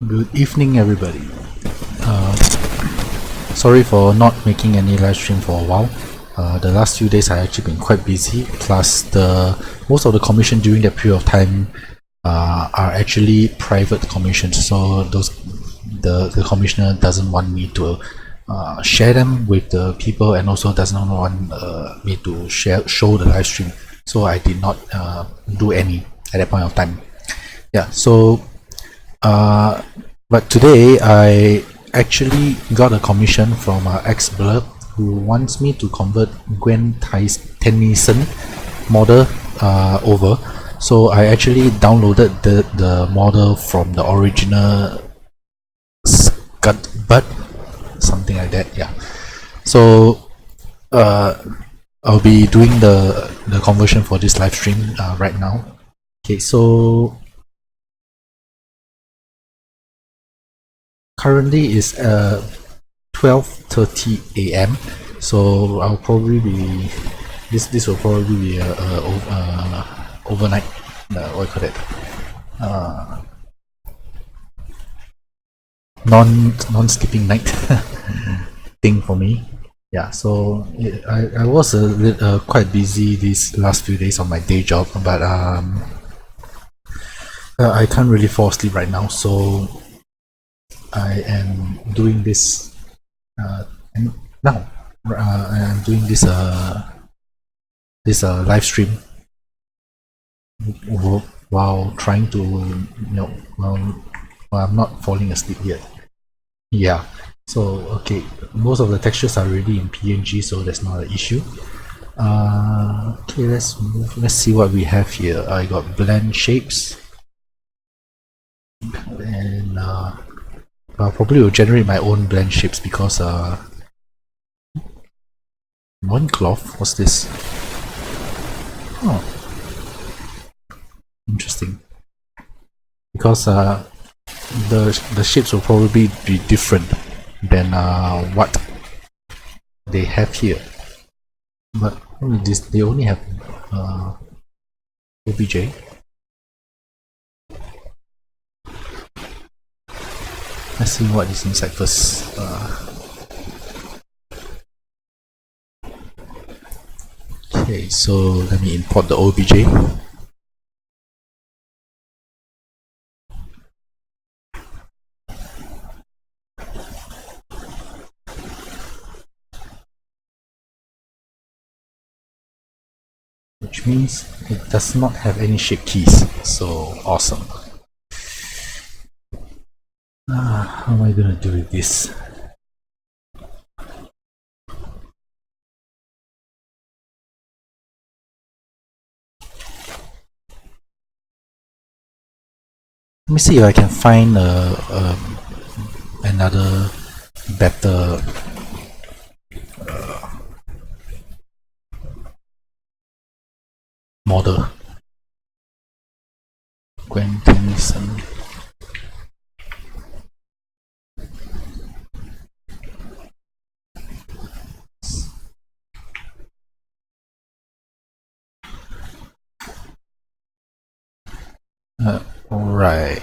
Good evening, everybody. Sorry for not making any live stream for a while. The last few days I actually been quite busy. Plus, most of the commission during that period of time are actually private commissions. So the commissioner doesn't want me to share them with the people, and also doesn't want me to show the live stream. So I did not do any at that point of time. Yeah. So. But today I actually got a commission from ex-blurb who wants me to convert Gwen Tennyson model over. So I actually downloaded the model from the original Scuttlebutt, something like that. Yeah. So I'll be doing the conversion for this live stream right now. Okay. So currently is 12:30 a.m. so I'll probably be this will probably be overnight what do you call it, non-skipping night thing for me. Yeah, so I was quite busy these last few days on my day job, but I can't really fall asleep right now, so I am doing this now. I am doing this live stream while trying to while I'm not falling asleep yet. Yeah. So okay, most of the textures are already in PNG, so that's not an issue. Okay, let's see what we have here. I got blend shapes, and probably will generate my own blend shapes because loincloth, what's this? Oh, interesting. Because the shapes will probably be different than what they have here. But they only have OBJ. Let's see what is inside first. Okay, so let me import the OBJ. Which means it does not have any shape keys. So awesome. How am I gonna do with this? Let me see if I can find another better model. Gwen Tennyson. Right.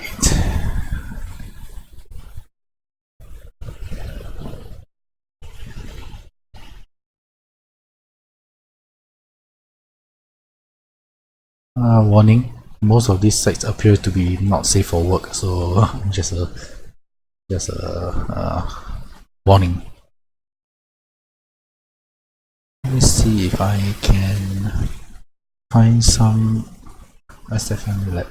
Warning, most of these sites appear to be not safe for work, so just a warning. Let me see if I can find some SFM lab.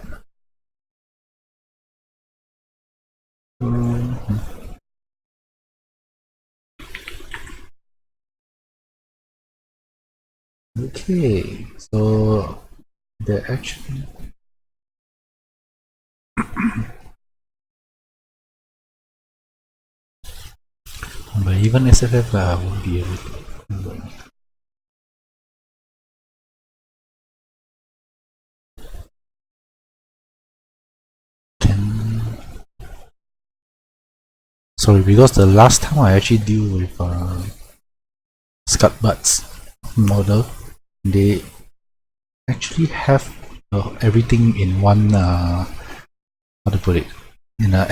Okay, so they're actually but even SFF won't be able to. Sorry, because the last time I actually deal with Scuttlebutt's model, they actually have everything in one how to put it, in a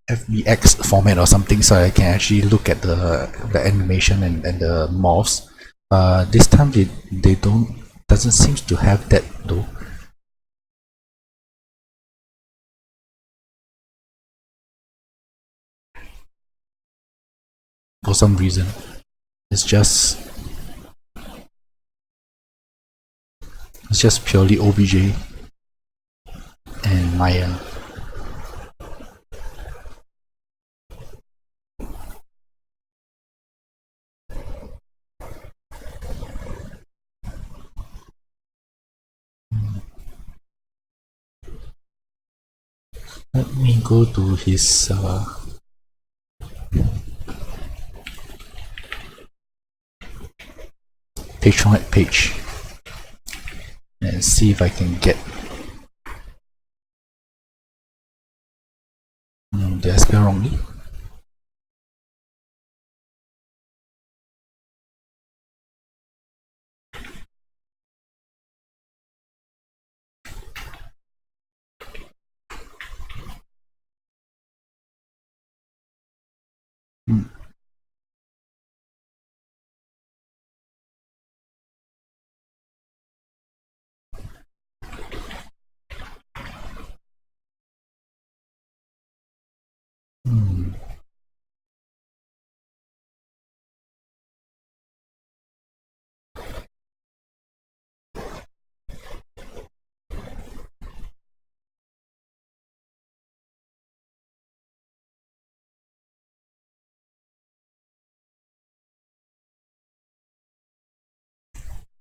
FBX format or something, so I can actually look at the animation and the morphs. This time they doesn't seem to have that though. For some reason, it's just purely OBJ and Maya. Let me go to his Patreon page and see if I can get. Did I spell wrongly?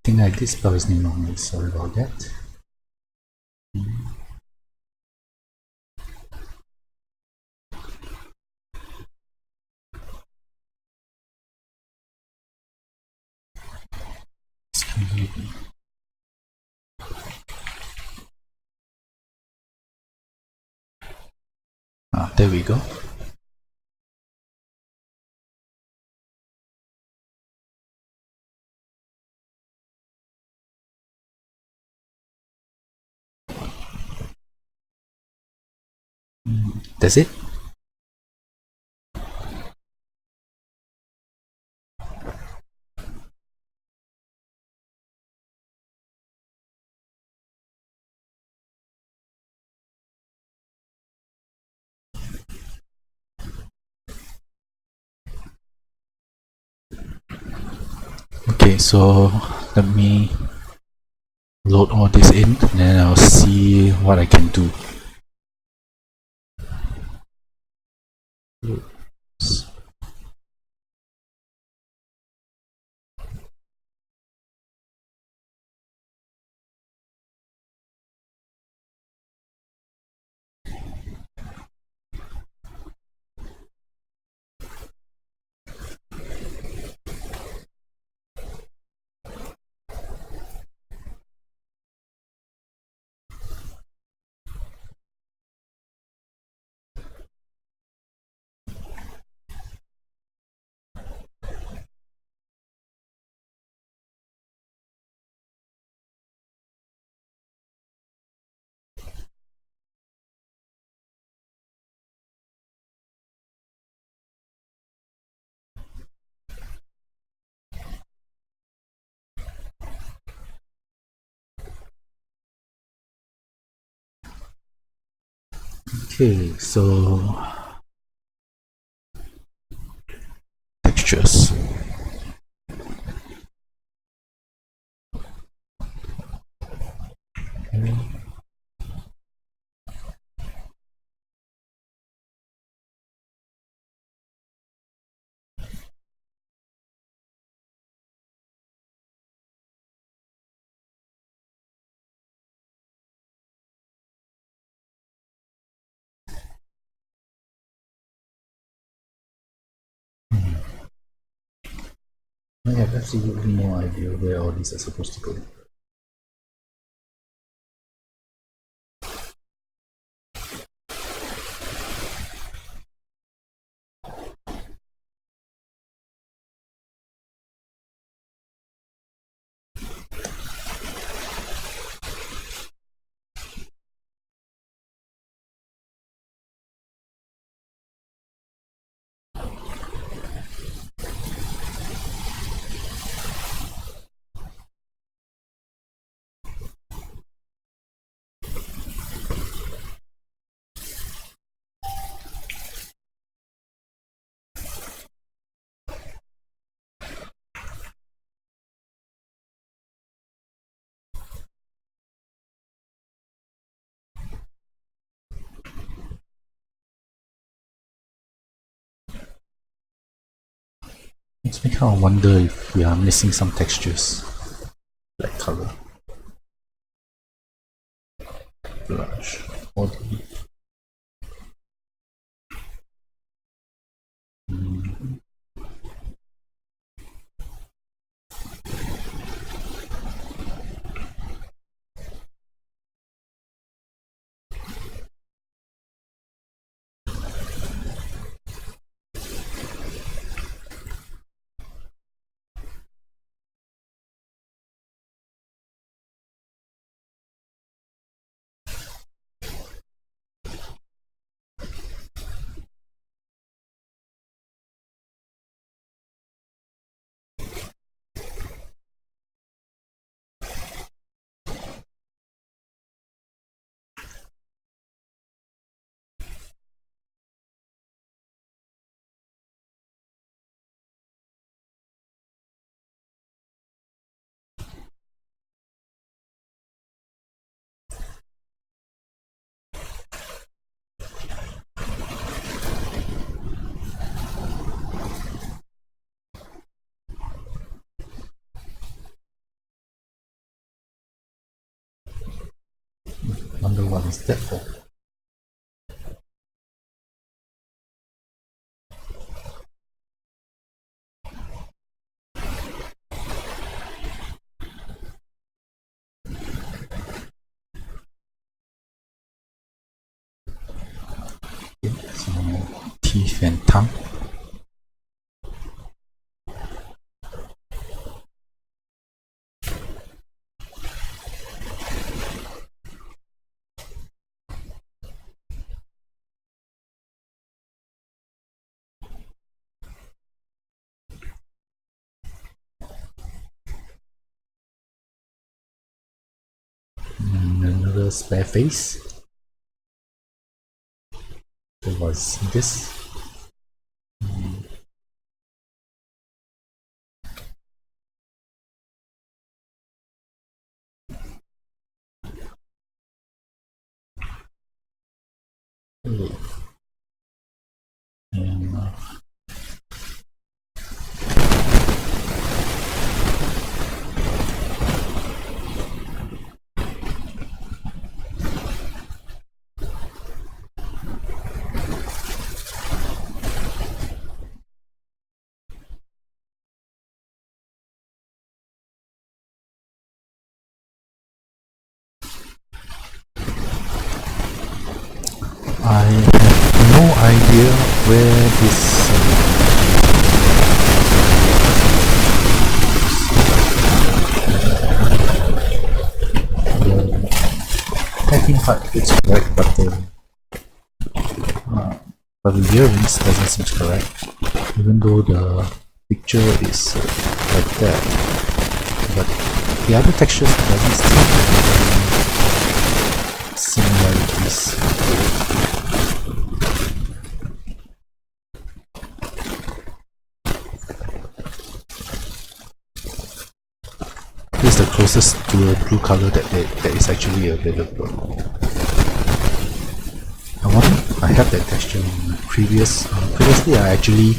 I think I did spell his name wrongly, sorry about that. There we go. That's it. Okay, so let me load all this in and then I'll see what I can do. Okay, so textures. I have absolutely no idea where all these are supposed to go. Makes me kind of wonder if we are missing some textures. Black color. Blush. Body. Wonder what is that for? So, teeth and tongue. And another spare face. What was this? And I have no idea where this the packing part is correct, but the earrings doesn't seem correct, even though the picture is like that. But the other textures doesn't seem similarities. This is the closest to a blue color that is actually available. I have that texture previously I actually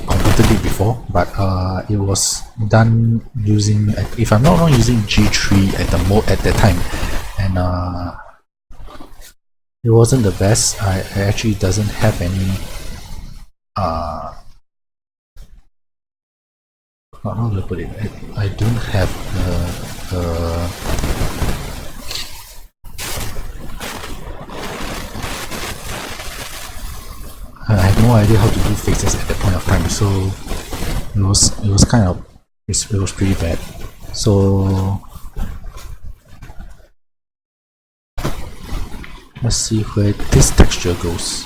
converted it before, but it was done using, if I'm not wrong, using G3 at that time, and it wasn't the best. I actually doesn't have any how do I put it? I don't have I had no idea how to do faces at that point of time, so it was kind of it was pretty bad. So let's see where this texture goes.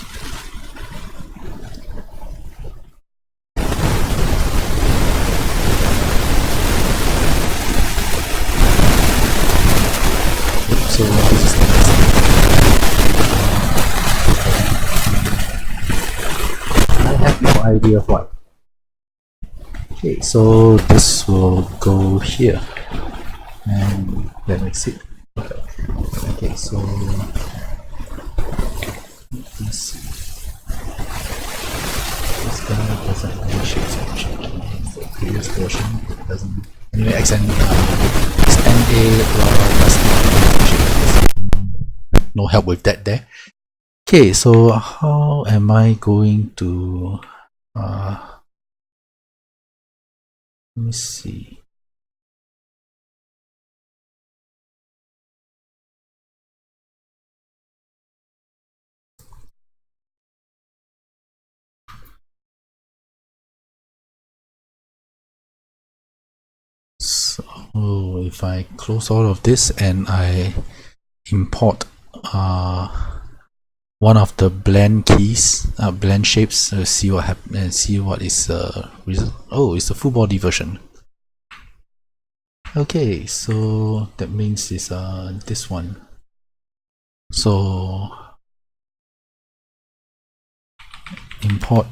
So this is the next thing. I have no idea what. Okay, so this will go here, and that makes it perfect. Okay, so let's Standard doesn't have any shapes option. The previous version doesn't. Anyway, XNA does not have shapes. No help with that there. Okay, so how am I going to let me see. So if I close all of this and I import one of the blend keys, blend shapes, see what happens and see what is the result. Oh, it's the full body version. Okay, so that means it's this one. So import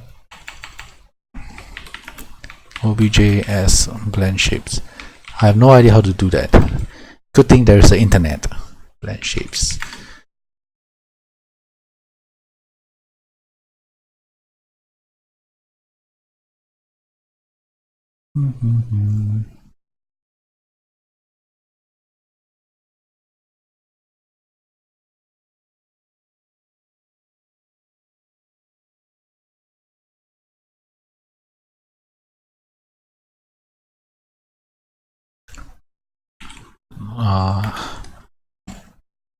obj as blend shapes. I have no idea how to do that. Good thing there is the internet. Blend shapes.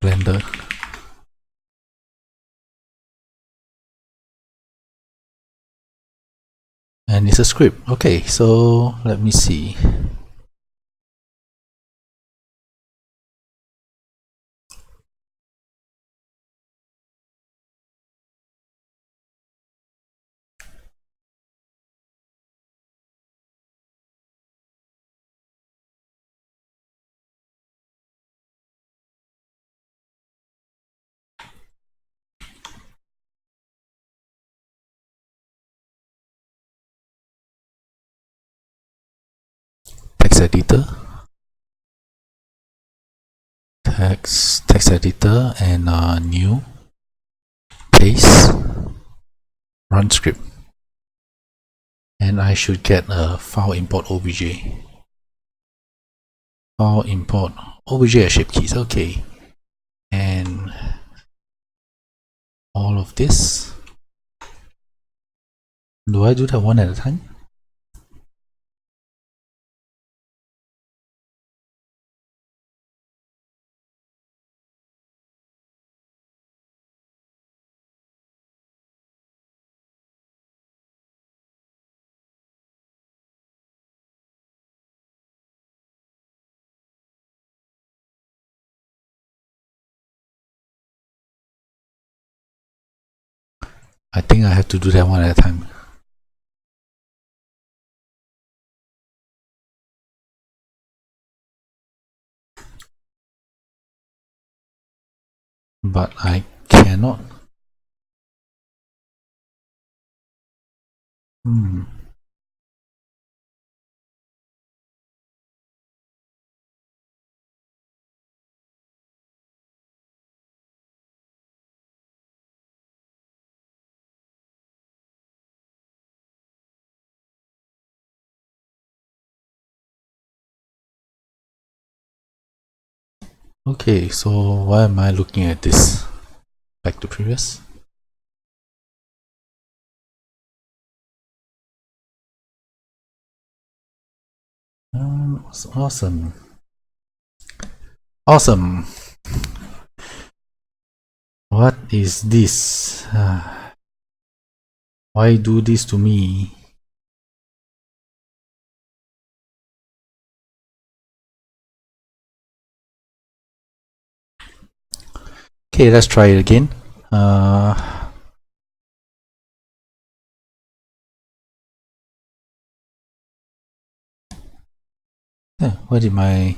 Blender. And it's a script. Okay, so let me see. Text editor. Text editor and new. Paste. Run script. And I should get a file import obj. File import obj as shape keys. Okay. And all of this. Do I do that one at a time? I think I have to do that one at a time. But I cannot. Okay, so why am I looking at this? Back to previous. Awesome. Awesome. What is this? Why do this to me? Okay, let's try it again. Where did my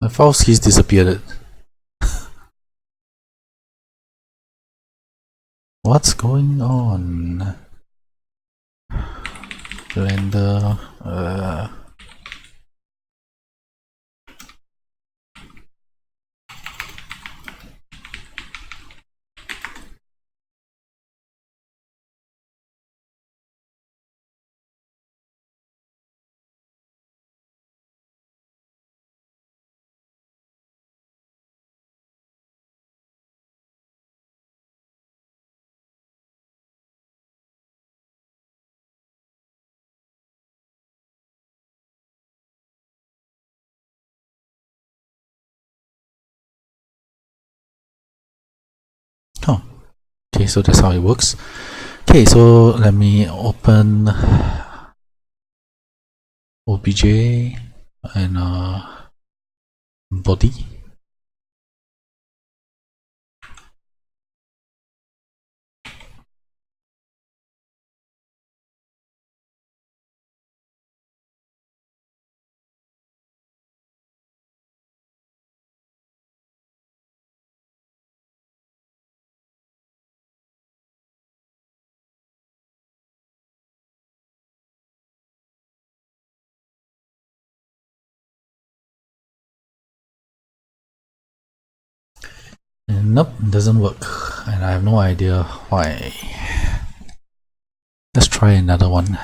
file keys disappeared? What's going on? Blender. Oh, okay, so that's how it works. Okay, so let me open obj and body. And nope, it doesn't work, and I have no idea why. Let's try another one.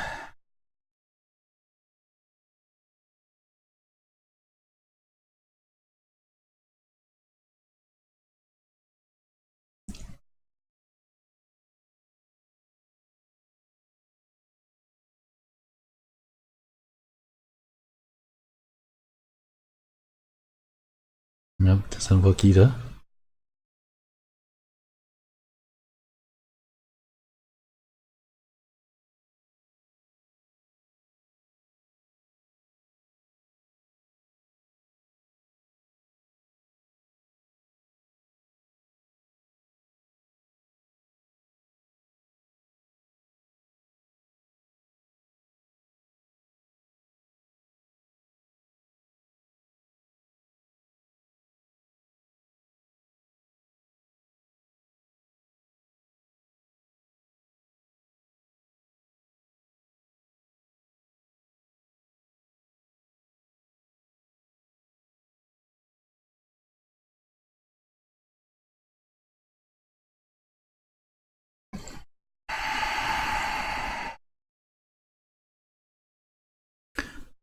Nope, doesn't work either.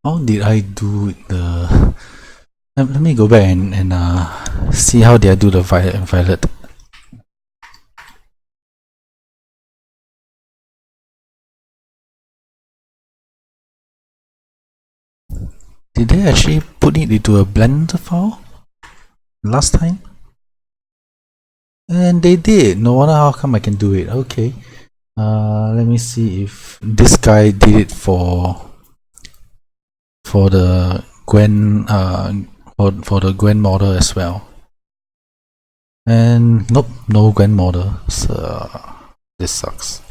How did I do the... Let me go back and see how did I do the violet and violet. Did they actually put it into a Blender file last time? And they did. No wonder how come I can do it. Okay. Let me see if this guy did it for the Gwen for the Gwen model as well. And nope, no Gwen model. So this sucks.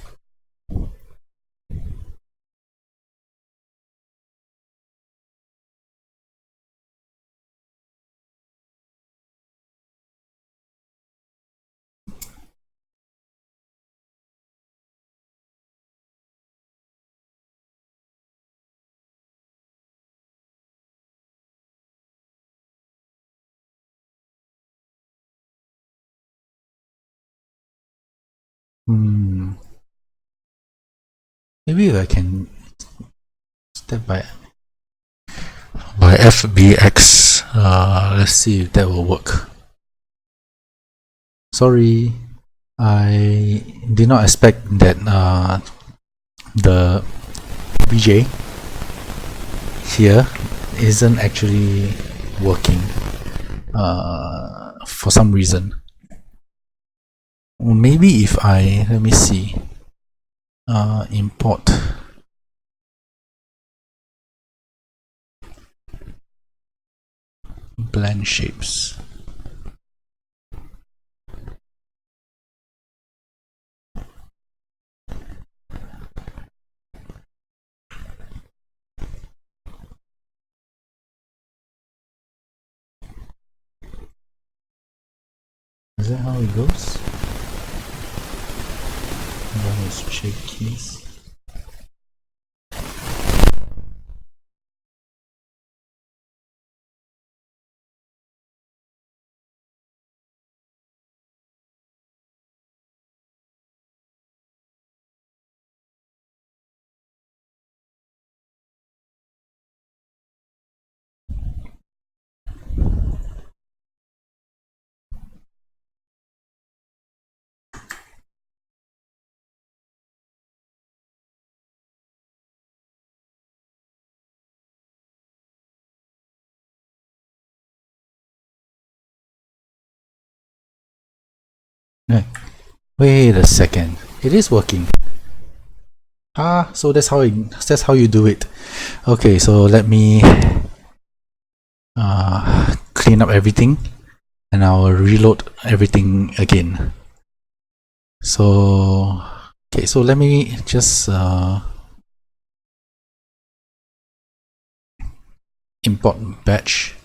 Maybe I can step by FBX. Let's see if that will work. Sorry, I did not expect that the BJ here isn't actually working for some reason. Maybe if I, let me see, import blend shapes. Is that how it goes? One is J-keys. Wait a second. It is working. Ah, so that's how you do it. Okay, so let me clean up everything and I'll reload everything again. So okay, so let me just import batch.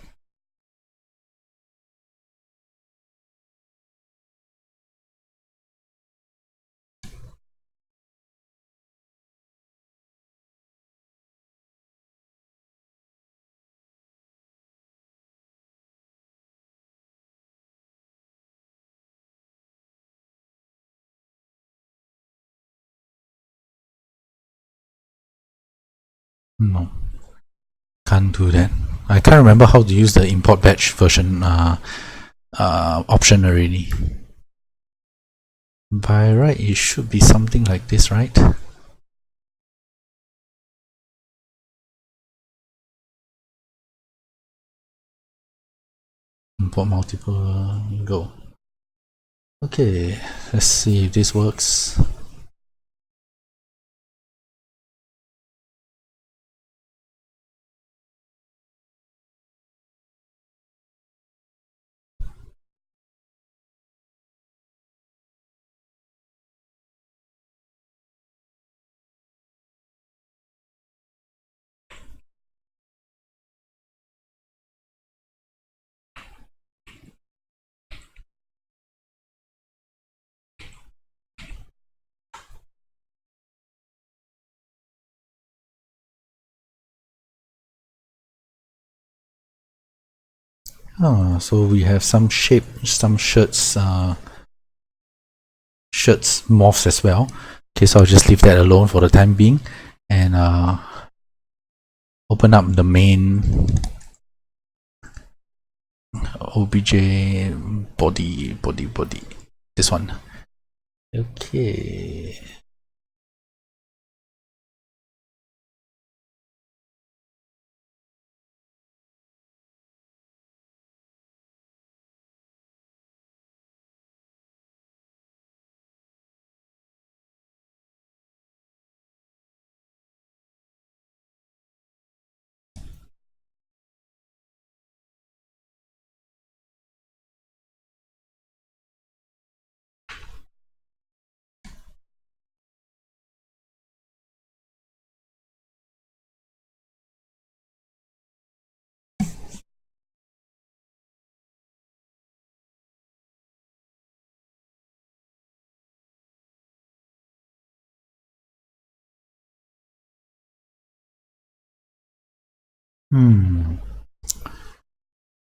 No, can't do that. I can't remember how to use the import batch version option already. By right, it should be something like this, right? Import multiple, go. Okay, let's see if this works. So we have some shape, some shirts morphs as well. Okay, so I'll just leave that alone for the time being and open up the main obj body. This one. Okay.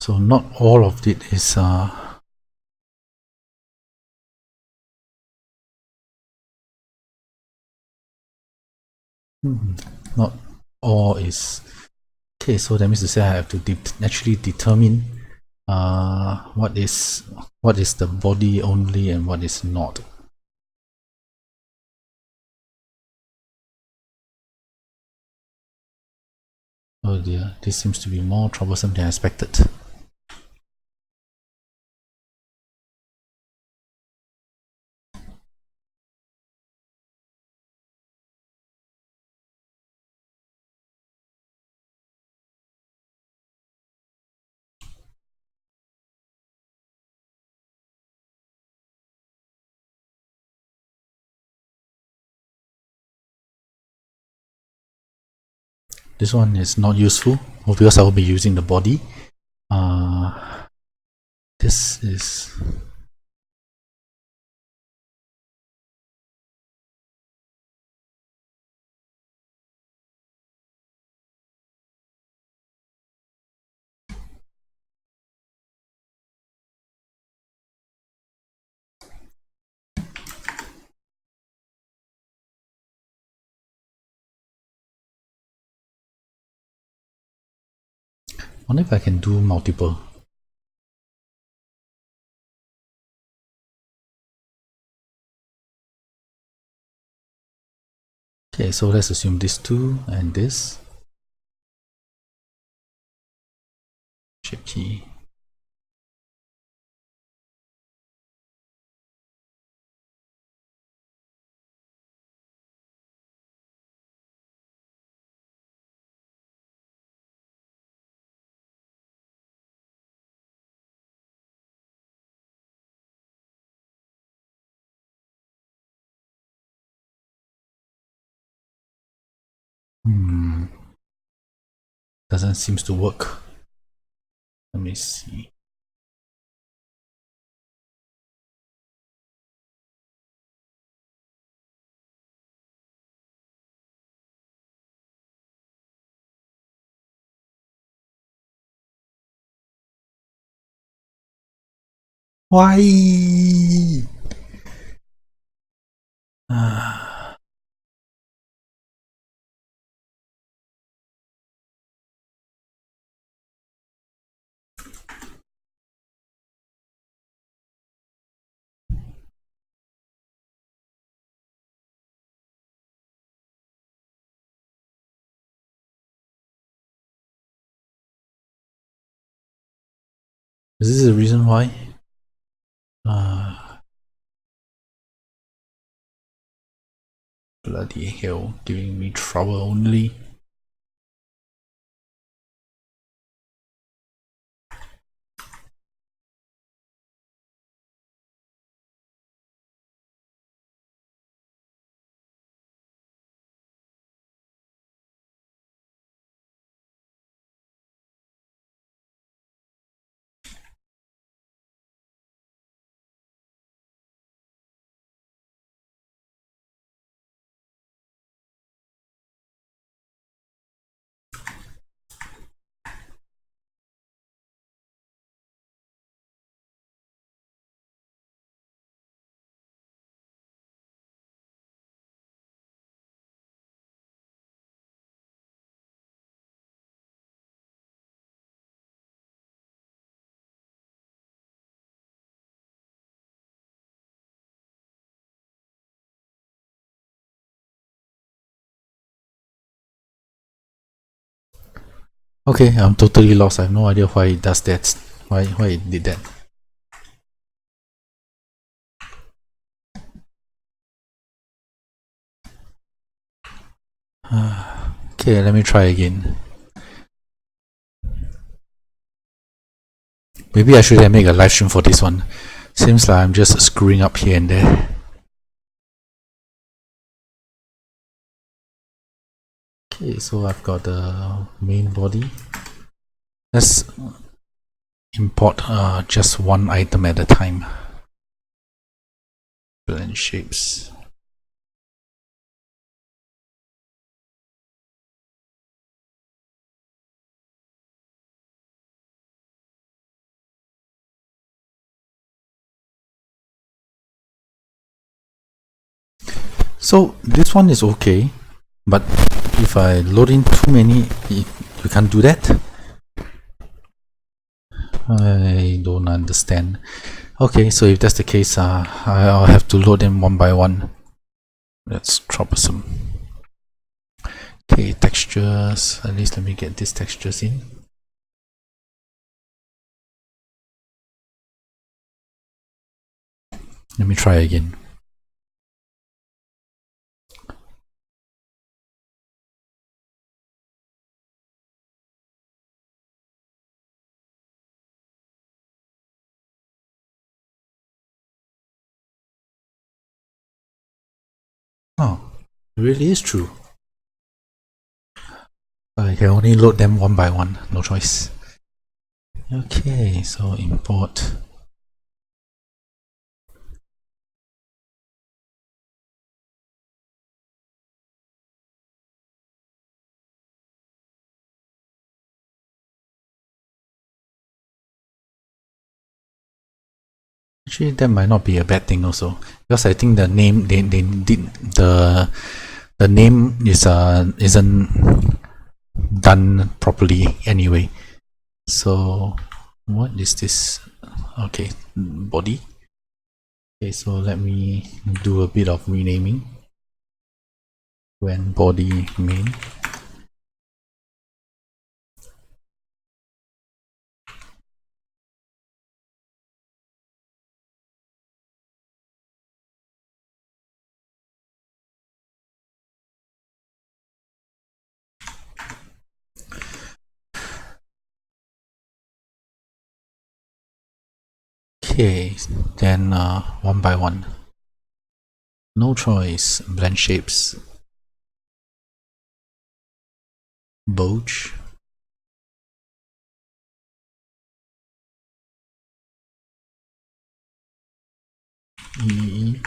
So not all of it is not all is okay. So that means to say I have to actually determine what is the body only and what is not. Oh dear, this seems to be more troublesome than I expected. This one is not useful because I will be using the body. This is wonder if I can do multiple. Okay, so let's assume this two and this. Shift key. Doesn't seem to work. Let me see. Why? Is this the reason why? Bloody hell, giving me trouble only. Okay, I'm totally lost. I have no idea why it does that. Why it did that. Okay, let me try again. Maybe I should have made a live stream for this one. Seems like I'm just screwing up here and there. Okay, so I've got the main body. Let's import just one item at a time. Blend shapes. So this one is okay, but if I load in too many, you can't do that. I don't understand. Okay, so if that's the case, I'll have to load them one by one. That's troublesome. Okay, textures. At least let me get these textures in. Let me try again. Oh, it really is true. I can only load them one by one, no choice. Okay, so import. Actually, that might not be a bad thing also, because I think the name they did the name is isn't done properly anyway. So what is this? Okay, body. Okay, so let me do a bit of renaming. When body main. Okay, then one by one. No choice. Blend shapes. Bulge. I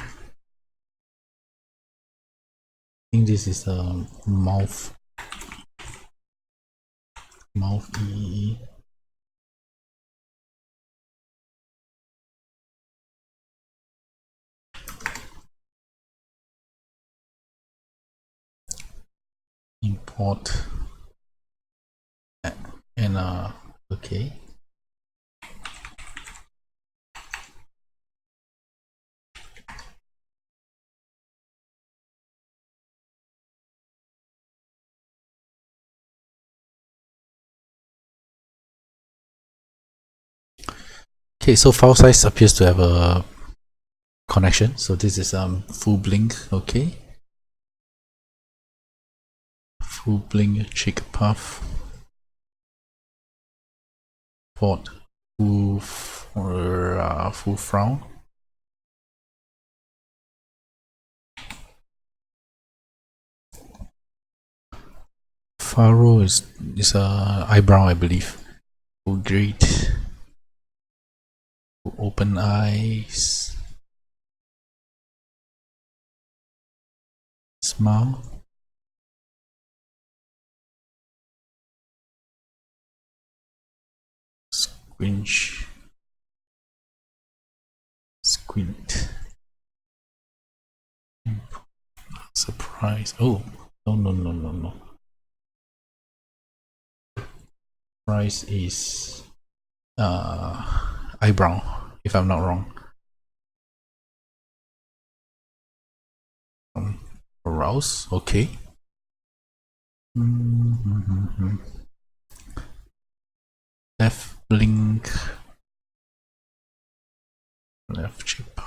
think this is a mouth. Mouth E. Import and okay. Okay, so file size appears to have a connection. So this is full blink. Okay, full blink cheek puff. Port full full frown. Furrow is a eyebrow, I believe. Full grid. Full open eyes. Smile. Squinch. Squint. Surprise. Oh, no. Surprise is eyebrow, if I'm not wrong. Arouse. Okay. Left blink. Left chip.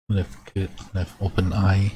Left good. Left open eye.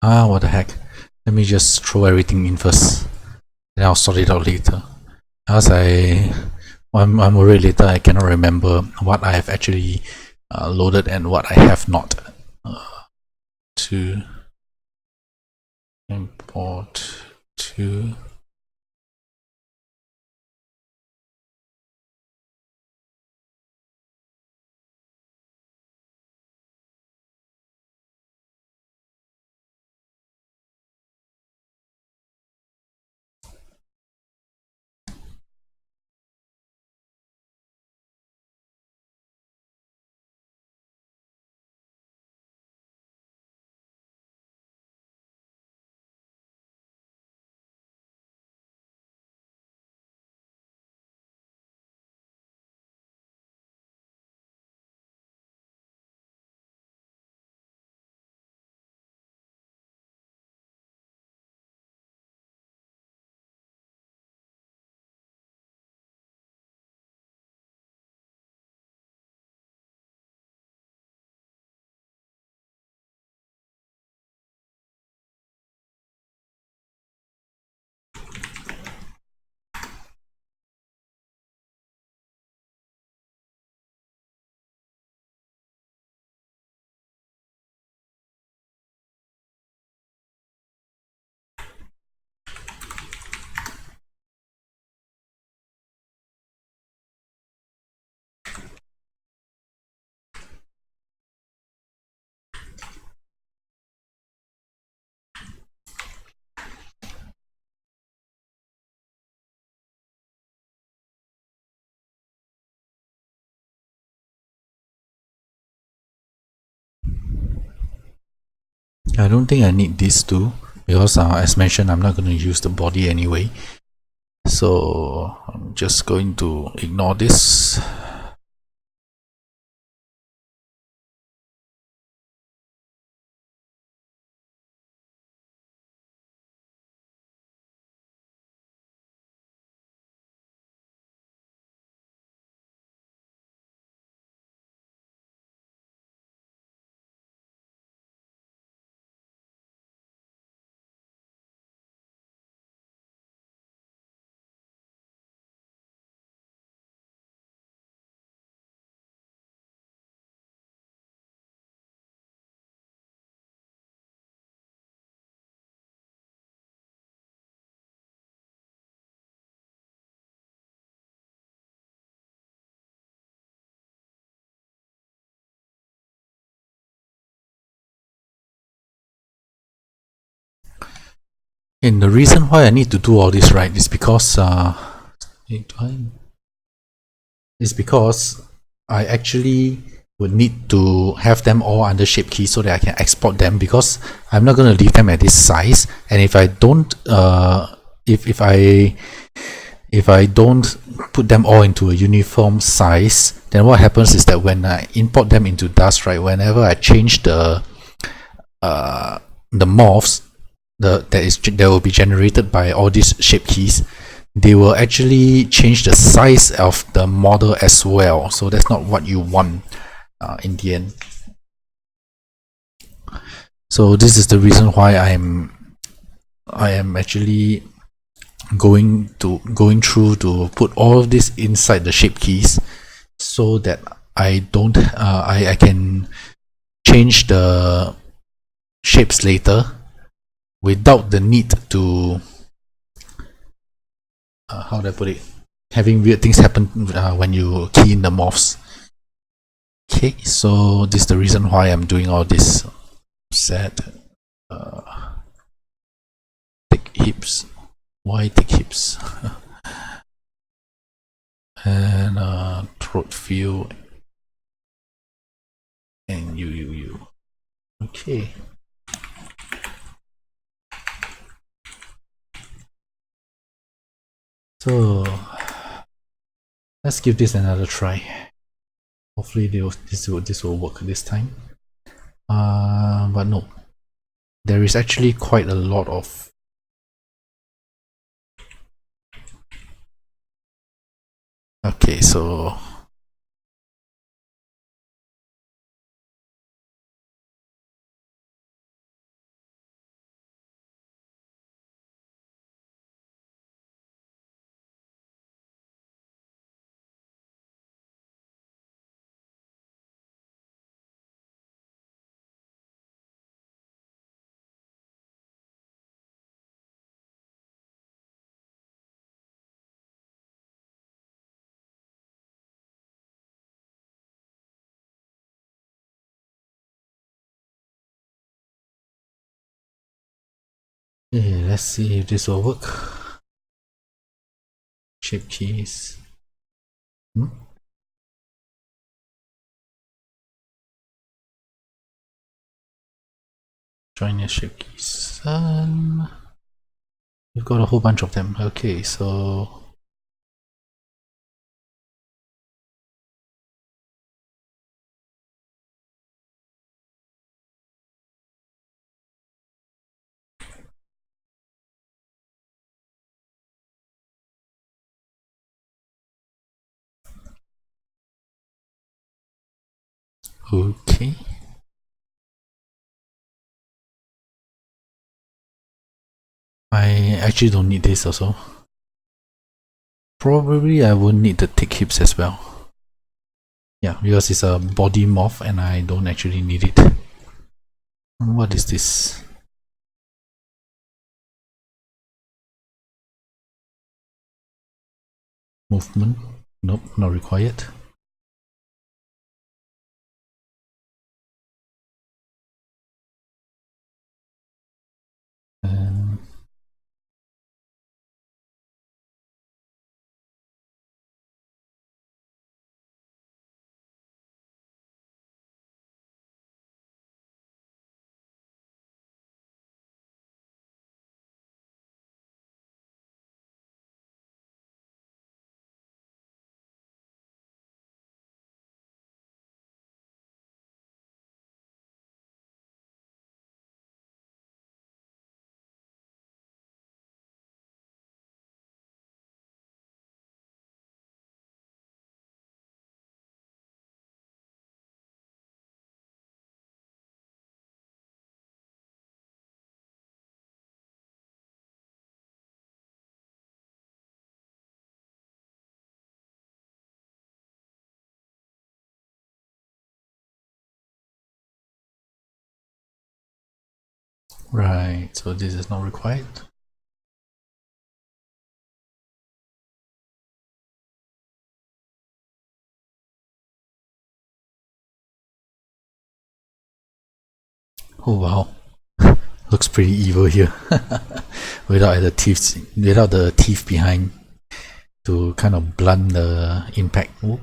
What the heck. Let me just throw everything in first. Then I'll sort it out later. As I'm worried later I cannot remember what I have actually loaded and what I have not. To import to I don't think I need these two because as mentioned I'm not going to use the body anyway, so I'm just going to ignore this. And the reason why I need to do all this, right, is because I actually would need to have them all under shape key so that I can export them, because I'm not going to leave them at this size. And if I don't if I don't put them all into a uniform size, then what happens is that when I import them into Dust, right, whenever I change the morphs that will be generated by all these shape keys, they will actually change the size of the model as well. So that's not what you want in the end. So this is the reason why I am actually going through to put all of this inside the shape keys, so that I don't I can change the shapes later without the need to how do I put it, having weird things happen when you key in the morphs. Okay, so this is the reason why I'm doing all this. Set thick hips. Why thick hips? And throat feel and you. Okay. So let's give this another try. Hopefully this will work this time. But no, there is actually quite a lot of okay, so Okay, let's see if this will work. Shape keys. Join your shape keys. We've got a whole bunch of them. Okay, so okay. I actually don't need this also. Probably I won't need the thick hips as well. Yeah, because it's a body morph and I don't actually need it. What is this? Movement? Nope, not required. Um, right, so this is not required. Oh wow, looks pretty evil here. Without the teeth behind to kind of blunt the impact. Ooh.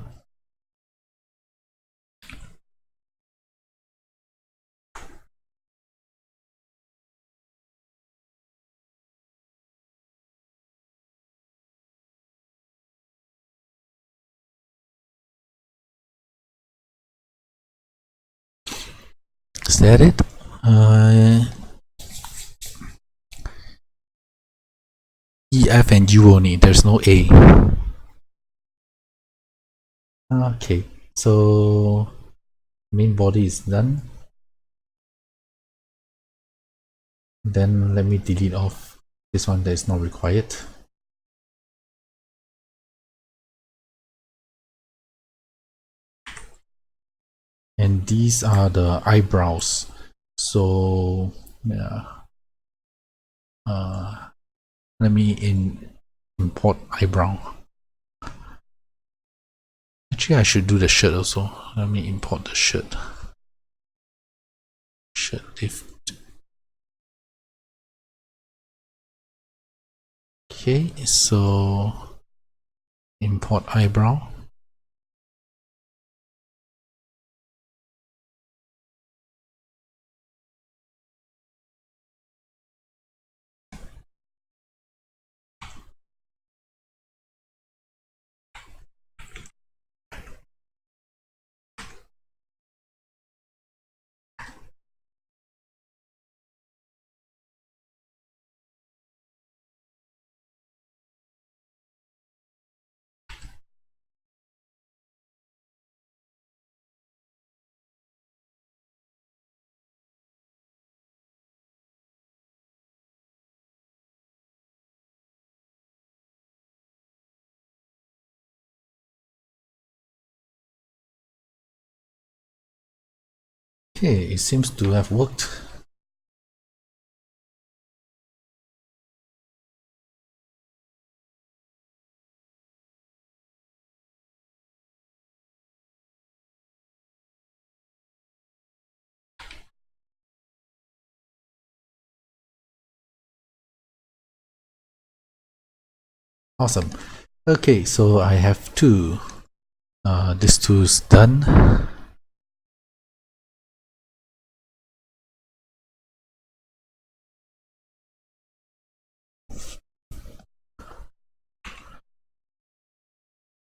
Is that it? E, F, and U only. There's no A. Okay, so main body is done. Then let me delete off this one that is not required. And these are the eyebrows. So yeah, let me import eyebrow. Actually, I should do the shirt also. Let me import the shirt. Shirt lift. Okay, so import eyebrow. Okay, it seems to have worked. Awesome. Okay, so I have two. This two is done.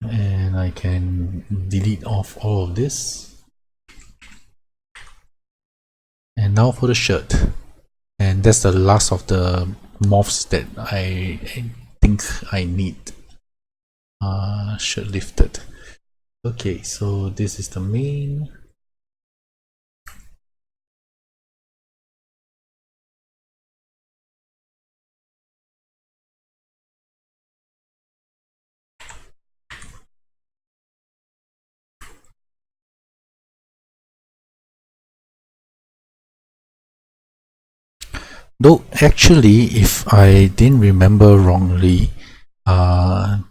And I can delete off all of this. And now for the shirt. And that's the last of the morphs that I think I need. Shirt lifted. Okay, so this is the main. Though actually, if I didn't remember wrongly,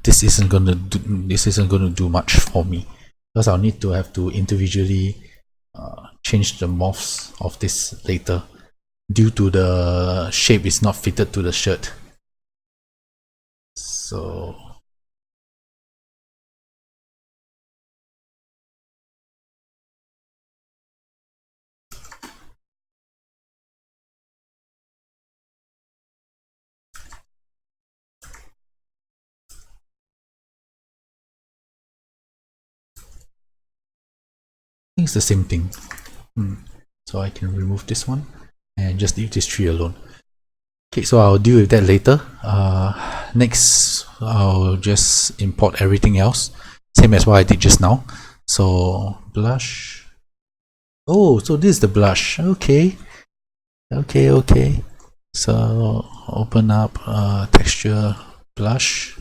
this isn't gonna do much for me, because I'll need to have to individually change the morphs of this later, due to the shape is not fitted to the shirt. So I think it's the same thing. So I can remove this one and just leave this tree alone. Okay, so I'll deal with that later. Next, I'll just import everything else, same as what I did just now. So blush. Oh, so this is the blush. Okay. So open up texture blush.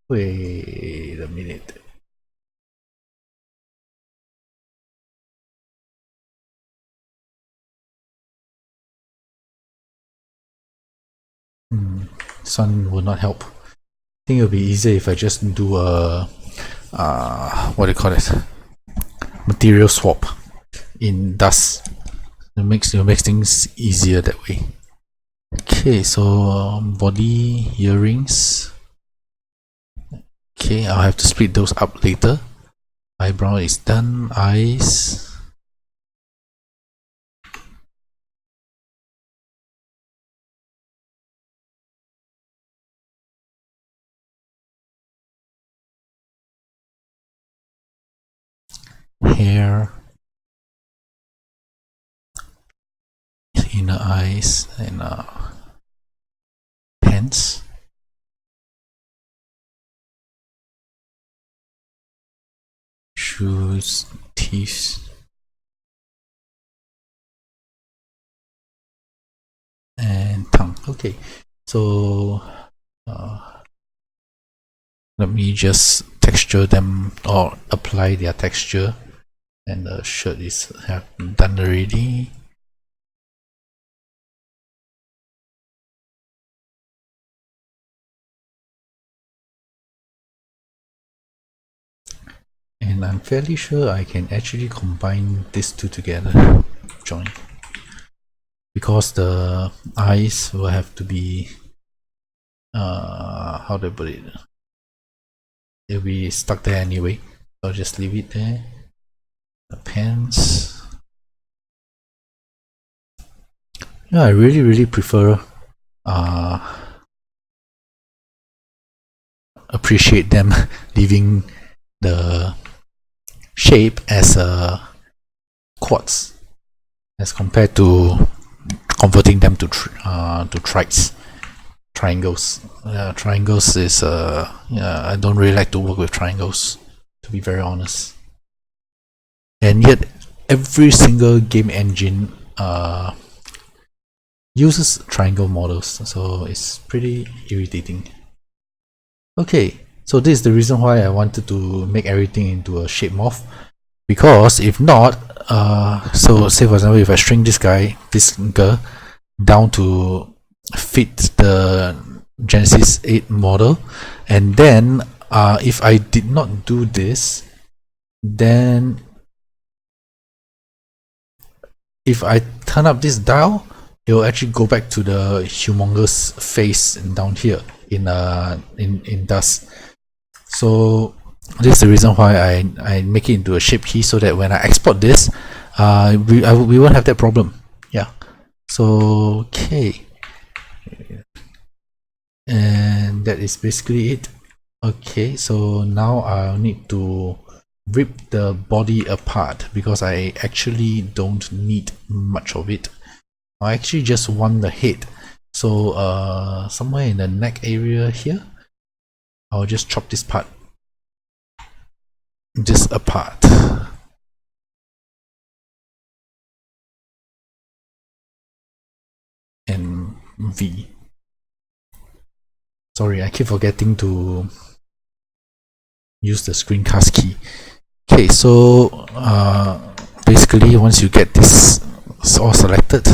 Wait a minute. This one will not help. I think it'll be easier if I just do a what do you call it? Material swap in dust. It makes things easier that way. Okay, so body, earrings. Okay, I'll have to split those up later. Eyebrow is done. Eyes. Hair. Inner eyes and pants. Shoes, teeth, and tongue. Okay, so let me just texture them or apply their texture. And the shirt is have done already. And I'm fairly sure I can actually combine these two together, join, because the eyes will have to be how do I put it? It'll be stuck there anyway, so I'll just leave it there. The pants. Yeah, I really prefer appreciate them leaving the shape as a quads as compared to converting them to triangles. Triangles is yeah, I don't really like to work with triangles, to be very honest. And yet every single game engine uses triangle models, so it's pretty irritating. Okay, so this is the reason why I wanted to make everything into a shape morph, because if not, so say for example, if I shrink this girl down to fit the Genesis 8 model, and then if I did not do this, then if I turn up this dial, it will actually go back to the humongous face down here in dust. So this is the reason why I make it into a shape key, so that when I export this, we won't have that problem. Yeah. So okay, and that is basically it. Okay, so now I'll need to rip the body apart because I actually don't need much of it. I actually just want the head. So somewhere in the neck area here, I'll just chop this part just apart. And V. Sorry, I keep forgetting to use the screencast key. Okay, so basically once you get this all selected,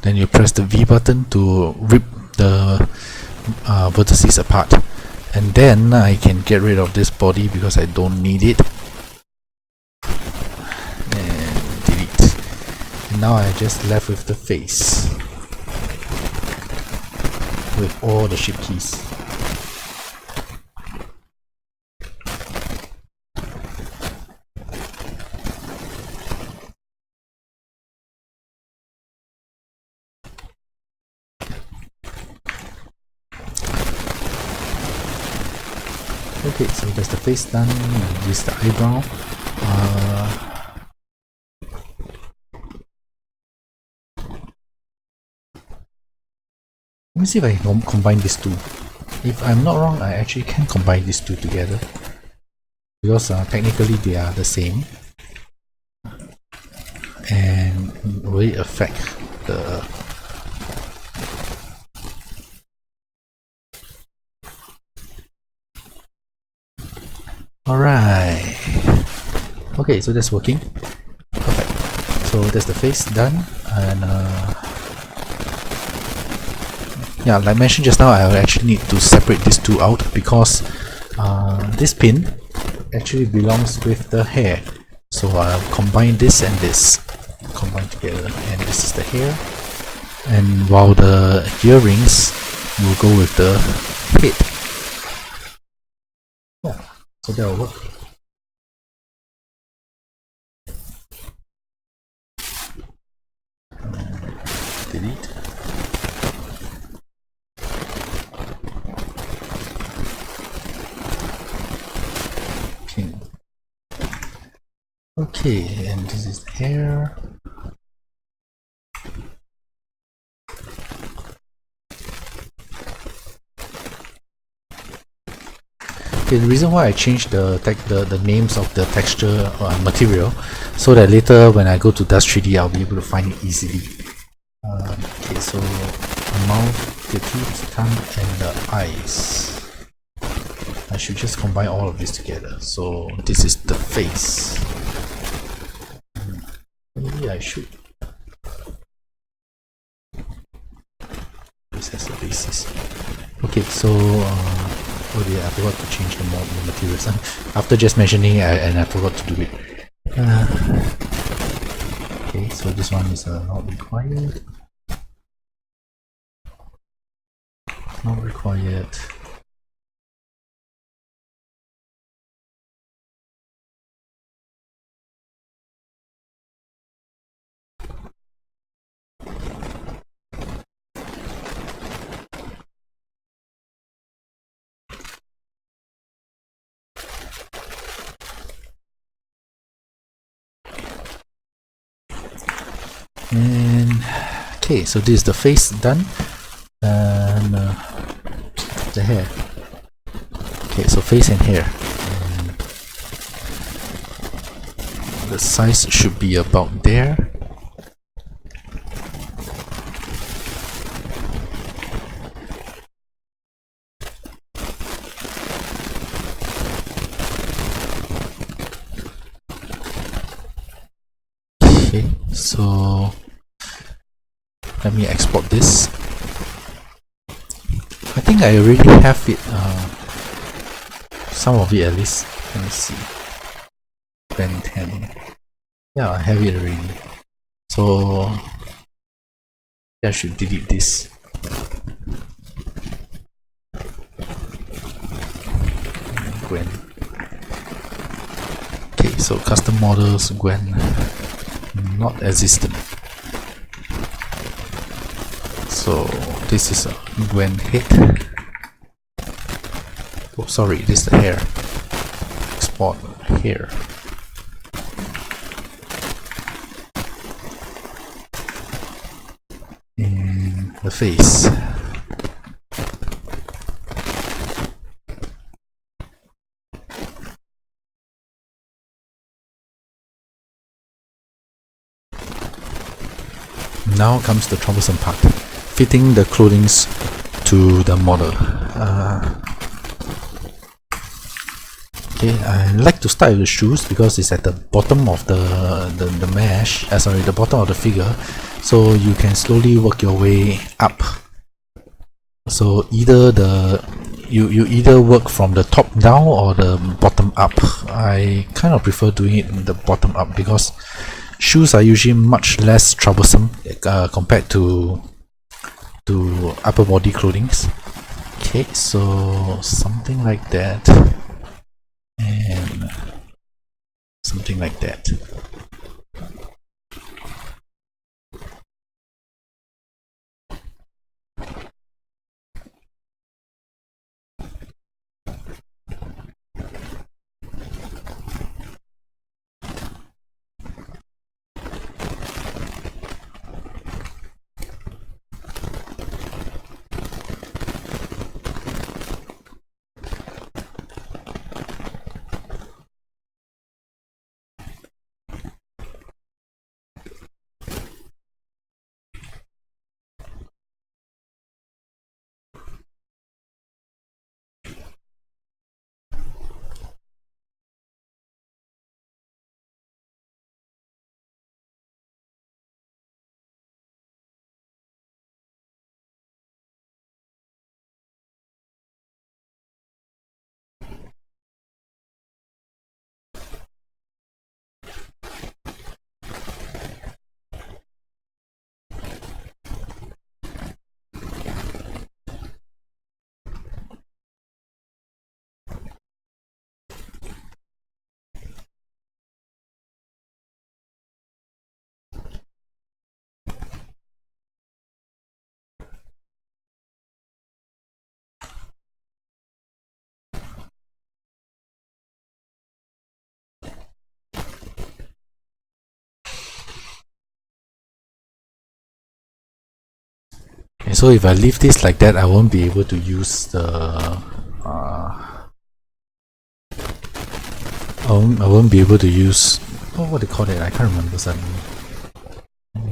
then you press the V button to rip the vertices apart, and then I can get rid of this body because I don't need it, and delete. And now I just left with the face with all the shift keys. Okay, so that's the face done, and this is the eyebrow. Let me see if I can combine these two. If I'm not wrong, I actually can combine these two together because technically they are the same. And will it affect the... Alright. Okay, so that's working. Perfect. So that's the face done. And yeah, like mentioned just now, I will actually need to separate these two out because this pin actually belongs with the hair. So I'll combine this and this. Combine together. And this is the hair. And while the earrings will go with the head. Yeah, so that will work. Delete. Okay, and this is the hair. Okay, the reason why I changed the names of the texture material, so that later when I go to Dust 3D, I'll be able to find it easily. Okay, so the mouth, the teeth, tongue, and the eyes. I should just combine all of this together. So this is the face. Maybe I should. This has a basis. Okay, so oh yeah, I forgot to change the materials. After just mentioning it, and I forgot to do it. Okay, so this one is not required. Not required. And okay, so this is the face done, and the hair. Okay, so face and hair. And the size should be about there. Okay, so let me export this. I think I already have it some of it at least. Let me see. Gwen 10. Yeah, I have it already. So I should delete this. Gwen. Okay, so custom models Gwen not existent. So this is a Gwen head. Oh, sorry, this is the hair. Export hair. And the face. Now comes the troublesome part, fitting the clothing to the model. Okay, I like to start with the shoes because it's at the bottom of the mesh, sorry, the bottom of the figure, so you can slowly work your way up. So either you either work from the top down or the bottom up. I kind of prefer doing it in the bottom up because shoes are usually much less troublesome compared to upper body clothings. Okay, so something like that and something like that. Okay, so if I leave this like that, I won't be able to use the I won't be able to use what do you call it? I can't remember suddenly.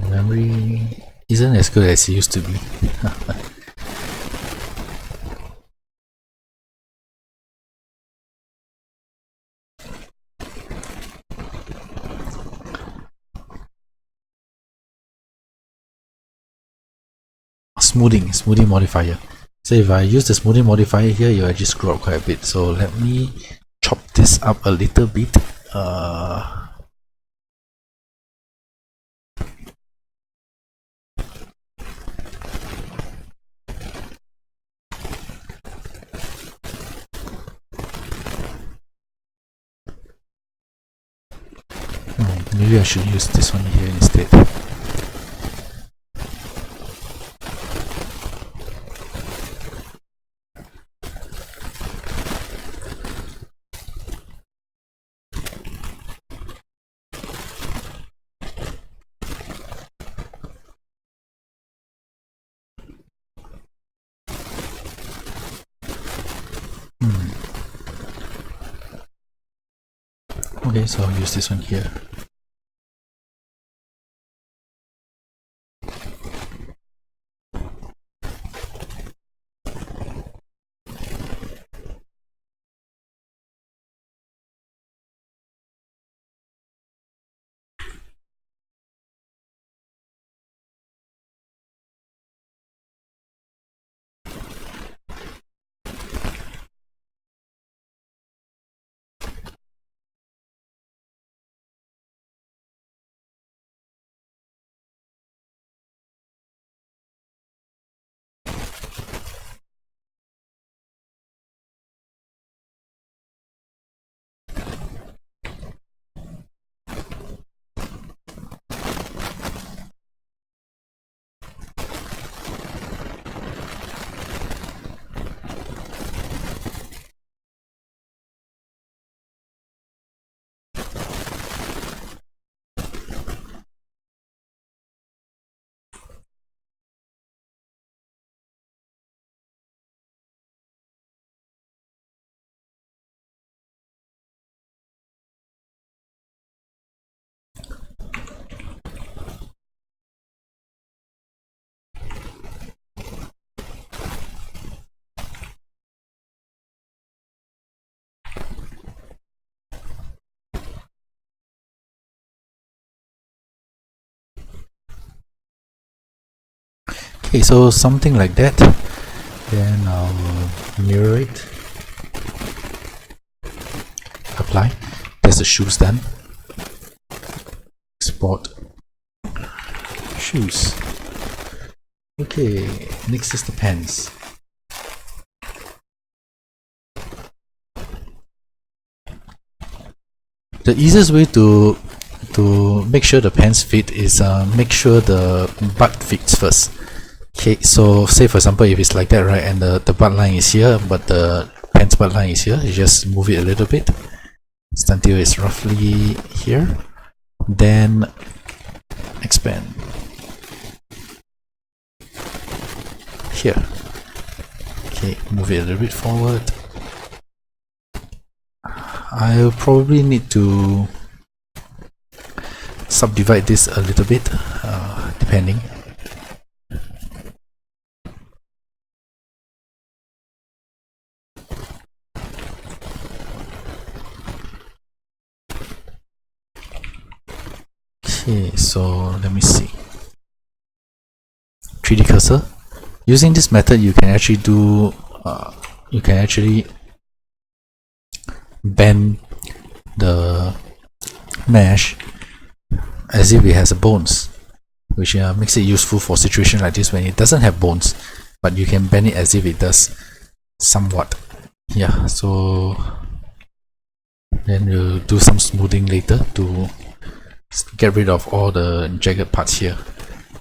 Memory isn't as good as it used to be. Smoothing modifier. So if I use the smoothing modifier here, you actually screw up quite a bit. So let me chop this up a little bit. Maybe I should use this one here instead. Okay, so I'll use this one here. Okay, so something like that. Then I'll mirror it. Apply. There's the shoes done. Export. Shoes. Okay, next is the pants. The easiest way to make sure the pants fit is make sure the butt fits first. Okay, so say for example if it's like that, right, and the butt line is here but the pants butt line is here, you just move it a little bit until it's roughly here, then expand here. Okay, move it a little bit forward. I'll probably need to subdivide this a little bit, depending. Okay, so let me see. 3D cursor. Using this method, you can actually do, bend the mesh as if it has a bones, which makes it useful for situation like this when it doesn't have bones, but you can bend it as if it does somewhat. Yeah, so then we'll do some smoothing later to get rid of all the jagged parts here.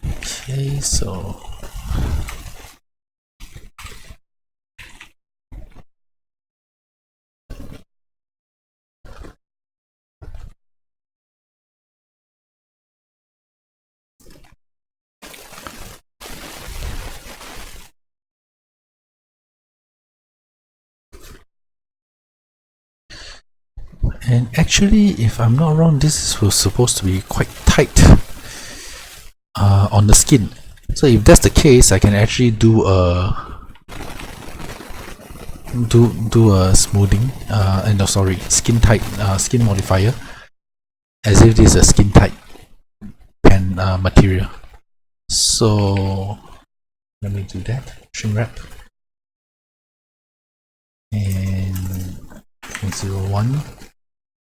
Okay, so and actually, if I'm not wrong, this was supposed to be quite tight on the skin. So if that's the case, I can actually do a smoothing and no, sorry, skin tight skin modifier as if this is a skin tight pen material. So let me do that. Shrink wrap and 0.01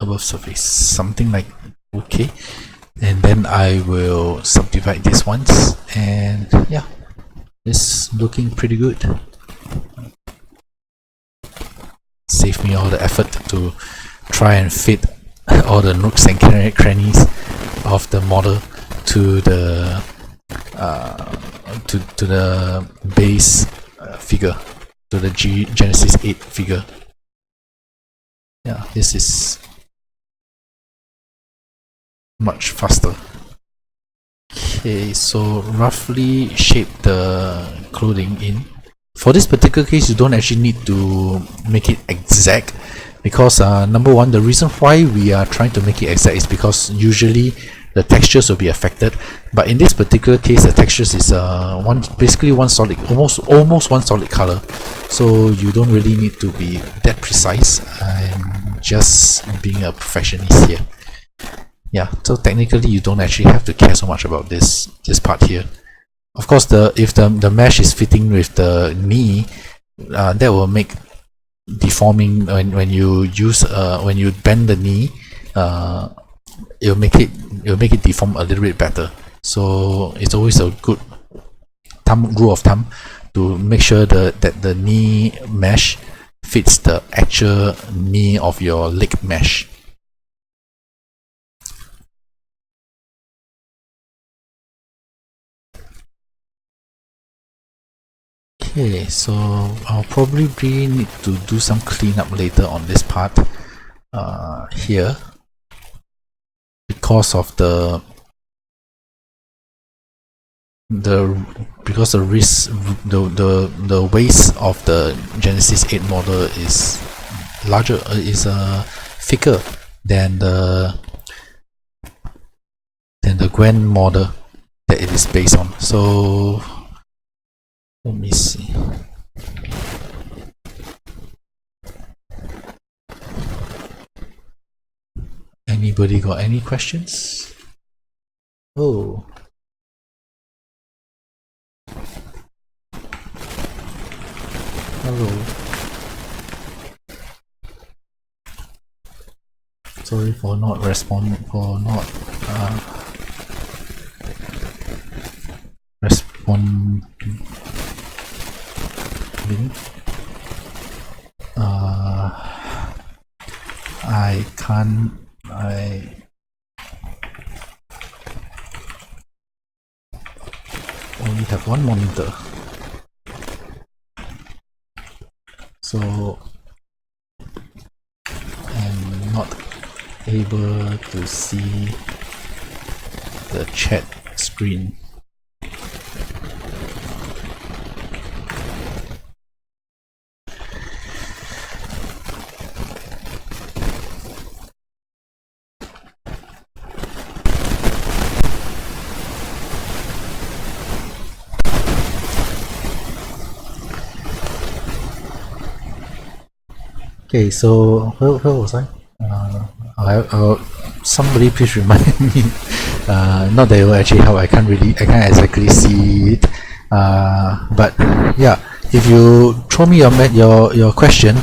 above surface, something like okay, and then I will subdivide this once, and yeah, it's looking pretty good. Save me all the effort to try and fit all the nooks and crannies of the model to the to the base figure, to the Genesis 8 figure. Yeah, this is much faster. Okay, so roughly shape the clothing in. For this particular case, you don't actually need to make it exact, because number one, the reason why we are trying to make it exact is because usually the textures will be affected, but in this particular case the textures is basically one solid, almost one solid color, so you don't really need to be that precise. I'm just being a perfectionist here. Yeah, so technically you don't actually have to care so much about this part here. Of course, if the mesh is fitting with the knee, that will make deforming when you use when you bend the knee, it'll make it deform a little bit better. So it's always a good rule of thumb to make sure that the knee mesh fits the actual knee of your leg mesh. Okay, so I'll probably need to do some cleanup later on this part here, because of the waist of the Genesis 8 model is larger, is thicker than the Gwen model that it is based on. So let me see. Anybody got any questions? Oh. Sorry for not responding, for not responding. I can't. I only have one monitor, so I'm not able to see the chat screen. Okay, so where was I? Somebody please remind me. Not that it will actually help. I can't exactly see it. But yeah, if you throw me your question,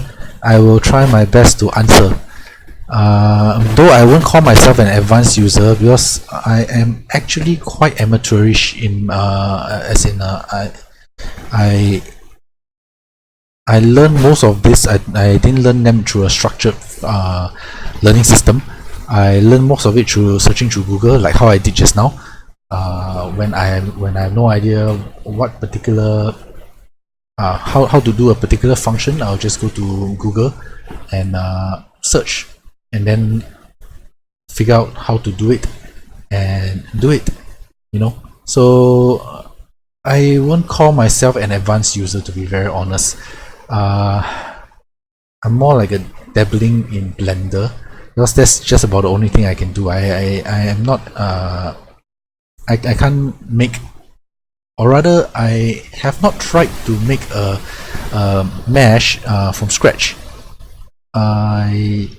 I will try my best to answer. Though I won't call myself an advanced user because I am actually quite amateurish in as in I learned most of this. I didn't learn them through a structured learning system. I learned most of it through searching through Google, like how I did just now. When I have no idea what particular how to do a particular function, I'll just go to Google and search, and then figure out how to do it and do it. You know, so I won't call myself an advanced user, to be very honest. I'm more like a dabbling in Blender because that's just about the only thing I can do. I am not I can't make, or rather I have not tried to make a mesh from scratch. I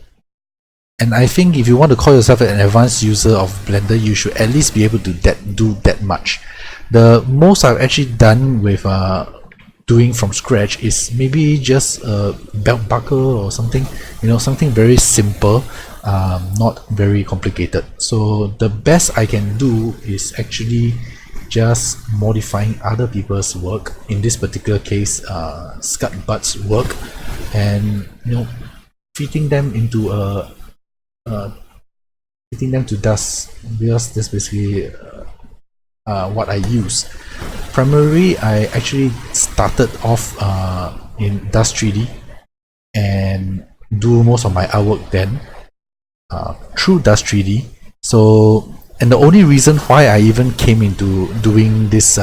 think if you want to call yourself an advanced user of Blender, you should at least be able to do that much. The most I've actually done with doing from scratch is maybe just a belt buckle or something, you know, something very simple, not very complicated. So the best I can do is actually just modifying other people's work, in this particular case Scuttbutt's work, and you know, fitting them into fitting them to dust, because that's basically what I use. Primarily, I actually started off in Dust 3D and do most of my artwork then through Dust 3D. So, and the only reason why I even came into doing this,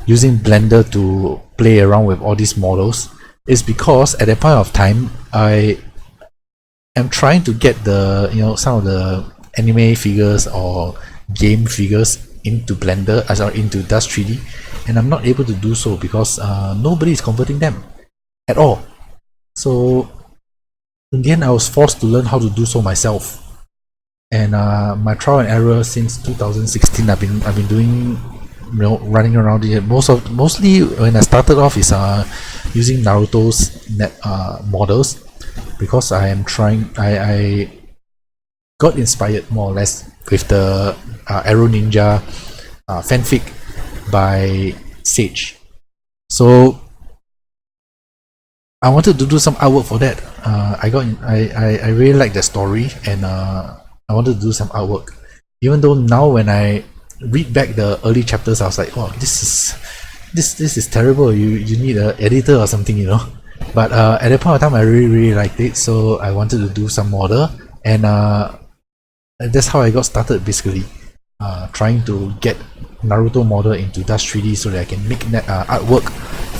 using Blender to play around with all these models, is because at that point of time I am trying to get the, you know, some of the anime figures or game figures into Blender, as or into Dust 3D, and I'm not able to do so because nobody is converting them at all. So in the end, I was forced to learn how to do so myself. And my trial and error since 2016, I've been doing, you know, running around it. Mostly when I started off is using Naruto's models, because I am trying. I got inspired more or less with the Arrow Ninja fanfic by Sage. So I wanted to do some artwork for that. I really like the story, and I wanted to do some artwork. Even though now when I read back the early chapters, I was like, oh, this is terrible. You need an editor or something, you know. But at that point of time, I really liked it, so I wanted to do some model, and that's how I got started, basically. Trying to get Naruto model into Dust 3D so that I can make artwork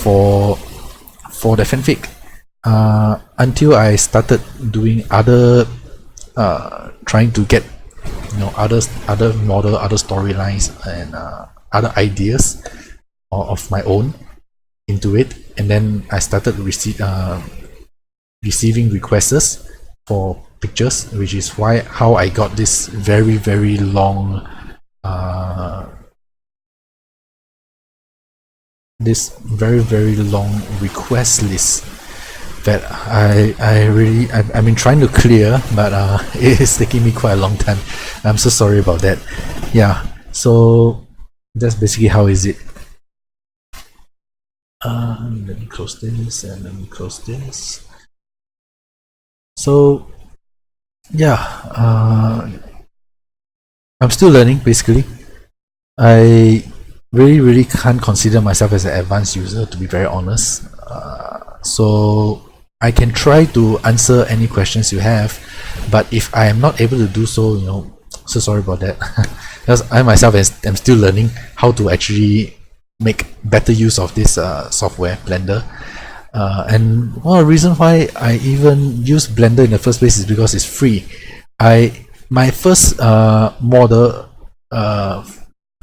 for the fanfic. Until I started doing other, trying to get, you know, other model, other storylines, and other ideas of my own into it, and then I started receiving requests for pictures, which is how I got this very long this very long request list. that I've been trying to clear, but it is taking me quite a long time. I'm so sorry about that. Yeah, so that's basically how is it. Let me close this and let me close this. So yeah, I'm still learning basically. I really can't consider myself as an advanced user, to be very honest. So I can try to answer any questions you have, but if I am not able to do so, so sorry about that. Because I myself am still learning how to actually make better use of this software, Blender. And one of the reasons why I even use Blender in the first place is because it's free. My first model, how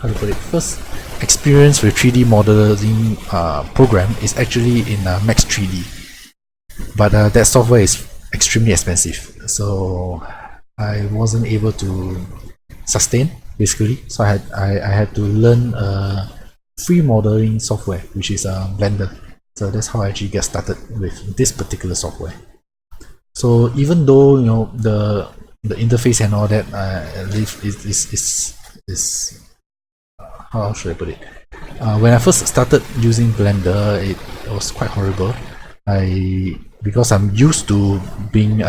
to put it, first experience with 3D modeling program is actually in Max 3D, but that software is extremely expensive, so I wasn't able to sustain basically. So I had to learn free modeling software, which is Blender. So that's how I actually get started with this particular software. So even though the interface and all that is how should I put it? When I first started using Blender, it was quite horrible. Because I'm used to being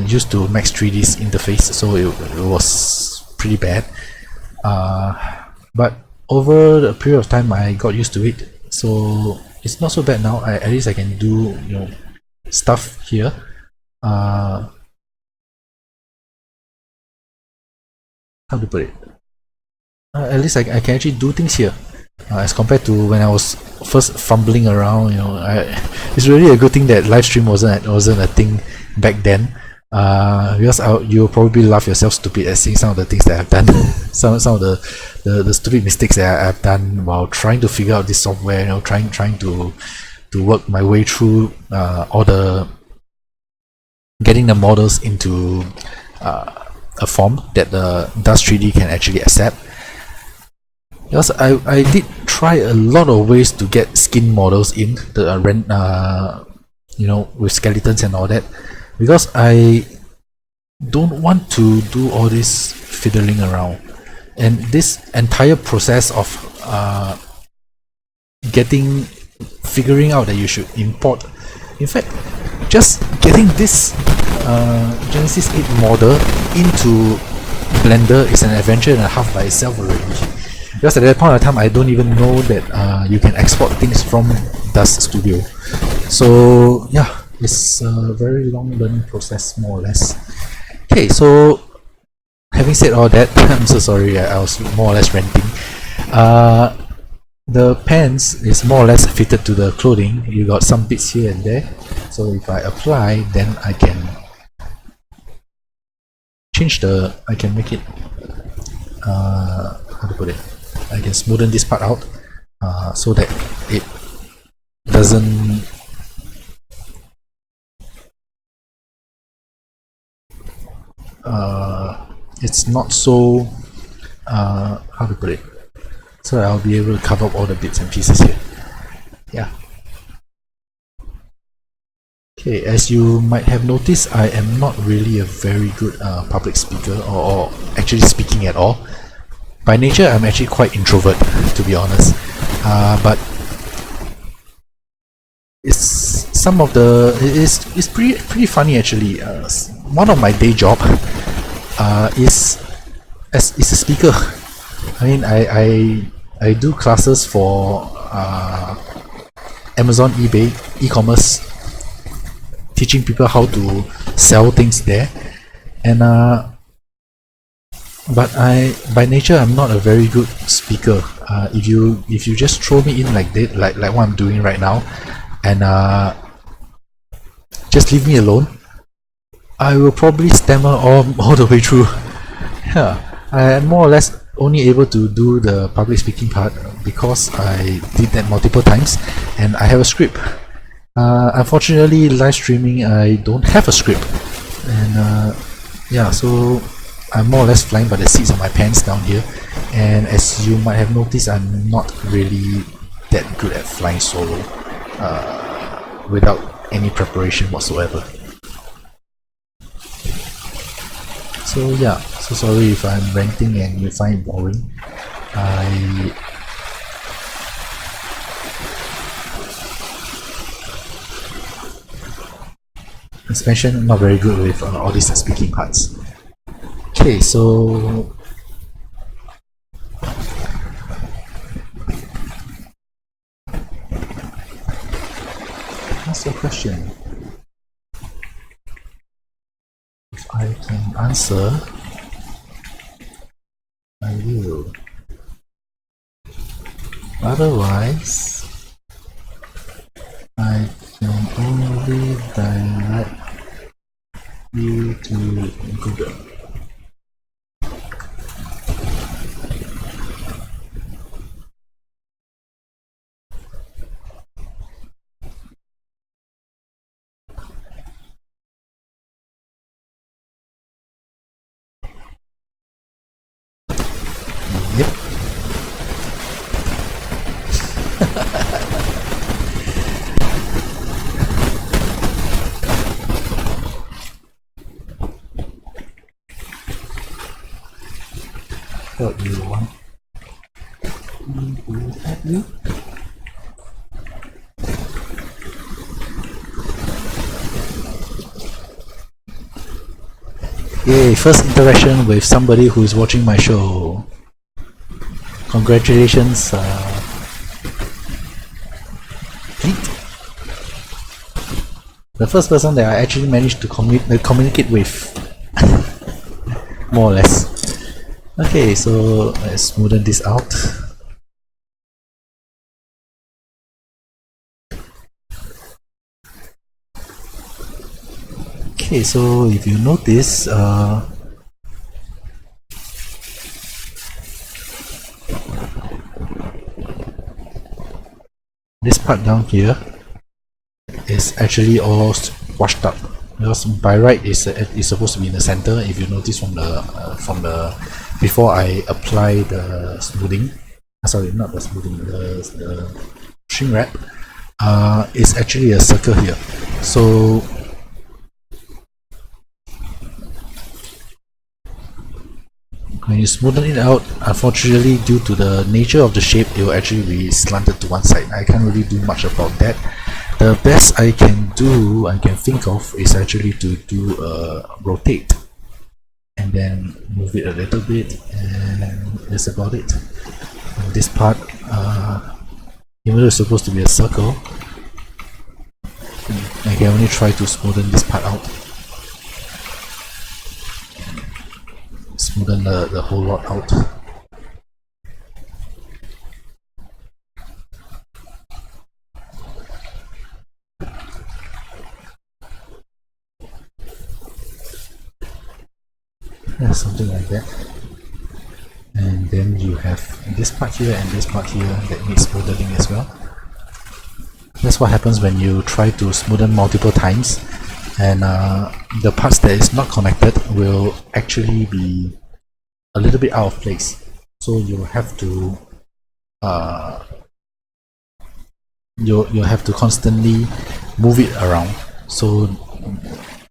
used to Max 3D's interface, so it was pretty bad. But over the period of time, I got used to it, so it's not so bad now. At least I can do stuff here. How to put it? At least I can actually do things here, as compared to when I was first fumbling around. It's really a good thing that live stream wasn't a thing back then, because you'll probably laugh yourself stupid at seeing some of the things that I've done, some of the stupid mistakes that I've done while trying to figure out this software. Trying to work my way through all the getting the models into a form that the Dust 3D can actually accept. Because I did try a lot of ways to get skin models in the with skeletons and all that, because I don't want to do all this fiddling around. And this entire process of figuring out that you should import, in fact, just getting this Genesis 8 model into Blender is an adventure and a half by itself already. Because at that point of time, I don't even know that you can export things from Dust Studio. So yeah, it's a very long learning process, more or less. Okay, so having said all that, I'm so sorry, I was more or less ranting. The pants is more or less fitted to the clothing. You got some bits here and there. So if I apply, then I can change I can make it, how to put it? I can smoothen this part out so that it doesn't it's not so how to put it, so I'll be able to cover up all the bits and pieces here. Yeah. Okay, as you might have noticed, I am not really a very good public speaker, or actually speaking at all. By nature, I'm actually quite introvert, to be honest. But it's pretty funny actually. One of my day job is a speaker. I mean, I do classes for Amazon, eBay, e-commerce, teaching people how to sell things there, and but by nature I'm not a very good speaker. If you just throw me in like that, like what I'm doing right now, and just leave me alone, I will probably stammer all the way through. Yeah, I am more or less only able to do the public speaking part because I did that multiple times and I have a script. Unfortunately, live streaming, I don't have a script, and yeah, so I'm more or less flying by the seats of my pants down here. And as you might have noticed, I'm not really that good at flying solo without any preparation whatsoever. So yeah, so sorry if I'm ranting and you find it boring. As mentioned, I'm not very good with all these speaking parts. Okay, so what's your question? If I can answer, I will. Otherwise, I can only direct you to Google. Yep. What do you want me to help you? Yay, first interaction with somebody who is watching my show. Congratulations, Pete. The first person that I actually managed to communicate with. More or less. Okay, so let's smoothen this out. Okay, so if you notice, this part down here is actually all washed up. Because by right is supposed to be in the center. If you notice from the before I apply the smoothing, sorry, not the smoothing, the shrink wrap, is actually a circle here. So when you smoothen it out, unfortunately, due to the nature of the shape, it will actually be slanted to one side. I can't really do much about that. The best I can think of is actually to do a rotate and then move it a little bit, and that's about it. And this part, even though it's supposed to be a circle, I can only try to smoothen this part out. Smoothen the whole lot out. Yeah, something like that. And then you have this part here and this part here that needs smoothing as well. That's what happens when you try to smoothen multiple times, and the parts that is not connected will actually be a little bit out of place. So you have to you have to constantly move it around so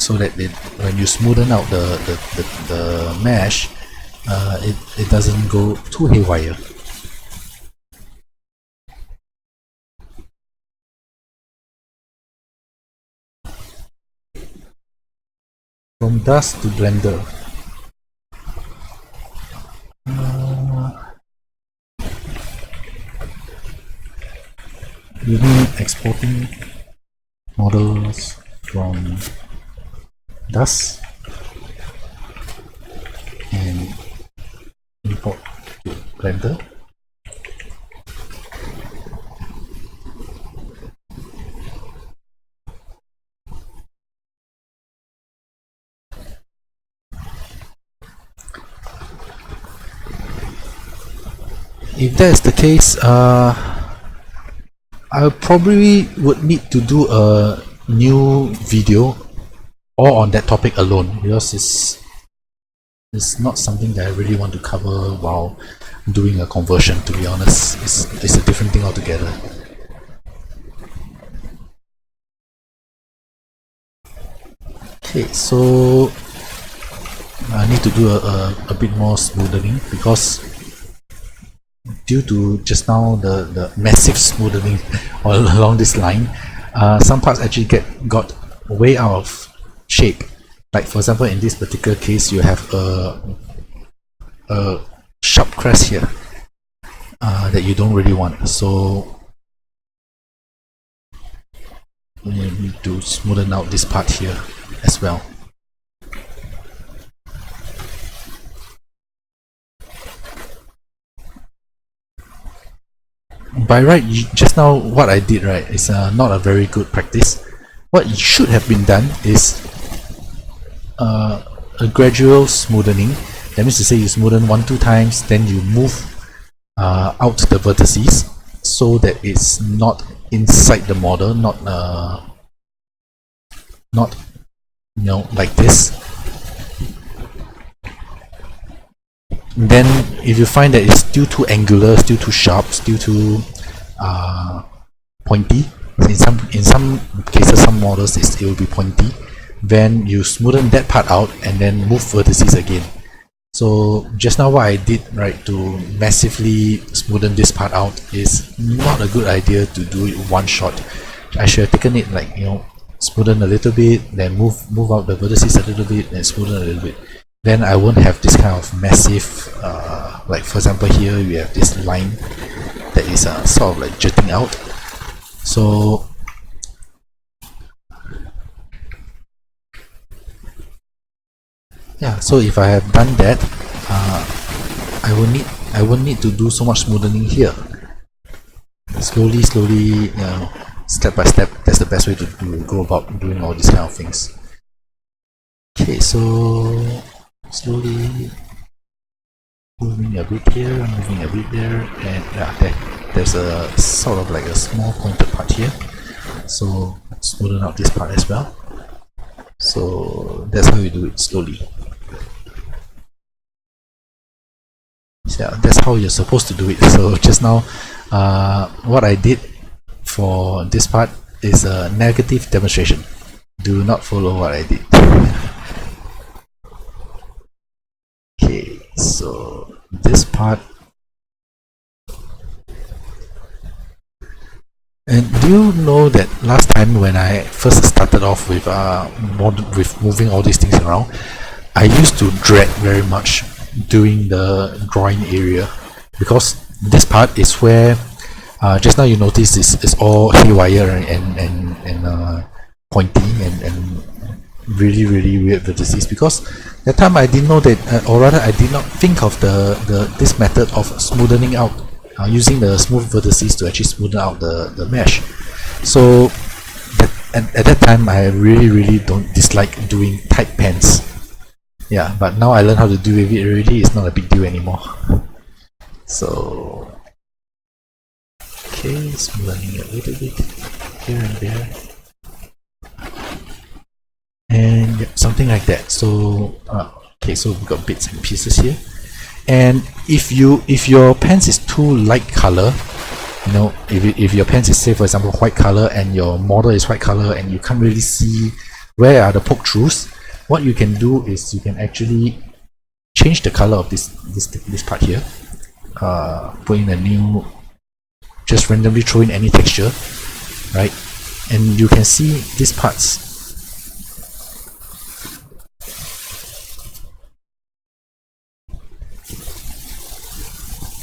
that when you smoothen out the mesh, it doesn't go too haywire. From dust to blender. You mean exporting models from dust and import to Blender? If that's the case, I probably would need to do a new video all on that topic alone, because it's not something that I really want to cover while doing a conversion, to be honest. It's a different thing altogether. Okay, so I need to do a bit more smoothing because due to just now the massive smoothing all along this line, some parts actually got way out of shape. Like for example, in this particular case, you have a sharp crest here that you don't really want. So you need to smoothen out this part here as well. By right, just now what I did right is not a very good practice. What should have been done is a gradual smoothing. That means to say you smoothen 1-2 times, then you move out the vertices so that it's not inside the model, not like this. Then if you find that it's still too angular, still too sharp, still too pointy, in some cases, some models it will be pointy, then you smoothen that part out and then move vertices again. So just now what I did right to massively smoothen this part out is not a good idea to do it one shot. I should have taken it like, smoothen a little bit, then move out the vertices a little bit, then smoothen a little bit. Then I won't have this kind of massive, like for example here we have this line that is sort of like jutting out. So yeah, so if I have done that, I won't need to do so much smoothing here. Slowly, step by step, that's the best way to go about doing all these kind of things. Okay, so slowly moving a bit here, moving a bit there, and yeah, there's a sort of like a small pointed part here. So smoothen out this part as well. So that's how you do it slowly. So yeah, that's how you're supposed to do it. So just now, what I did for this part is a negative demonstration. Do not follow what I did. Okay, so this part. And do you know that last time when I first started off with moving all these things around, I used to dread very much doing the drawing area, because this part is where just now you notice it's all haywire and pointy and really weird vertices, because that time I didn't know that, or rather I did not think of this method of smoothing out, using the smooth vertices to actually smoothen out the mesh. So at that time I really don't dislike doing tight pans. Yeah, but now I learned how to do with it already. It's not a big deal anymore. So okay, smoothing a little bit here and there, and yeah, something like that. So okay, so we've got bits and pieces here. And if your pens is too light color, if your pens is, say for example, white color and your model is white color and you can't really see where are the poke throughs, what you can do is you can actually change the color of this part here, put in a new, just randomly throw in any texture, right? And you can see these parts.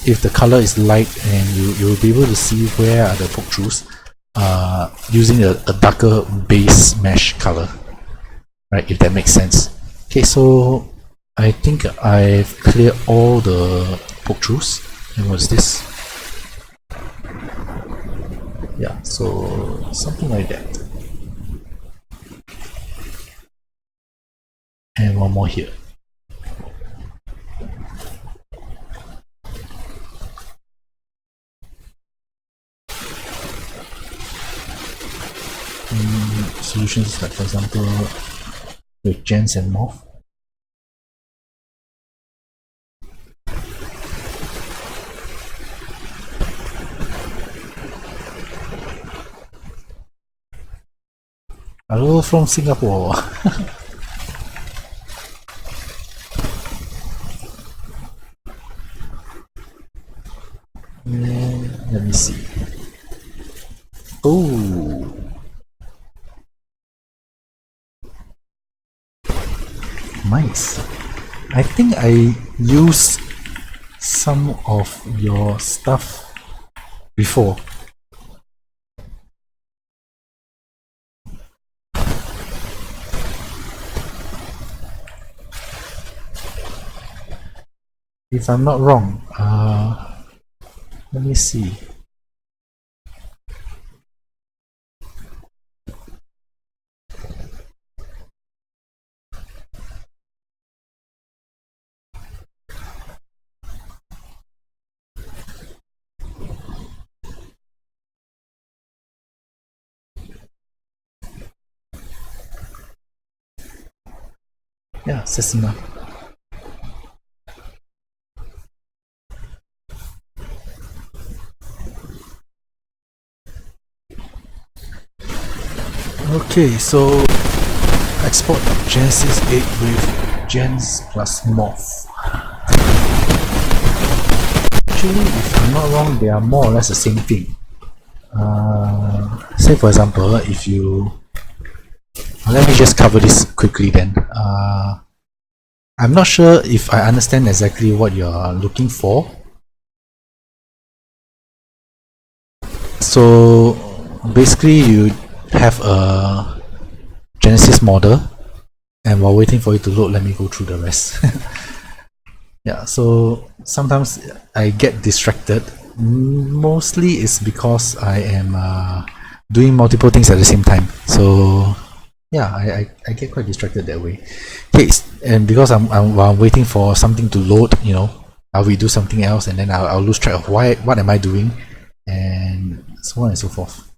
If the color is light, and you will be able to see where are the poke throughs using a darker base mesh color, right? If that makes sense. Okay, so I think I've cleared all the poke throughs. And what's this? Yeah, so something like that. And one more here. Solutions like, for example, with gens and morph. Hello from Singapore. And let me see. Oh, nice. I think I used some of your stuff before. If I'm not wrong, let me see. Yeah, Cessna. Okay, so export Genesis 8 with gens plus morph. Actually, if I'm not wrong, they are more or less the same thing. Say for example, if you... let me just cover this quickly then. I'm not sure if I understand exactly what you're looking for. So basically you have a Genesis model, and while waiting for it to load, let me go through the rest. Yeah, so sometimes I get distracted. Mostly it's because I am doing multiple things at the same time. So yeah, I get quite distracted that way. Okay, and because while I'm waiting for something to load, you know, I'll do something else, and then I'll lose track of what am I doing, and so on and so forth.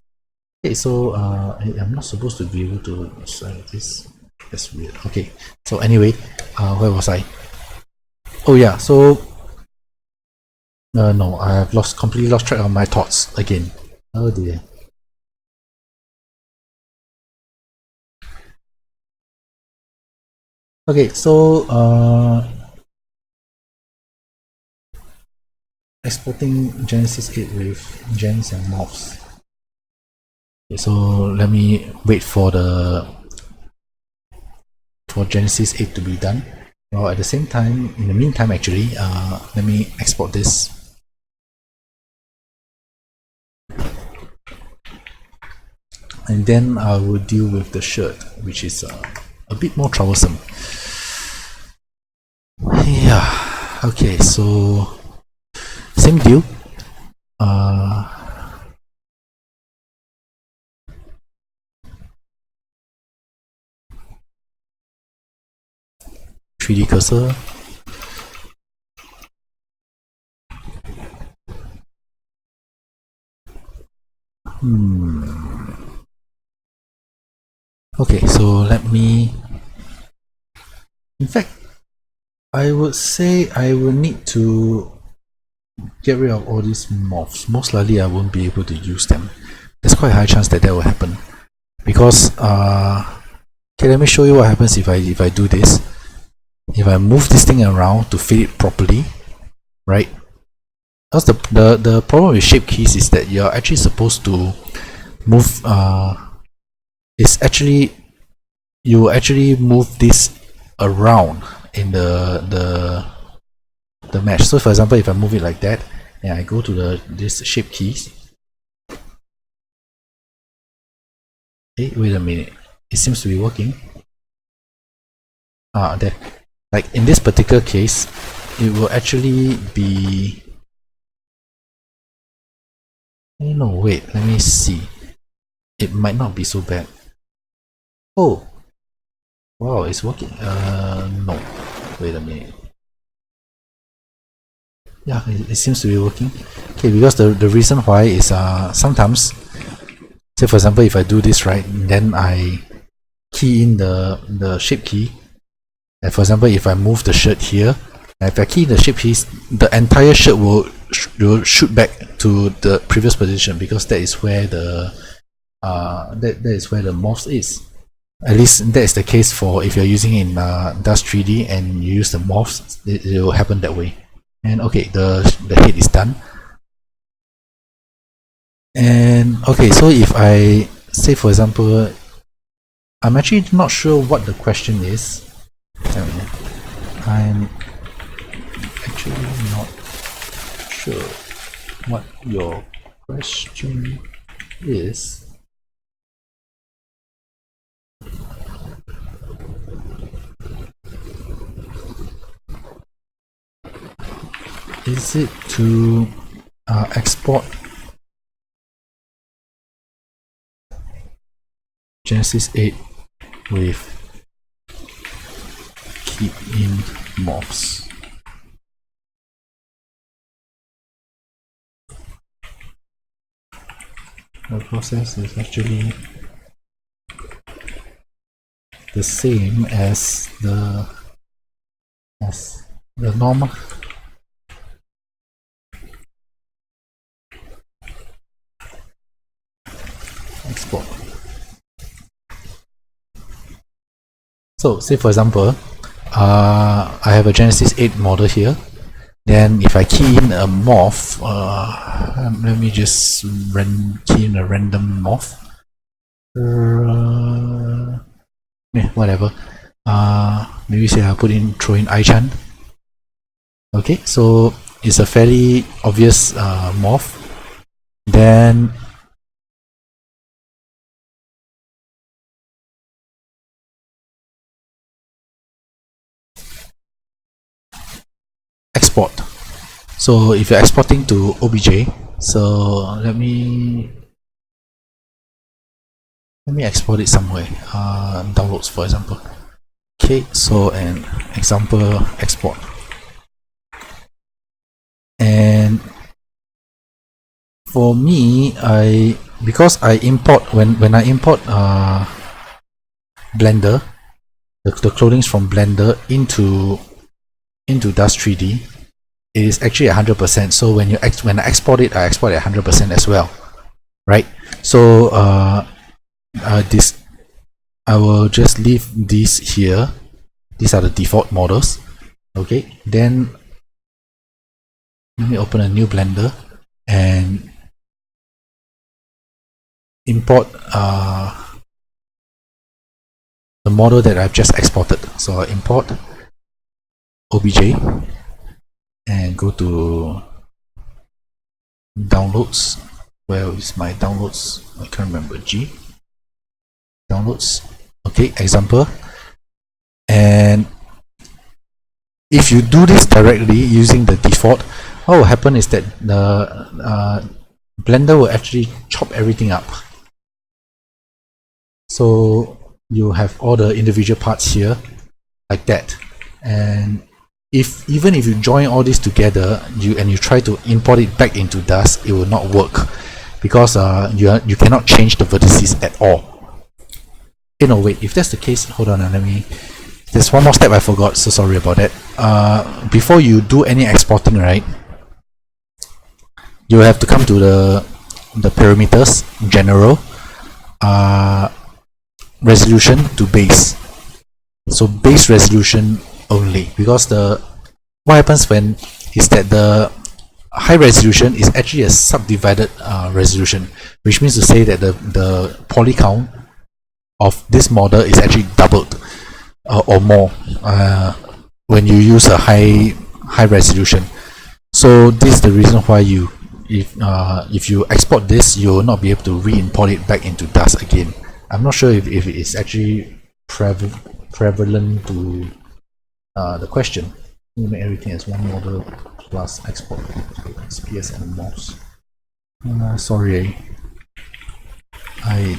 Okay, so I'm not supposed to be able to. Sorry, that's weird. Okay, so anyway, where was I? Oh yeah, so no, I have completely lost track of my thoughts again. Oh dear. Okay, so exporting Genesis 8 with gens and morphs. Okay, so let me wait for Genesis 8 to be done. Well, at the same time, in the meantime, actually, let me export this. And then I will deal with the shirt, which is a bit more troublesome. Yeah, okay, so same deal. 3D cursor. Okay, so let me... In fact, I would say I will need to get rid of all these morphs. Most likely I won't be able to use them. There's quite a high chance that will happen. Because, okay, let me show you what happens if I do this. If I move this thing around to fit it properly, right? Because the problem with shape keys is that you're actually supposed to move, you actually move this around in the mesh. So for example, if I move it like that and I go to this shape keys, hey, wait a minute, it seems to be working. There. Like in this particular case, it will actually be... no, wait, let me see. It might not be so bad. Oh, wow, it's working. No, wait a minute. Yeah, it seems to be working. Okay, because the reason why is sometimes, say for example, if I do this right, then I key in the shape key, and for example, if I move the shirt here, and if I key in the shape keys, the entire shirt will shoot back to the previous position, because that is where the that is where the morphs is. At least that is the case for if you're using in Dust 3D and you use the morphs, it will happen that way. And okay, the head is done. And okay, so if I say, for example, I'm actually not sure what the question is. I'm actually not sure what your question is. Is it to export Genesis 8 with keep in mobs? The process is actually the same as the normal. Export. So say for example, I have a Genesis 8 model here. Then if I key in a morph, let me just key in a random morph. Whatever. Maybe say I'll throw in Aichan. Okay, so it's a fairly obvious morph. Then export. So if you're exporting to OBJ, so let me export it somewhere. Downloads, for example. Okay, so an example export. And for me, because I import when I import Blender, the clothing from Blender into Dust 3D, it is actually 100%. So when I export it, I export it 100% as well, right? So this I will just leave these here. These are the default models. Okay, then let me open a new Blender and import the model that I've just exported. So I'll import OBJ and go to downloads. Where is my downloads? I can't remember. Downloads. Okay, example. And if you do this directly using the default, what will happen is that the Blender will actually chop everything up. So you have all the individual parts here like that. And even if you join all this together, you try to import it back into Dust, it will not work because you cannot change the vertices at all. No, wait, if that's the case, hold on, there's one more step I forgot, so sorry about that. Before you do any exporting, right, you have to come to the parameters, general, resolution to base. So base resolution only, because what happens when is that the high resolution is actually a subdivided resolution, which means to say that the poly count of this model is actually doubled or more when you use a high resolution. So this is the reason why if you export this, you will not be able to re-import it back into Dust again. I'm not sure if it's actually prevalent to the question. You make everything as one model plus export XPS and MOS. Sorry, I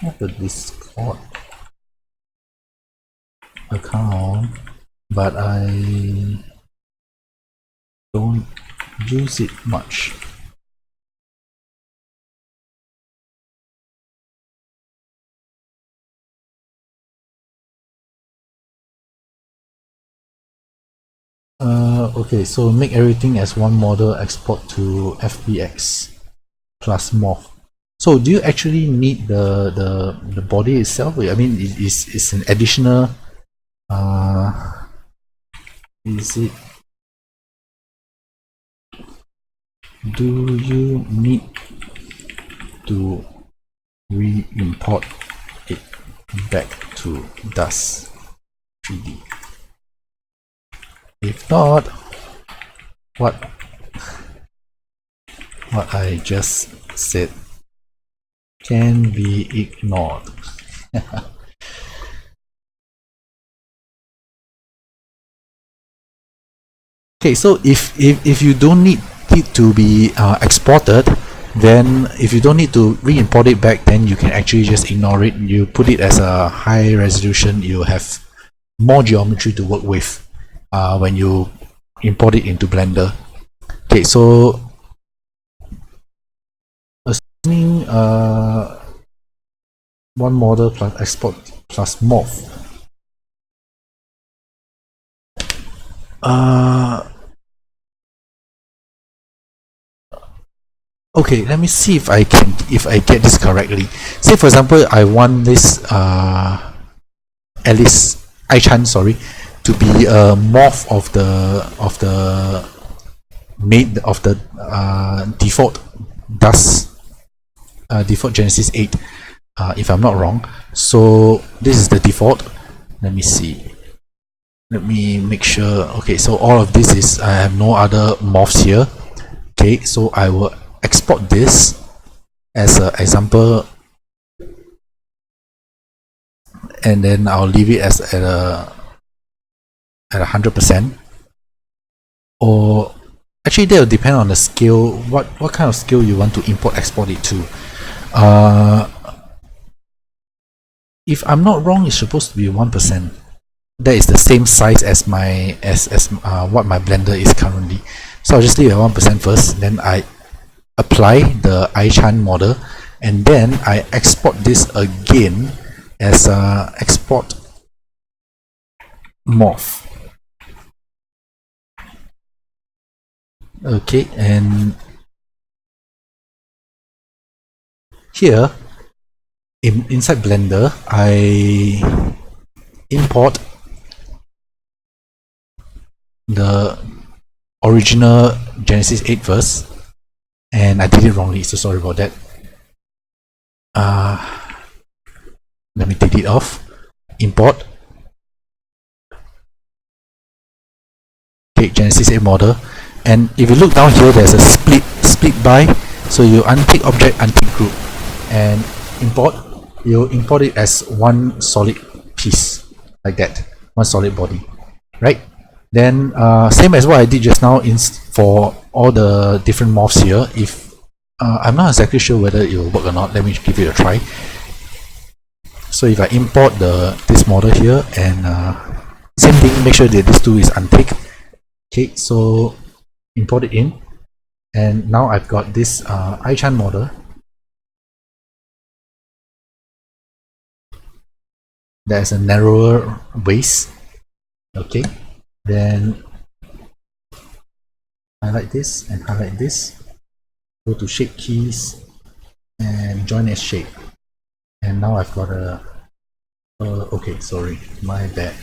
have a Discord account, but I don't use it much. Okay, so make everything as one model, export to FBX plus morph. So do you actually need the body itself? I mean, it's an additional is it do you need to re-import it back to DAS 3D? If not, what I just said can be ignored. Okay, so if you don't need it to be exported, then if you don't need to re-import it back, then you can actually just ignore it. You put it as a high resolution, you have more geometry to work with when you import it into Blender. Okay, so assuming one model plus export plus morph. Okay, let me see if I get this correctly. Say for example, I want this Alice Aichan, sorry, to be a morph of the default DAS default Genesis 8, if I'm not wrong. So this is the default. Let me see. Let me make sure. Okay, so all of this is, I have no other morphs here. Okay, so I will export this as an example, and then I'll leave it as at 100%. Or actually, that will depend on the scale. What kind of scale you want to import export it to. If I'm not wrong, it's supposed to be 1%. That is the same size as my what my Blender is currently. So I'll just leave it at 1% first. Then I apply the Aichan model, and then I export this again as a export morph. Okay, and here inside Blender, I import the original Genesis 8 first, and I did it wrongly, so sorry about that. Let me take it off. Import. Okay, Genesis 8 model, and if you look down here, there's a split by. So you untick object, untick group, and import. You import it as one solid piece, like that, one solid body, right? Then same as what I did just now for all the different morphs here. If I'm not exactly sure whether it will work or not, let me give it a try. So if I import this model here, and same thing, make sure that this two is unticked. Okay, so import it in, and now I've got this Aichan model that has a narrower base. Okay, then highlight this and highlight this, go to shape keys and join as shape, and now I've got a okay, sorry, my bad.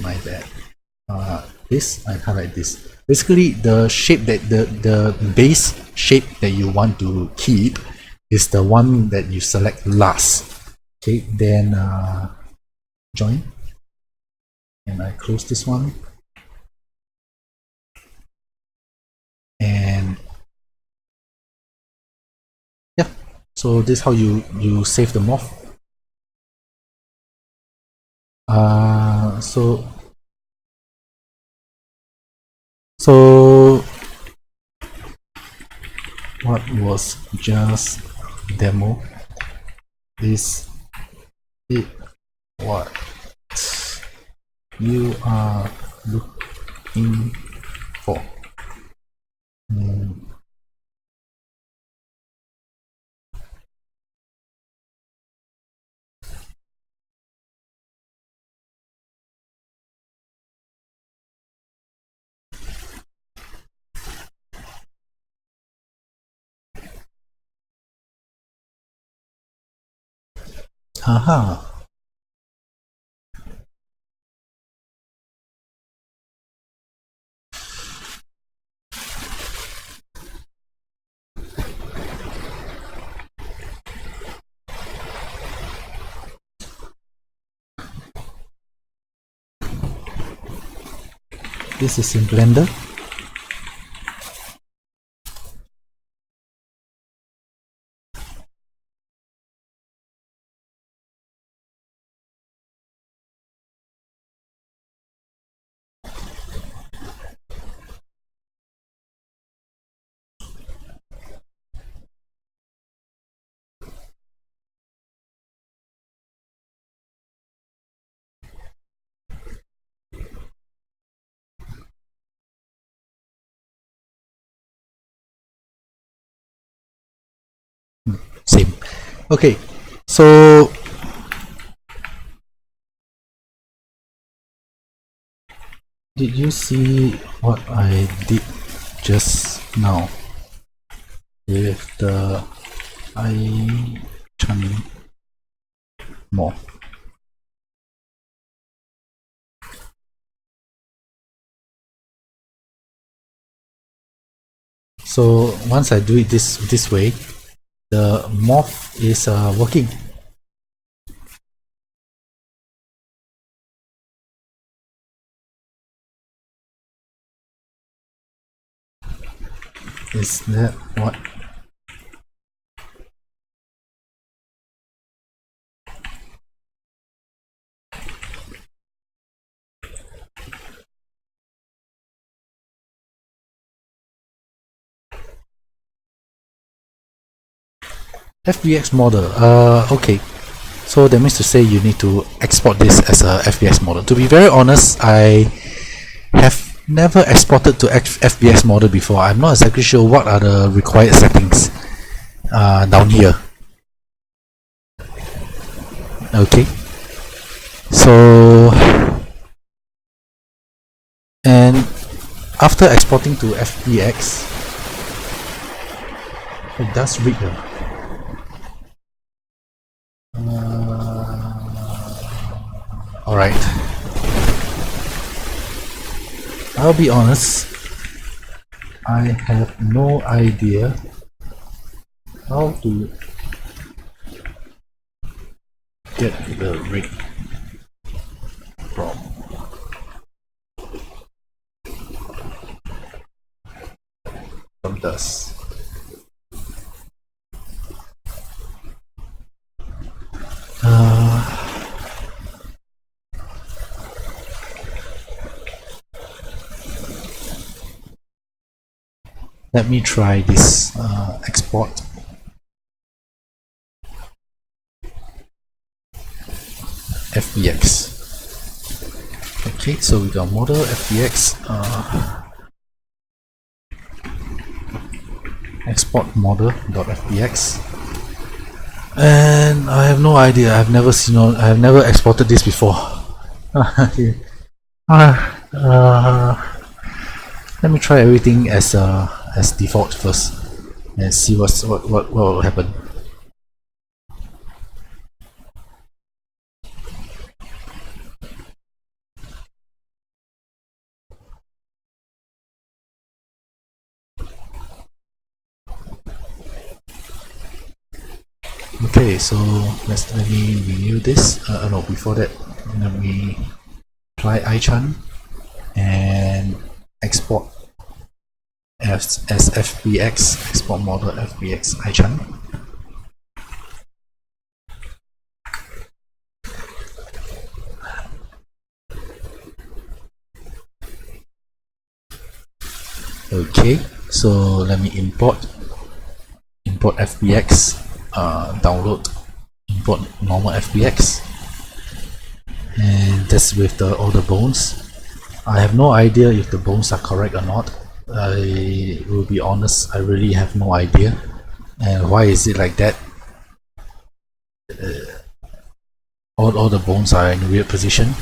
This, I highlight this. Basically, the shape that the base shape that you want to keep is the one that you select last. Okay, then join, and I close this one, and yeah, so this is how you save the morph. So what was just demo is it what you are looking for. Haha. This is in Blender. Same. Okay, so did you see what I did just now with the icon more? So once I do it this way, the morph is working. Is that what? FBX model. Okay. So that means to say you need to export this as a FBX model. To be very honest, I have never exported to FBX model before. I'm not exactly sure what are the required settings down here. Okay. So, and after exporting to FBX, it does read the alright. I'll be honest, I have no idea how to get the rate from this. Let me try this export. FBX. Okay, so we got model FBX. Export model.fbx. And I have no idea. I've never seen. I have never exported this before. Okay. Let me try everything as default first, and see what will happen. Okay, so let me renew this. No, before that, let me try iChan and export as FBX, export model FBX iChan. Okay, so let me import FBX, download, import normal FBX, and that's with all the bones. I have no idea if the bones are correct or not. I will be honest, I really have no idea. And why is it like that? All the bones are in a weird position.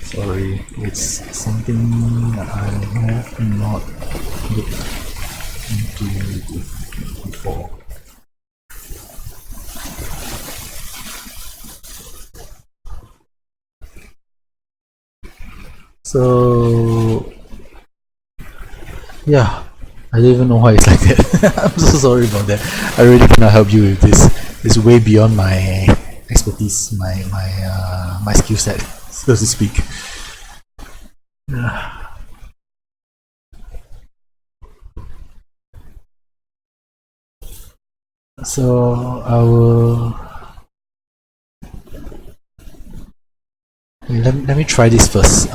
Sorry, it's something that I have not looked into before. So yeah, I don't even know why it's like that. I'm so sorry about that. I really cannot help you with this. It's way beyond my expertise, my skill set, so to speak. So I will let me try this first.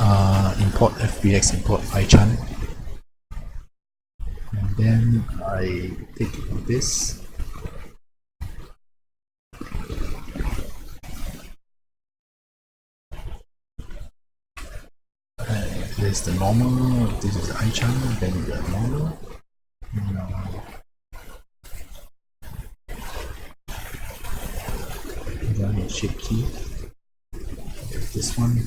Import FBX, import iChan, and then I take this. This is the normal. This is iChan. Then the normal. Then shape key. This one.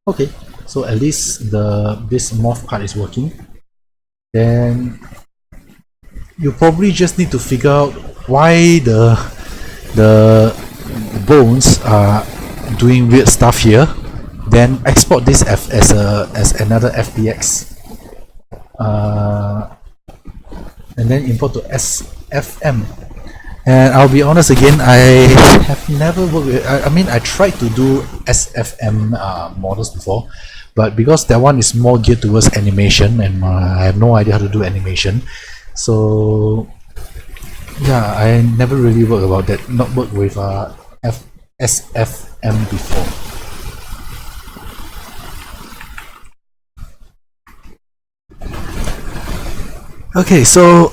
Okay, so at least this morph part is working. Then you probably just need to figure out why the bones are doing weird stuff here. Then export this as another FBX, and then import to SFM. And I'll be honest again, I have never worked with, I mean, I tried to do SFM models before, but because that one is more geared towards animation, and I have no idea how to do animation, so yeah, I never really worked about that, not worked with SFM before. Okay, so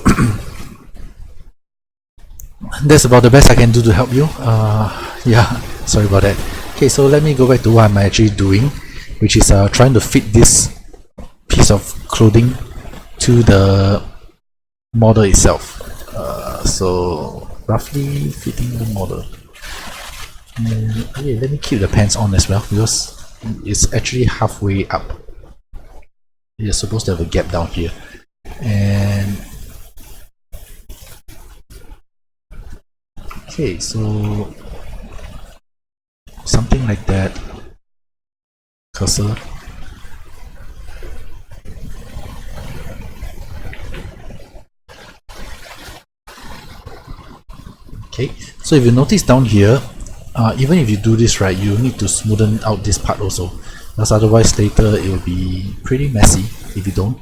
that's about the best I can do to help you. Yeah, sorry about that. Okay, so let me go back to what I'm actually doing, which is trying to fit this piece of clothing to the model itself. So roughly fitting the model. And okay, let me keep the pants on as well, because it's actually halfway up. You're supposed to have a gap down here. And okay, so something like that. Cursor. Okay, so if you notice down here, even if you do this right, you need to smoothen out this part also, because otherwise later it will be pretty messy if you don't.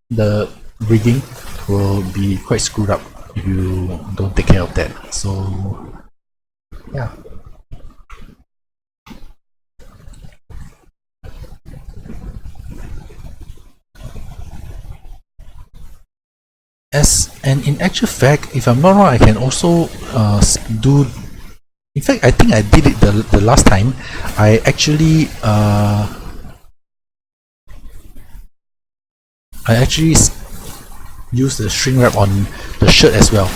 The rigging will be quite screwed up if you don't take care of that. So yeah. And in actual fact, if I'm not wrong, I can also do. In fact, I think I did it the last time. I actually use the shrink wrap on the shirt as well,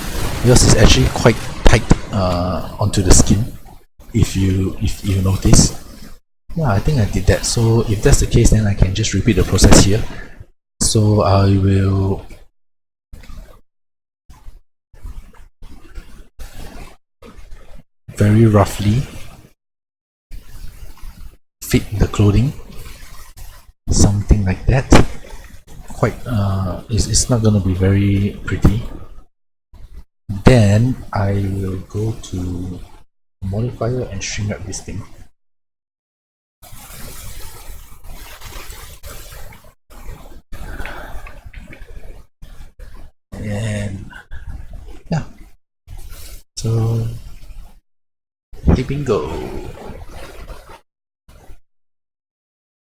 because it's actually quite tight onto the skin. If you notice, yeah, I think I did that. So if that's the case, then I can just repeat the process here. So I will very roughly fit the clothing, something like that. Quite it's not gonna be very pretty. Then I will go to modifier and shrink wrap this thing. And yeah, so hey bingo.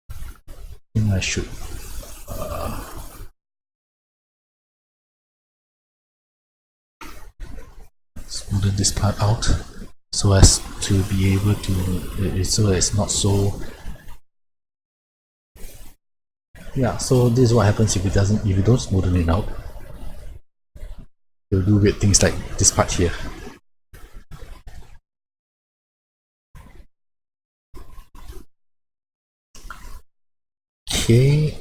I think I should smoothen this part out so as to be able to, so it's not so, yeah. So this is what happens if if you don't smoothen it out. You'll do weird things like this part here. Okay,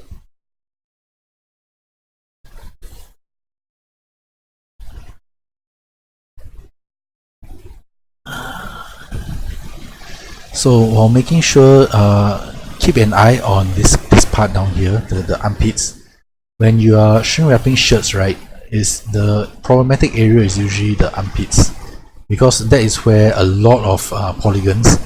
So while making sure, keep an eye on this part down here, the armpits. When you are shrink wrapping shirts, right, is the problematic area is usually the armpits, because that is where a lot of polygons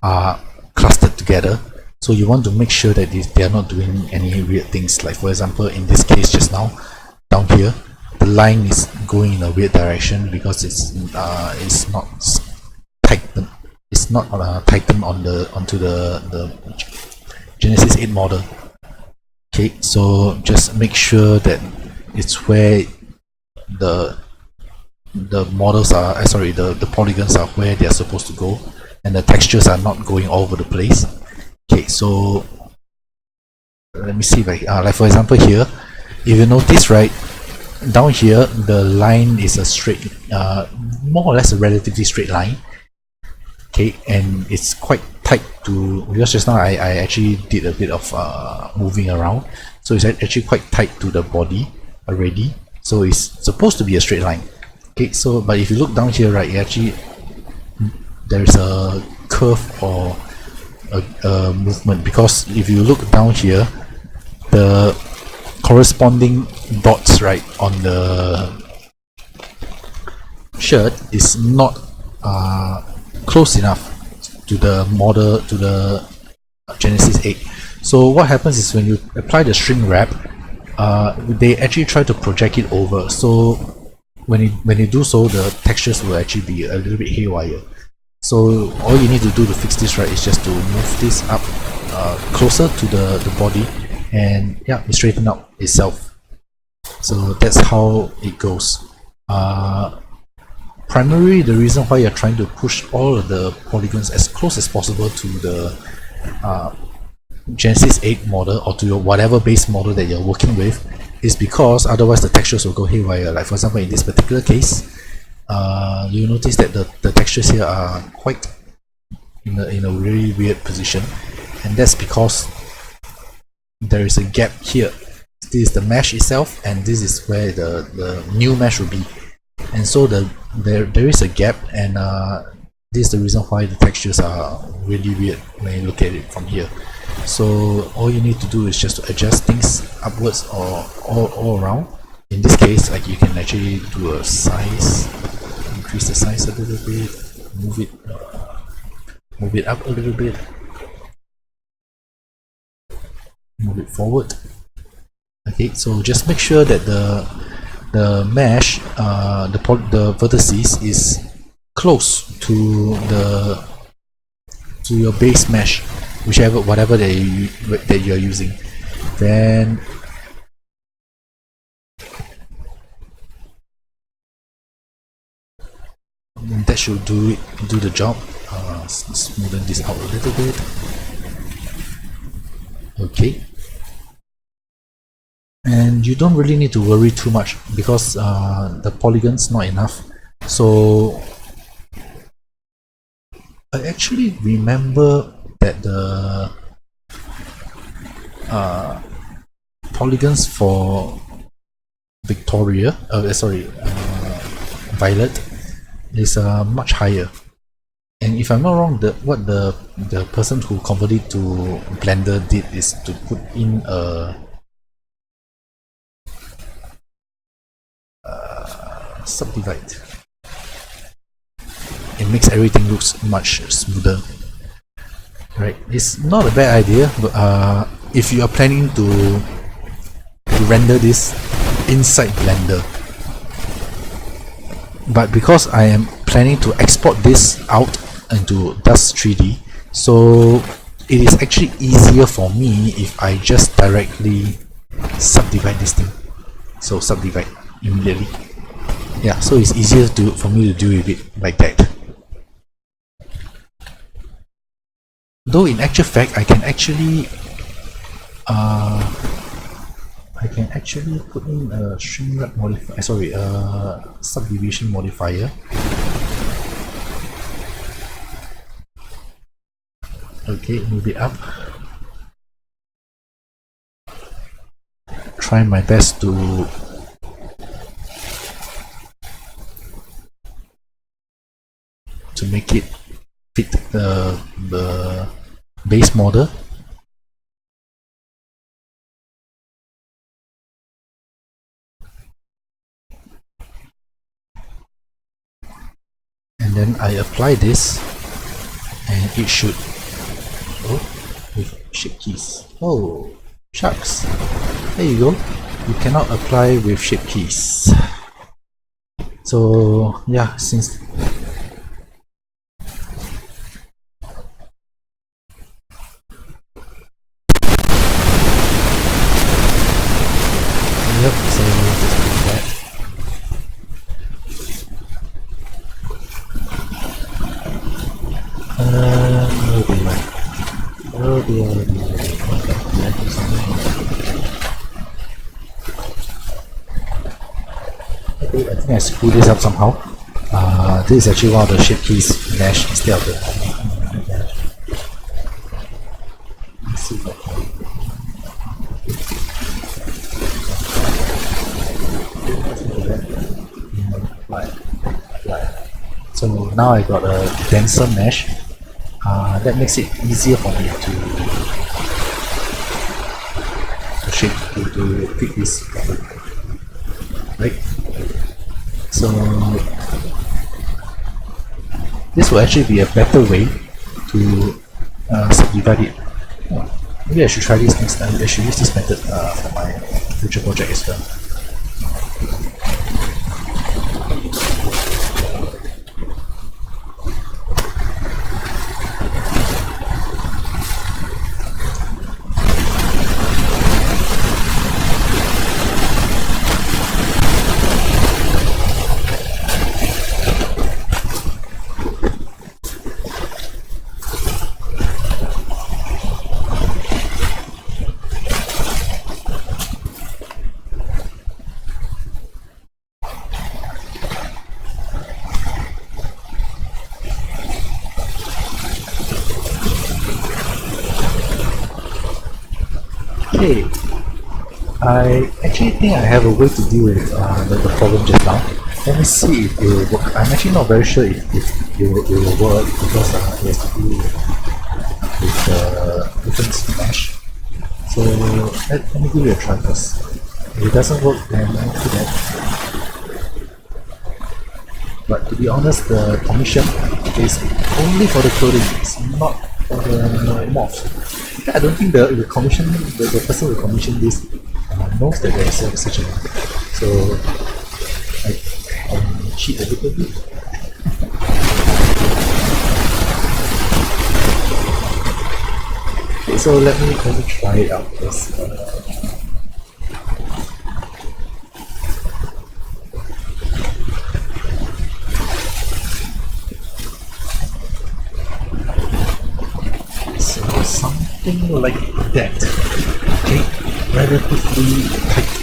are clustered together. So you want to make sure that they are not doing any weird things. Like for example, in this case just now, down here, the line is going in a weird direction because it's not tightened. It's not tightened onto the Genesis 8 model. Okay, so just make sure that it's where the models are, the polygons are where they are supposed to go, and the textures are not going all over the place. Okay, so let me see if I, like for example here, if you notice, right, down here the line is a straight, more or less a relatively straight line. Okay, and it's quite tight to, because just now I actually did a bit of moving around, so it's actually quite tight to the body already, so it's supposed to be a straight line. Okay, so but if you look down here, right, actually there's a curve or a movement, because if you look down here, the corresponding dots, right, on the shirt is not close enough to the model, to the Genesis 8. So what happens is when you apply the shrink wrap, they actually try to project it over. So when you do so, the textures will actually be a little bit haywire. So all you need to do to fix this, right, is just to move this up closer to the body, and yeah, it straighten out itself. So that's how it goes. Primarily, the reason why you're trying to push all of the polygons as close as possible to the Genesis 8 model, or to your whatever base model that you're working with, is because otherwise the textures will go haywire. Like for example, in this particular case, you notice that the textures here are quite in a really weird position, and that's because there is a gap here. This is the mesh itself, and this is where the new mesh will be. And so there is a gap, and this is the reason why the textures are really weird when you look at it from here. So all you need to do is just to adjust things upwards or all around. In this case, like, you can actually do a size, increase the size a little bit, move it up a little bit, move it forward. Okay, so just make sure that the mesh, the vertices is close to your base mesh, whatever that you're using. Then that should do the job. Smoothen this out a little bit. Okay. And you don't really need to worry too much, because the polygon's not enough. So I actually remember that the polygons for Victoria, Violet, is much higher. And if I'm not wrong, what the person who converted to Blender did is to put in a subdivide. It makes everything looks much smoother. Right, it's not a bad idea, but if you are planning to render this inside Blender, but because I am planning to export this out into Dust 3D, so it is actually easier for me if I just directly subdivide this thing. So subdivide immediately. Yeah, so it's easier for me to do with it like that. Though in actual fact, I can actually put in a shrink wrap modifier. Sorry, subdivision modifier. Okay, move it up. Try my best to make it fit the base model. And then I apply this, and it should with shape keys. Oh, shucks. There you go. You cannot apply with shape keys. So yeah, since yep, so just do that. Okay, I think I screwed this up somehow. This is actually one of the shape keys mesh instead of the mesh. Let's see if I can. Apply. So now I got a denser mesh. That makes it easier for me to shape to fit this properly. Right? So this will actually be a better way to subdivide it. Maybe I should try this next time. I should use this method for my future project as well. Okay, I actually think I have a way to deal with the problem just now. Let me see if it will work. I'm actually not very sure if it will work because it has to do with the different mesh. So let me give it a try first. If it doesn't work, then I'll do that. But to be honest, the commission is only for the clothing, it's not for the morphs. I don't think the person who commissioned this knows that there is such a thing. So I can cheat a little bit. Okay, so let me try it out first. Something like that. Okay, relatively tight.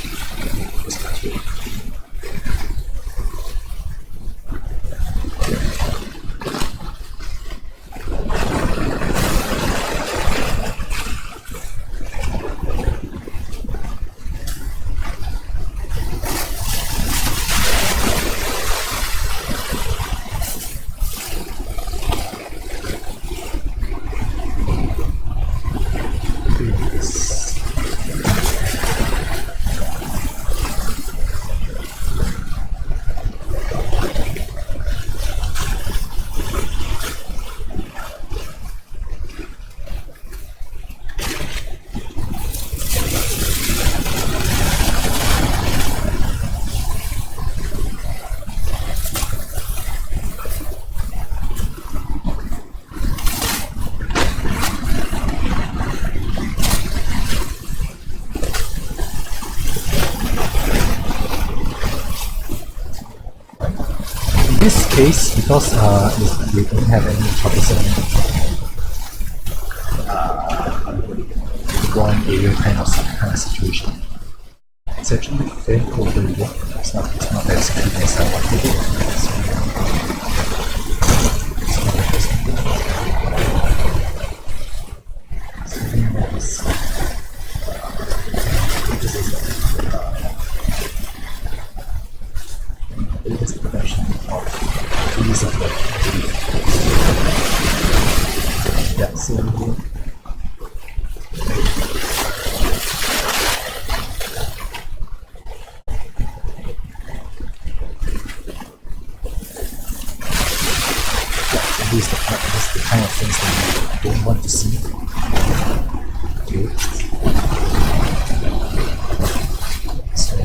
In this case, because we don't have any troublesome drawing area kind of situation, it's actually very cool to work. It's not as clean as I wanted it. simpler. Yeah, so this is the kind of things that you don't want to see. Okay. So,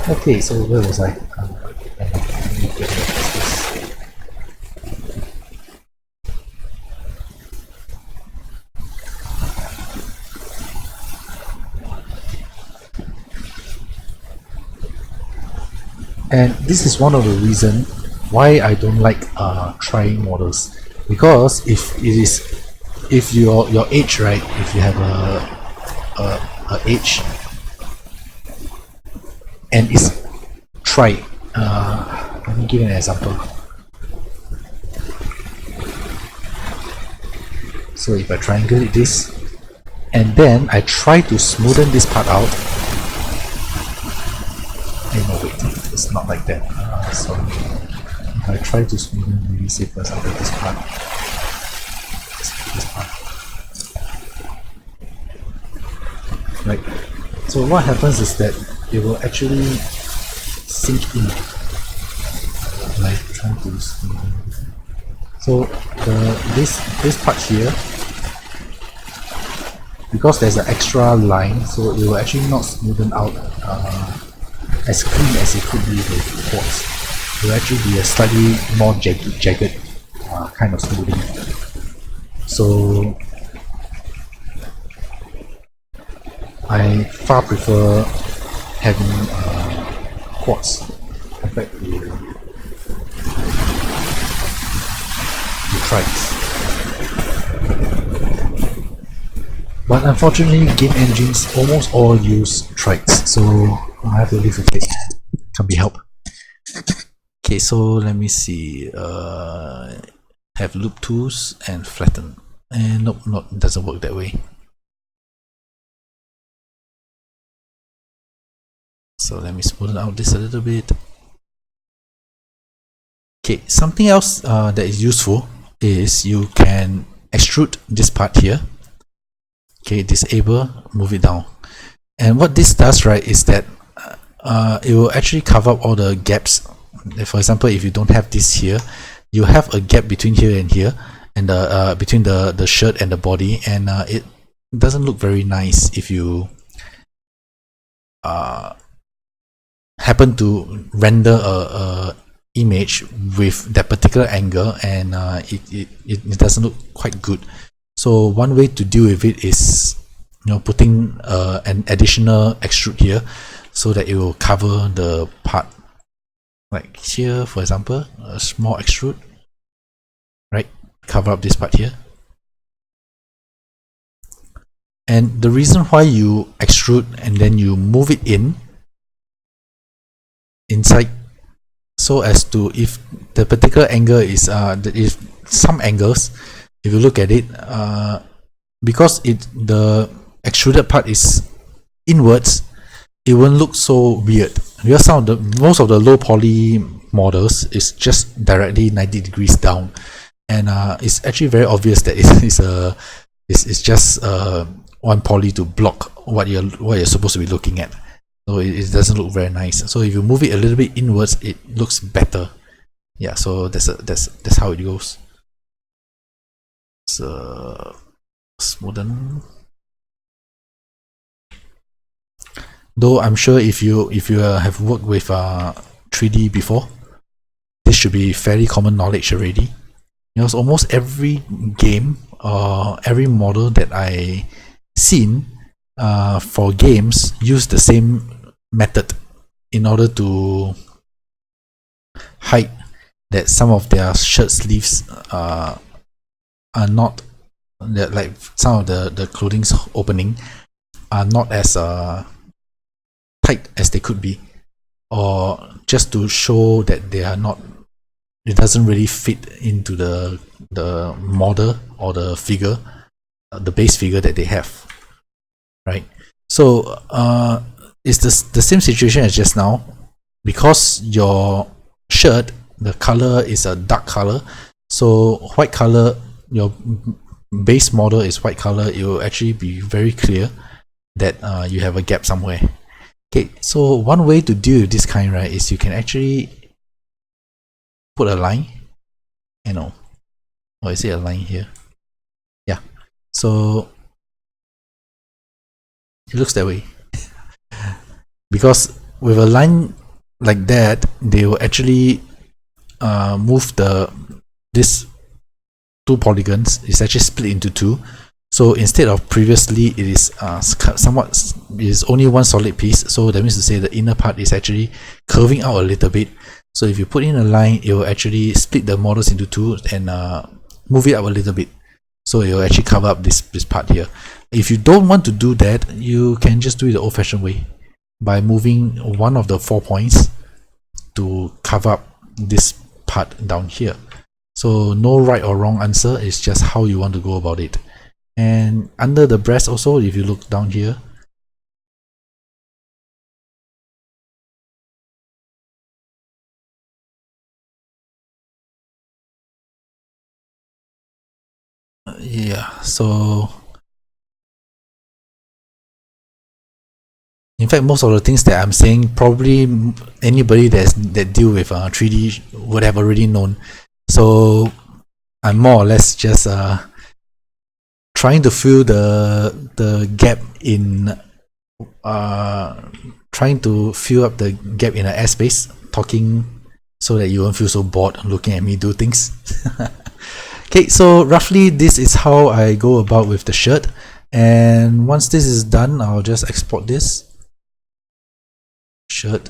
okay, so where was I? And this is one of the reasons why I don't like trying models, because if your age, right, if you have a age and it's try, let me give an example. So if I triangulate this and then I try to smoothen this part out, no wait, it's not like that. Sorry. If I try to smoothen, maybe say for example this part, this part. Right. So what happens is that it will actually sink in. Like trying to smoothen. So this part here, because there's an extra line, so it will actually not smoothen out as clean as it could be with quartz. It will actually be a slightly more jagged kind of smoothing. So I far prefer having quartz compared to trites. But unfortunately, game engines almost all use trites, so I have to live with it. Can't be helped. Okay, so let me see. Have loop tools and flatten. And nope, it doesn't work that way. So let me smoothen out this a little bit. Okay, something else that is useful is you can extrude this part here. Okay, disable, move it down. And what this does, right, is that it will actually cover up all the gaps. For example, if you don't have this here, you have a gap between here and here, and between the shirt and the body, and it doesn't look very nice if you happen to render a image with that particular angle, and it doesn't look quite good. So one way to deal with it is, putting an additional extrude here, so that it will cover the part. Like here, for example, a small extrude, right? Cover up this part here. And the reason why you extrude and then you move it inside, so as to, if the particular angle is if some angles, if you look at it, because the extruded part is inwards, it won't look so weird. Because most of the low poly models is just directly 90 degrees down, and it's actually very obvious that it's just one poly to block what you're supposed to be looking at. So it doesn't look very nice. So if you move it a little bit inwards, it looks better. Yeah, so that's how it goes. So smoothen. Though I'm sure if you have worked with 3D before, should be fairly common knowledge already. Because almost every game or every model that I seen for games use the same method in order to hide that some of their shirt sleeves are not like some of the clothing's opening are not as tight as they could be, or just to show that they are not, it doesn't really fit into the model or the figure, the base figure that they have, right? So it's the same situation as just now. Because your shirt, the color is a dark color, so white color, your base model is white color, it will actually be very clear that you have a gap somewhere. Okay, so one way to deal with this kind, right, is you can actually put a line, or is it a line here? Yeah, so it looks that way. Because with a line like that, they will actually move this two polygons is actually split into two. So instead of previously it is is only one solid piece, so that means to say the inner part is actually curving out a little bit. So if you put in a line, it will actually split the models into two and move it up a little bit, so it will actually cover up this part here. If you don't want to do that, you can just do it the old-fashioned way by moving one of the 4 points to cover up this part down here. So no right or wrong answer, it's just how you want to go about it. And under the breast also, if you look down here, yeah, so in fact most of the things that I'm saying, probably anybody that deal with 3D would have already known. So I'm more or less just trying to fill the gap in trying to fill up the gap in an airspace, talking so that you won't feel so bored looking at me do things. Okay, so roughly this is how I go about with the shirt, and once this is done, I'll just export this shirt,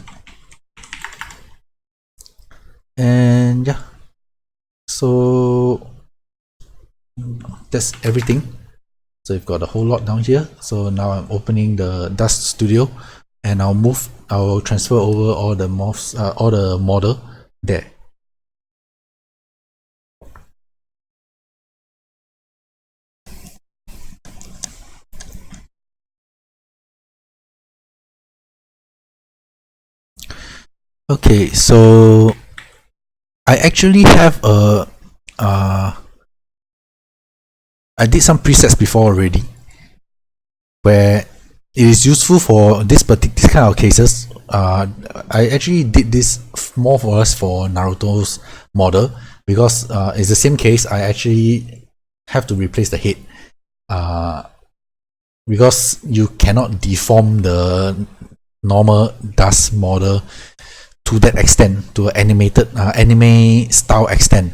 and yeah, so that's everything. So you've got a whole lot down here. So now I'm opening the Dust Studio, and I'll transfer over all the morphs, all the model there. Okay, so I actually have I did some presets before already, where it is useful for this kind of cases. I actually did this more for us for Naruto's model, because it's the same case. I actually have to replace the head, because you cannot deform the normal dust model to that extent, to animated anime style extent.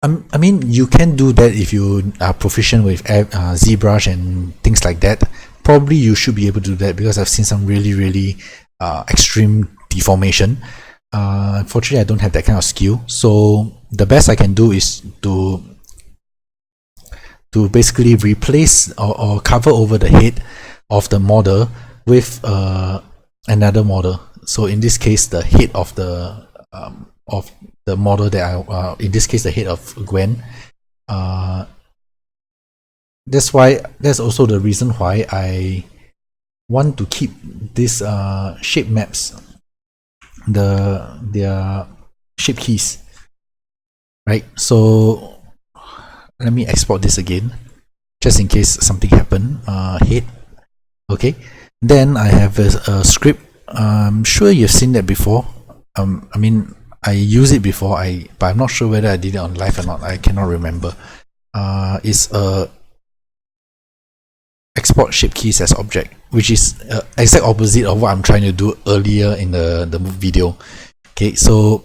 I mean, you can do that if you are proficient with ZBrush and things like that. Probably you should be able to do that, because I've seen some really extreme deformation. Unfortunately, I don't have that kind of skill. So the best I can do is to basically replace or cover over the head of the model with another model. So in this case, the head of the model that I, in this case, the head of Gwen. That's also the reason why I want to keep this shape maps, their shape keys, right? So let me export this again, just in case something happened. Head, okay. Then I have a script. I'm sure you've seen that before. I mean, I use it before, but I'm not sure whether I did it on live or not. I cannot remember. It's a export shape keys as object, which is exact opposite of what I'm trying to do earlier in the video. Okay, so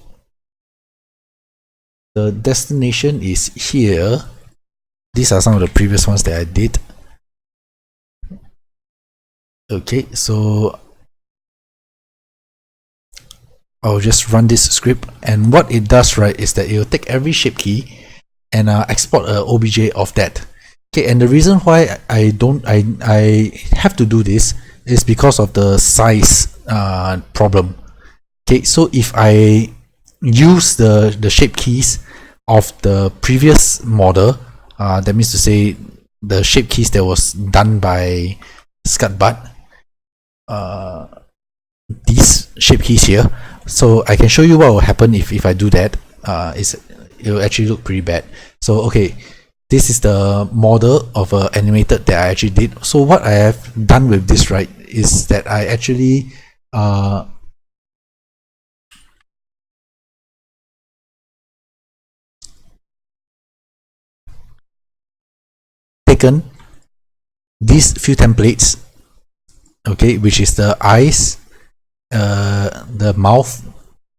the destination is here. These are some of the previous ones that I did. Okay, so I'll just run this script, and what it does, right, is that it will take every shape key and export a obj of that. Okay, and the reason why I have to do this is because of the size problem. Okay, so if I use the shape keys of the previous model, that means to say the shape keys that was done by Scutbutt, these shape keys here, so I can show you what will happen if I do that. It will actually look pretty bad. So okay, this is the model of animated that I actually did. So what I have done with this, right, is that I actually taken these few templates, okay, which is the eyes, the mouth,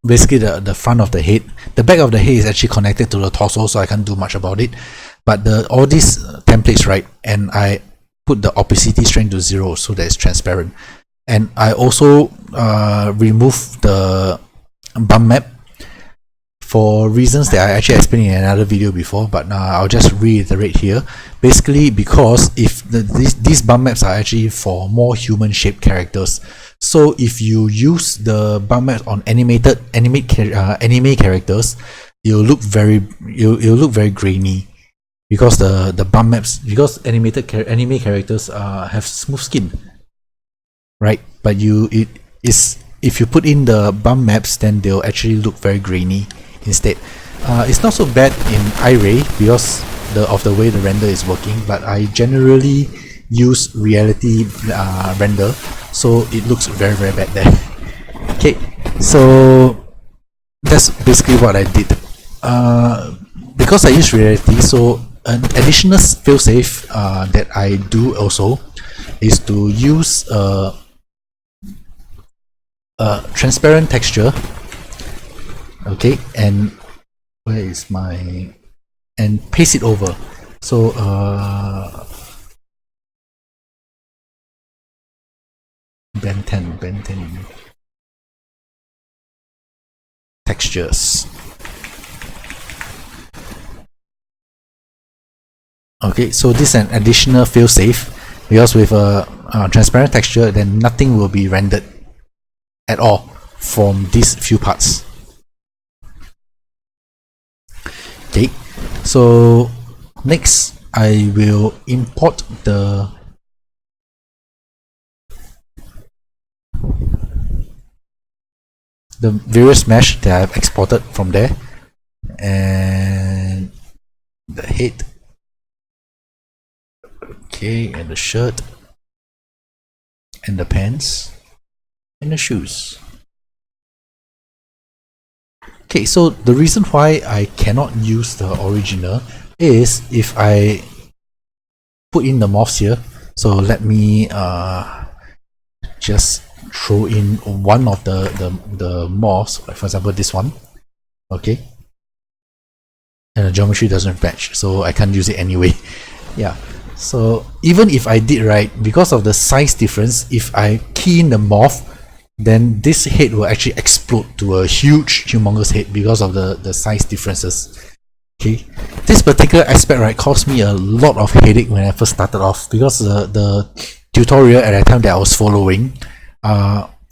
basically the front of the head. The back of the head is actually connected to the torso, so I can't do much about it. But all these templates, right, and I put the opacity strength to 0 so that it's transparent. And I also remove the bump map for reasons that I actually explained in another video before, but I'll just reiterate here. Basically, because if these bump maps are actually for more human shaped characters, so if you use the bump maps on anime characters, it'll look very grainy, because the bump maps, because anime characters have smooth skin, right? But if you put in the bump maps, then they'll actually look very grainy instead. It's not so bad in iRay because of the way the render is working, but I generally use reality render, so it looks very bad there. Okay, so that's basically what I did. Because I use reality, so an additional failsafe that I do also is to use a transparent texture. Okay, and where is my, and paste it over. So Ben 10 textures. Okay, so this is an additional failsafe, because with a transparent texture, then nothing will be rendered at all from these few parts. Okay, so next I will import the various mesh that I've exported from there, and the head, okay, and the shirt, and the pants, and the shoes. Okay, so the reason why I cannot use the original is if I put in the morphs here. So let me just throw in one of the morphs, like for example this one, okay, and the geometry doesn't match, so I can't use it anyway. Yeah, so even if I did, right, because of the size difference, if I key in the morph, then this head will actually explode to a humongous head because of the size differences. Okay, this particular aspect, right, caused me a lot of headache when I first started off, because the tutorial at that time that I was following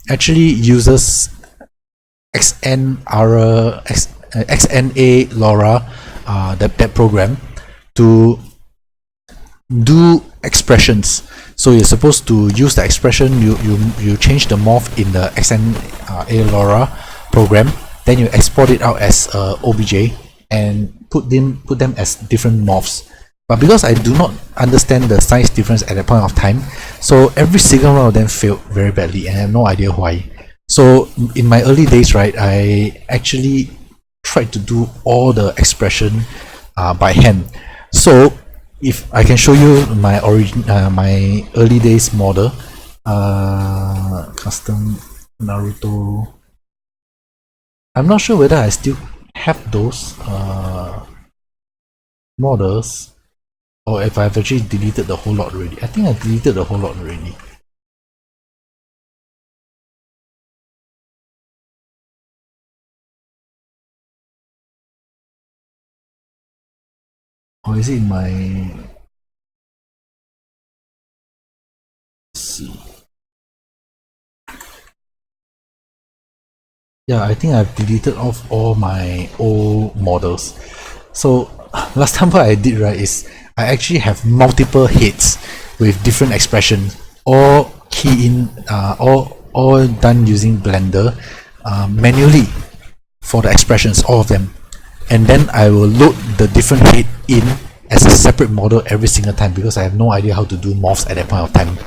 actually uses XNA LoRa, that program, to do expressions. So you're supposed to use the expression, you change the morph in the XNA LoRa program, then you export it out as OBJ and put them as different morphs. But because I do not understand the size difference at that point of time, so every single one of them failed very badly, and I have no idea why. So in my early days, right, I actually tried to do all the expression by hand. So if I can show you my my early days model, custom Naruto. I'm not sure whether I still have those. models, or if I've actually deleted the whole lot already. I think I deleted the whole lot already. Or is it in my... Let's see. Yeah, I think I've deleted off all my old models. So last time what I did, right, is I actually have multiple heads with different expressions, all key in, all done using Blender manually for the expressions, all of them, and then I will load the different head in as a separate model every single time because I have no idea how to do morphs at that point of time.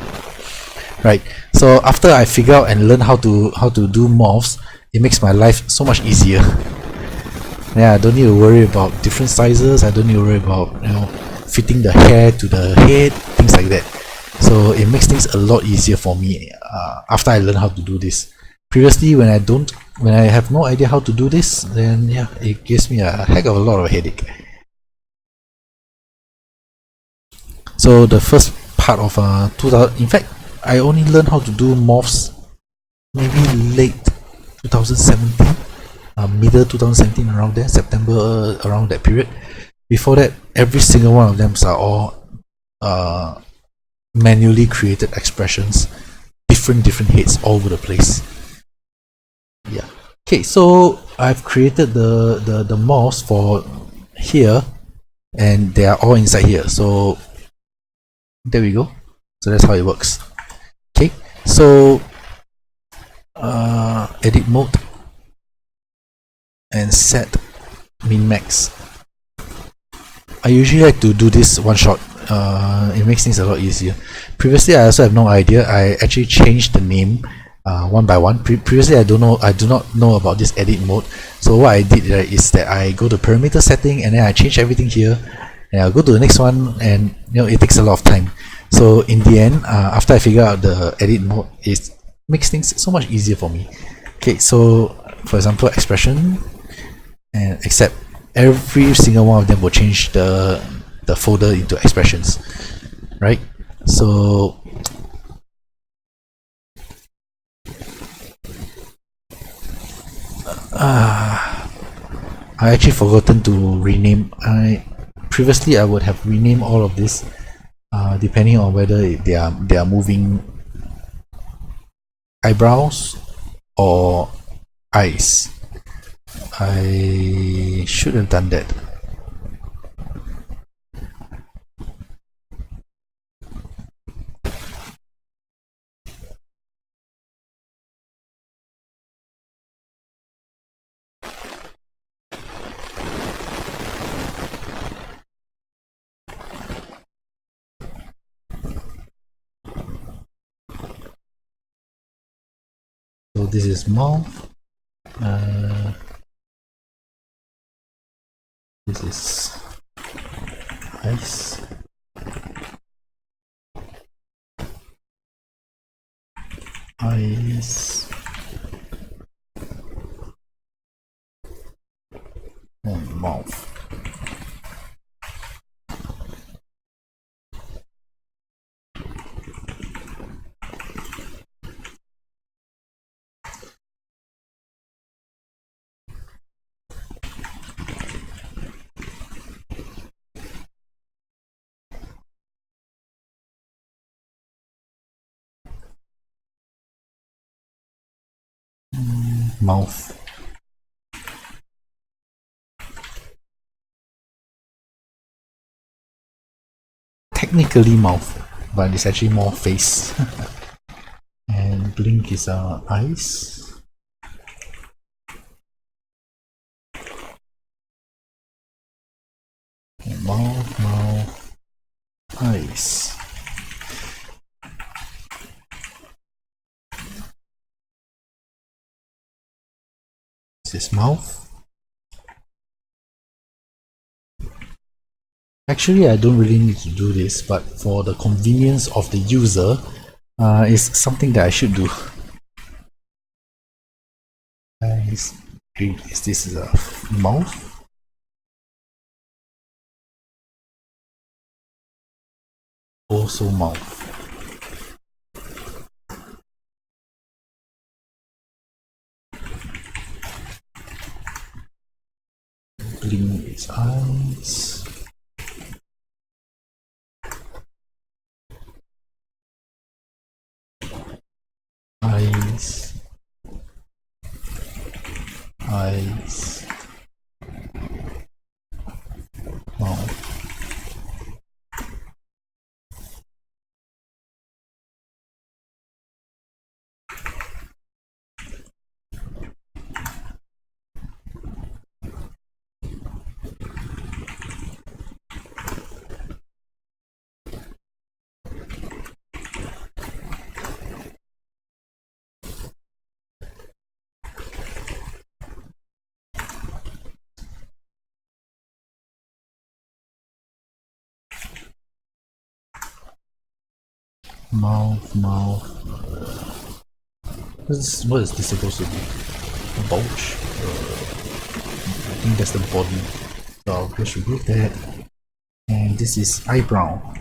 Right. So after I figure out and learn how to do morphs, it makes my life so much easier. Yeah, I don't need to worry about different sizes. I don't need to worry about, you know, fitting the hair to the head, things like that. So it makes things a lot easier for me after I learn how to do this. Previously, when I have no idea how to do this, then yeah, it gives me a heck of a lot of headache. So the first part of 2000, in fact, I only learned how to do morphs maybe late 2017, middle 2017, around there, September, around that period. Before that, every single one of them are all manually created expressions, different heads all over the place. Yeah. Okay, so I've created the morphs for here, and they are all inside here. So there we go. So that's how it works. Okay, so edit mode and set min max. I usually like to do this one shot. It makes things a lot easier. Previously, I also have no idea. I actually changed the name one by one. Previously, I do not know about this edit mode. So what I did is that I go to parameter setting and then I change everything here, and I'll go to the next one, and you know, it takes a lot of time. So in the end, after I figure out the edit mode, it makes things so much easier for me. Okay, so for example, expression, and except every single one of them will change the folder into expressions, right? So I actually forgotten to rename. Previously I would have renamed all of this depending on whether they are moving eyebrows or eyes. I should have done that. So this is mouth. This is eyes. Eyes and mouth. Mouth. Technically mouth, but it's actually more face. And blink is eyes. And mouth, eyes. This is mouth. Actually, I don't really need to do this, but for the convenience of the user, it's something that I should do. This is a mouth. also mouth. Blink its eyes. Eyes. Eyes. Mouth. Mouth. What is this supposed to be? A bulge? I think that's the body. So I'll just remove that. And this is eyebrow.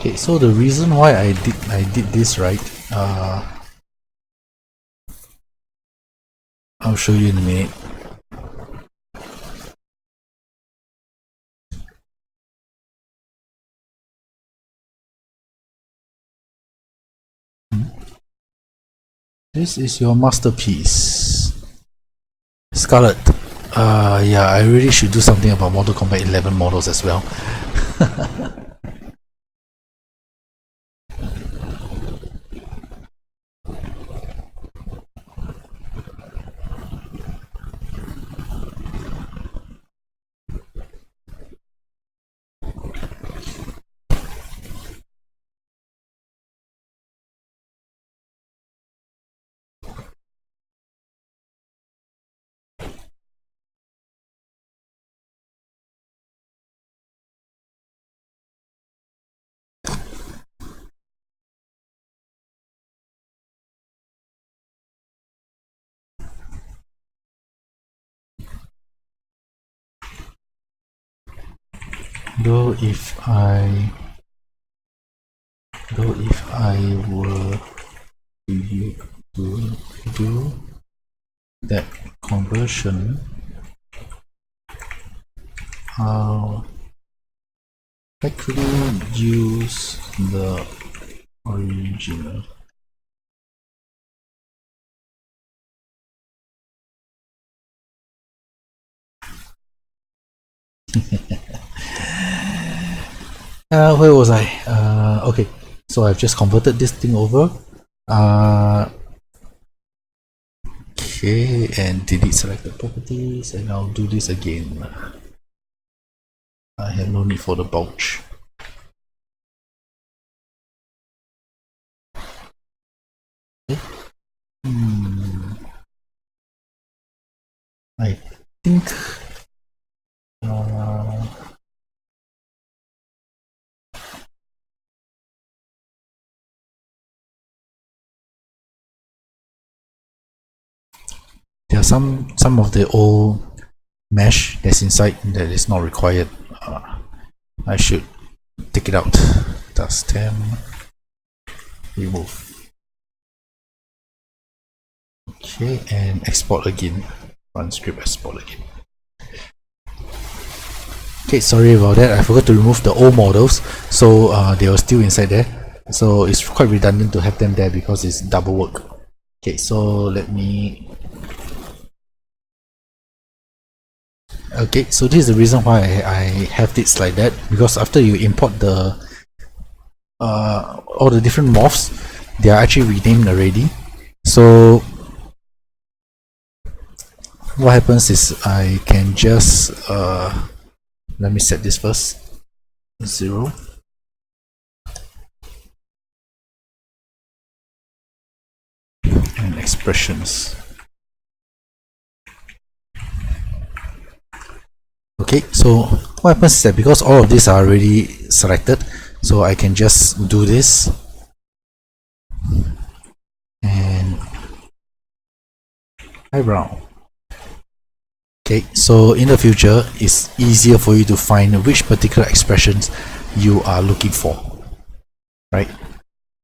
Okay, so the reason why I did this, right? I'll show you in a minute. This is your masterpiece, Scarlet. Yeah, I really should do something about Mortal Kombat 11 models as well. Though if I were to do that conversion, I couldn't use the original. Where was I? Okay, so I've just converted this thing over. Okay, and delete selected properties, and I'll do this again. I have no need for the bulge. Okay. I think there are some of the old mesh that's inside that is not required. I should take it out. Dust temp, remove. Okay, and export again. Run script, export again. Okay, sorry about that. I forgot to remove the old models, so they are still inside there. So it's quite redundant to have them there because it's double work. Okay, so let me. Okay, so this is the reason why I have this like that, because after you import the all the different morphs, they are actually renamed already. So what happens is I can just let me set this first, 0, and expressions. Okay, so what happens is that because all of these are already selected, so I can just do this and eyebrow. Okay, so in the future it's easier for you to find which particular expressions you are looking for, right?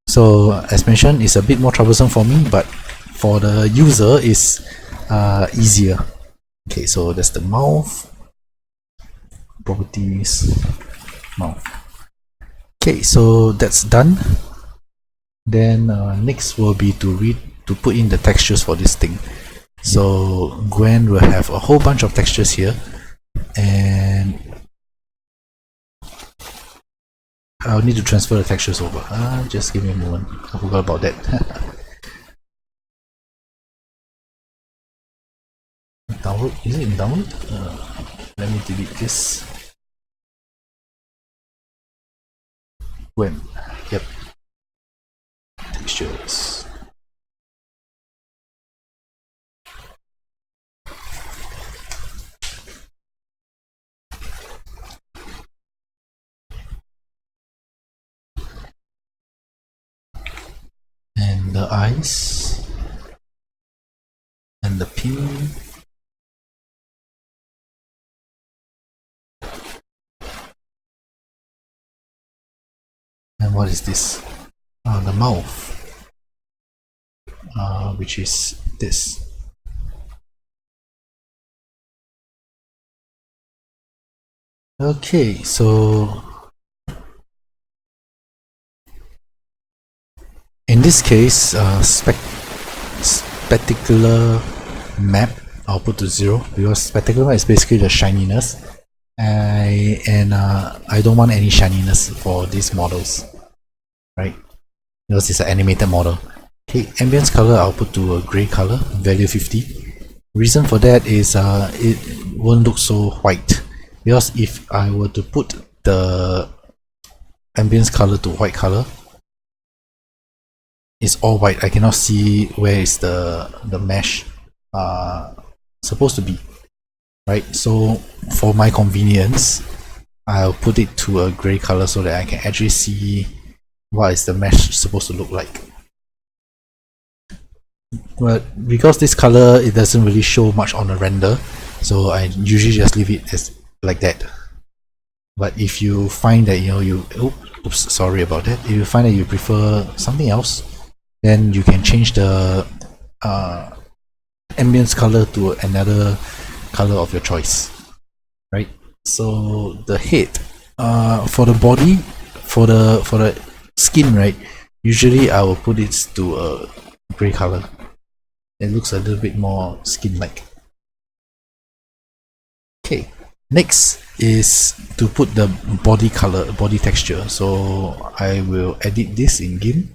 So as mentioned, it's a bit more troublesome for me, but for the user it's easier. Okay, so that's the mouth, properties, mouth. Okay, so that's done. Then next will be to put in the textures for this thing. So Gwen will have a whole bunch of textures here, and I'll need to transfer the textures over. Just give me a moment, I forgot about that. Download, is it in download? Let me delete this. Gwen, yep, textures. And the eyes, and the pin. And what is this? The mouth, which is this. Okay, so in this case, spectacular map I'll put to 0, because spectacular is basically the shininess, I don't want any shininess for these models, right? Because it's an animated model. Okay, ambience color I'll put to a gray color, value 50. Reason for that is it won't look so white, because if I were to put the ambience color to white color, it's all white. I cannot see where is the mesh supposed to be, right? So for my convenience, I'll put it to a gray color so that I can actually see what is the mesh supposed to look like. But because this color, it doesn't really show much on the render, so I usually just leave it as like that. But if you find that oops, sorry about that. If you find that you prefer something else, then you can change the ambience color to another color of your choice, right? So the head, for the body, for the skin, right, usually I will put it to a gray color. It looks a little bit more skin-like. Okay, next is to put the body color, body texture. So I will edit this in GIMP.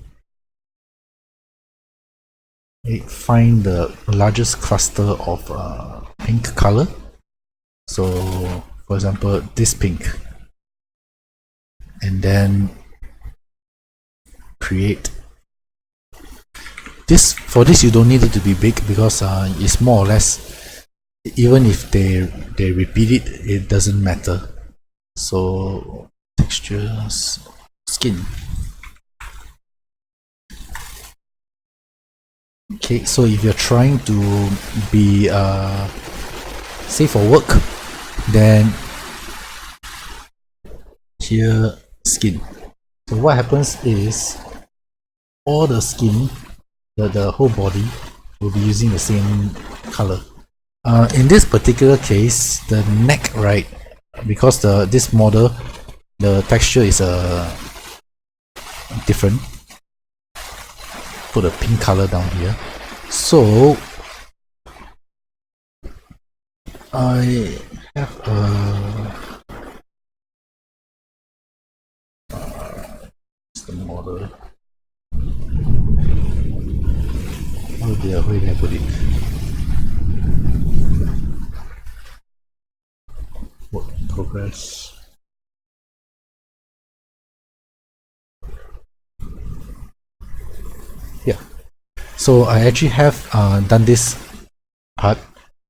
Find the largest cluster of pink color. So for example, this pink, and then create this. For this you don't need it to be big, because it's more or less, even if they repeat it, it doesn't matter. So textures, skin. Okay, so if you're trying to be safe for work, then here, skin. So what happens is all the skin, the whole body, will be using the same color. In this particular case, the neck, right, because this model, the texture is different. Put a pink color down here. So I have the model. dear, where did I put it? Work in progress. Yeah. So I actually have done this part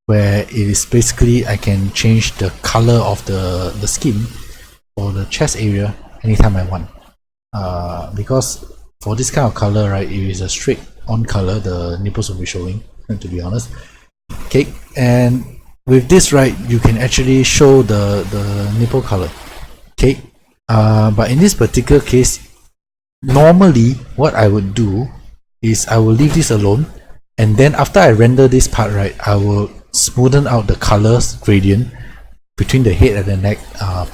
where it is basically I can change the color of the skin or the chest area anytime I want. Because for this kind of color, right, it is a straight on color, the nipples will be showing, to be honest. Okay, and with this, right, you can actually show the nipple color. Okay, but in this particular case, normally what I would do is I will leave this alone, and then after I render this part, right, I will smoothen out the colors gradient between the head and the neck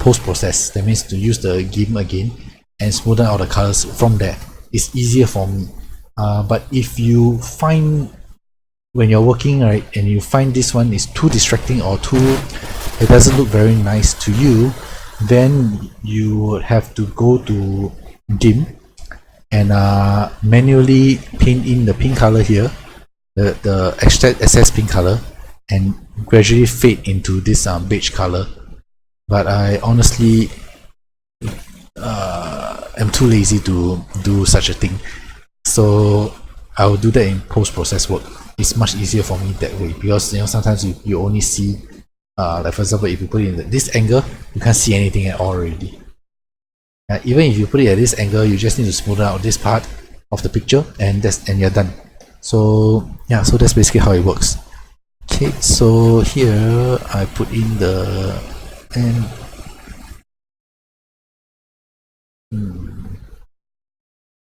post-process. That means to use the GIMP again and smoothen out the colors from there. It's easier for me. But if you find when you're working, right, and you find this one is too distracting or it doesn't look very nice to you, then you would have to go to GIMP and manually paint in the pink color here, the excess pink color, and gradually fade into this beige color. But I honestly am too lazy to do such a thing, so I will do that in post-process work. It's much easier for me that way, because sometimes you only see like for example, if you put it in this angle, you can't see anything at all already. Even if you put it at this angle, you just need to smoothen out this part of the picture, and you're done. So yeah, so that's basically how it works. Okay, so here I put in the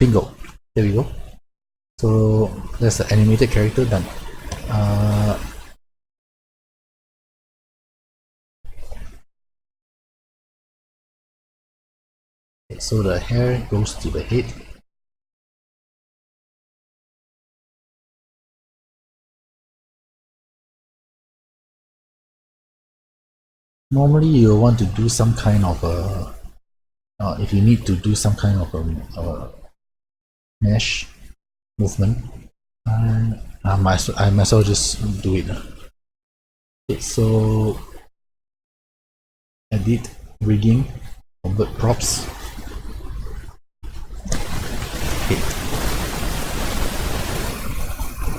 bingo, there we go. So that's the animated character done. So the hair goes to the head. Normally you want to do some kind of a if you need to do some kind of a mesh movement, I might as well just do it. Okay, so edit rigging, convert props. Okay.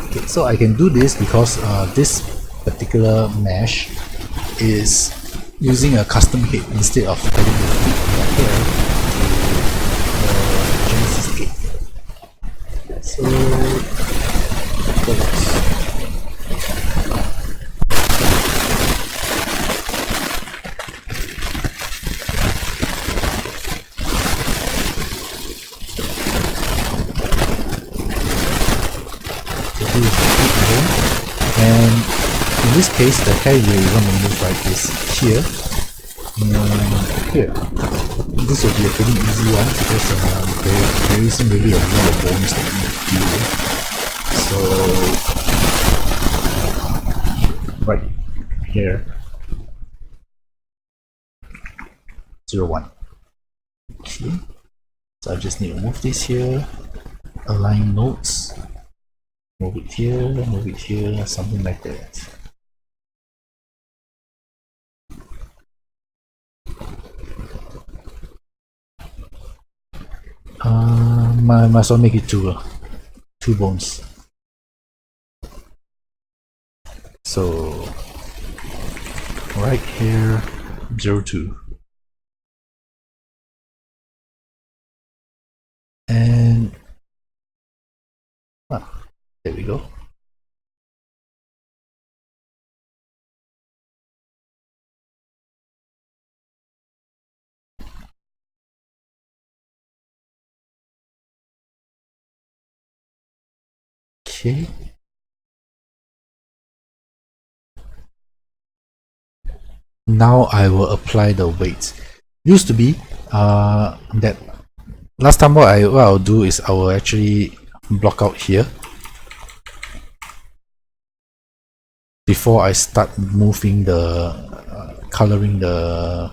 Okay, so I can do this because this particular mesh is using a custom head instead of adding the hair to the Genesis head. So and in this case, the hair you want to move right is here and here. This will be a pretty easy one because there isn't really a lot of bones that you do. So right here, 0, 1. Okay, so I just need to move this here, align nodes. Move it here, something like that. Might as well make it 2 bones. So right here, 0, 2. And there we go. Okay. Now I will apply the weights. Used to be that last time what I'll do is I will actually block out here before I start moving the coloring the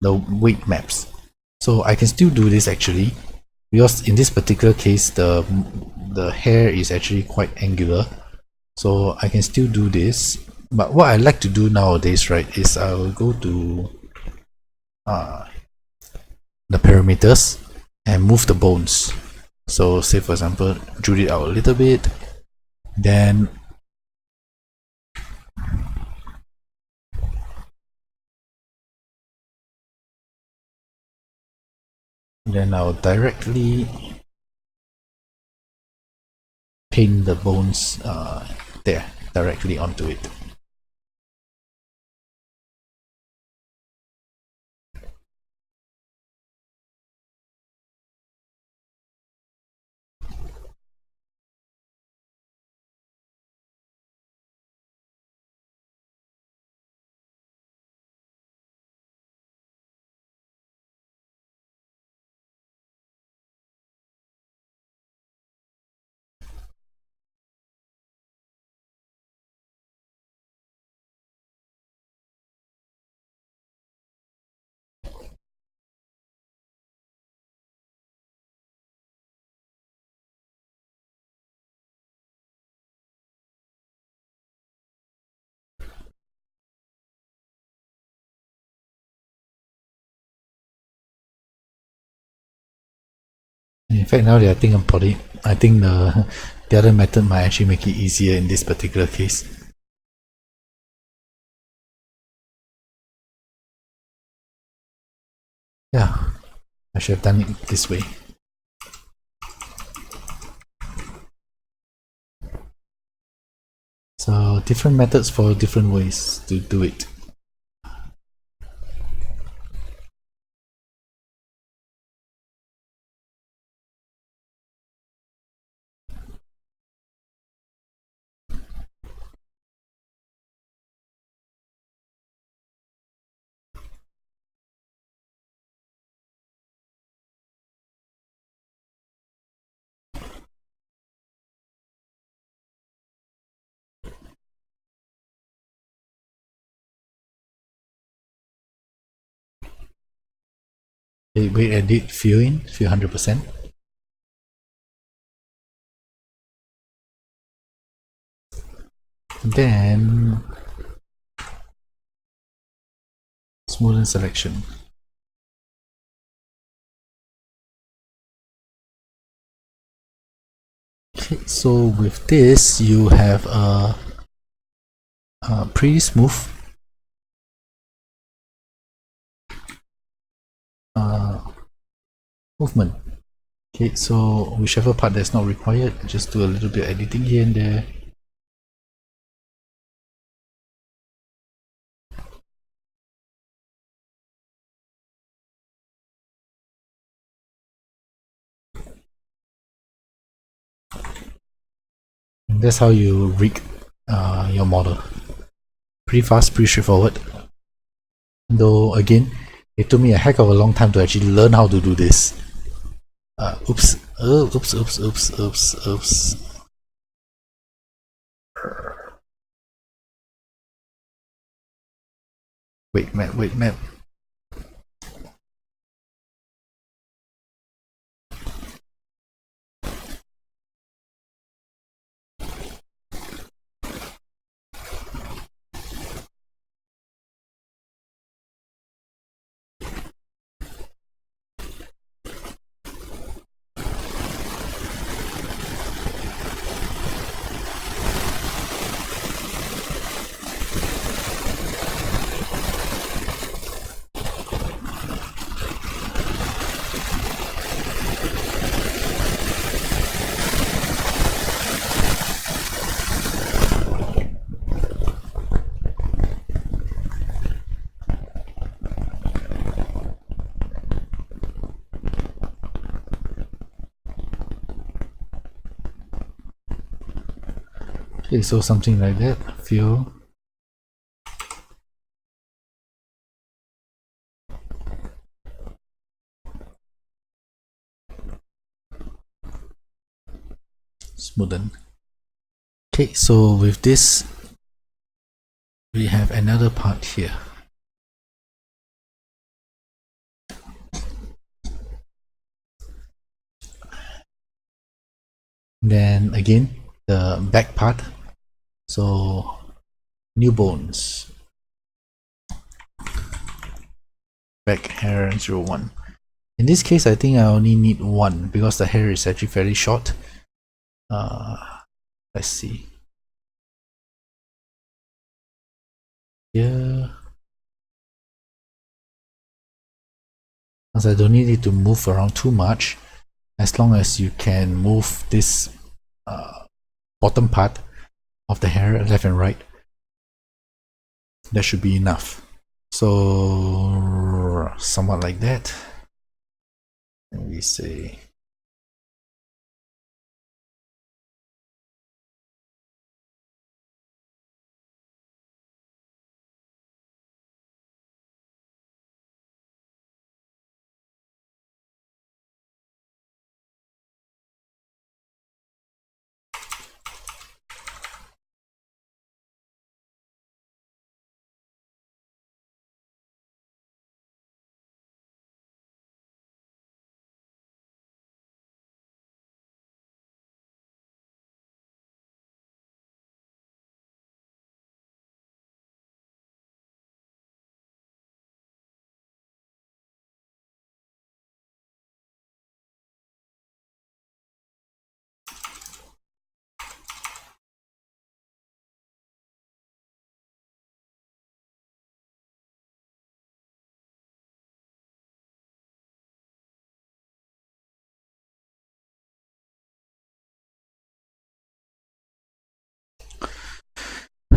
weight maps. So I can still do this actually, because in this particular case the the hair is actually quite angular, so I can still do this. But what I like to do nowadays, right, is I will go to the parameters and move the bones. So say for example, drool it out a little bit, then I'll directly paint the bones there directly onto it. In fact, now that I think about it, I think the other method might actually make it easier in this particular case. Yeah, I should have done it this way. So different methods for different ways to do it. Wait, edit, fill in, fill 100%. Then smoothen selection. Okay, so with this you have a pretty smooth movement. Okay, so whichever part that's not required, just do a little bit of editing here and there. And that's how you rig your model. Pretty fast, pretty straightforward. Though again, it took me a heck of a long time to actually learn how to do this. Oops. Oh, oops. Wait, map. Okay, so something like that. Fill. Smoothen. Okay, so with this, we have another part here. Then again, the back part. So new bones, back hair 01. In this case, I think I only need one because the hair is actually fairly short. Let's see. Here, as I don't need it to move around too much, as long as you can move this bottom part of the hair left and right, that should be enough. So somewhat like that. And we say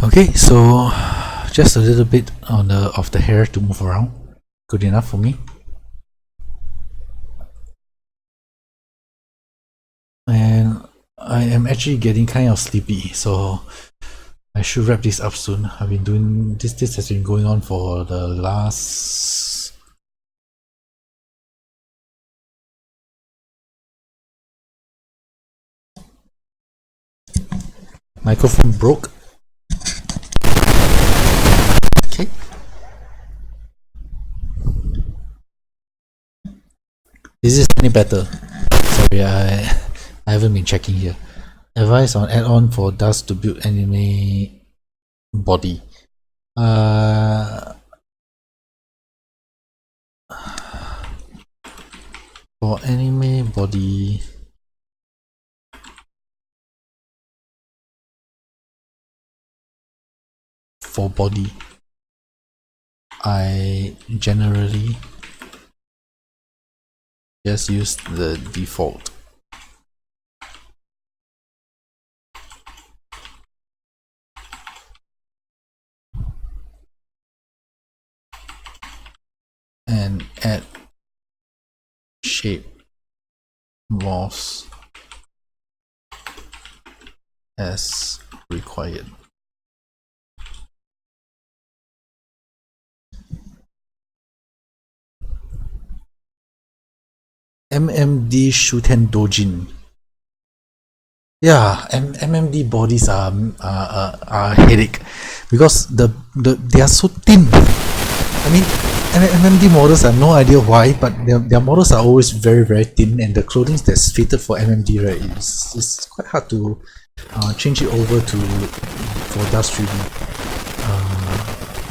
okay, so just a little bit on the of the hair to move around. Good enough for me. And I am actually getting kind of sleepy, so I should wrap this up soon. I've been doing this. This has been going on for the last microphone broke. Okay. Is this any better? Sorry, I haven't been checking here. Advice on add-on for dust to build anime body. For anime body, for body, I generally just use the default. And add shape morphs as required. MMD Shuten Dojin. Yeah, MMD bodies are a headache because they are so thin. I mean, MMD models, I have no idea why, but their models are always very thin, and the clothing that's fitted for MMD, right, it's quite hard to change it over to for Dust 3D.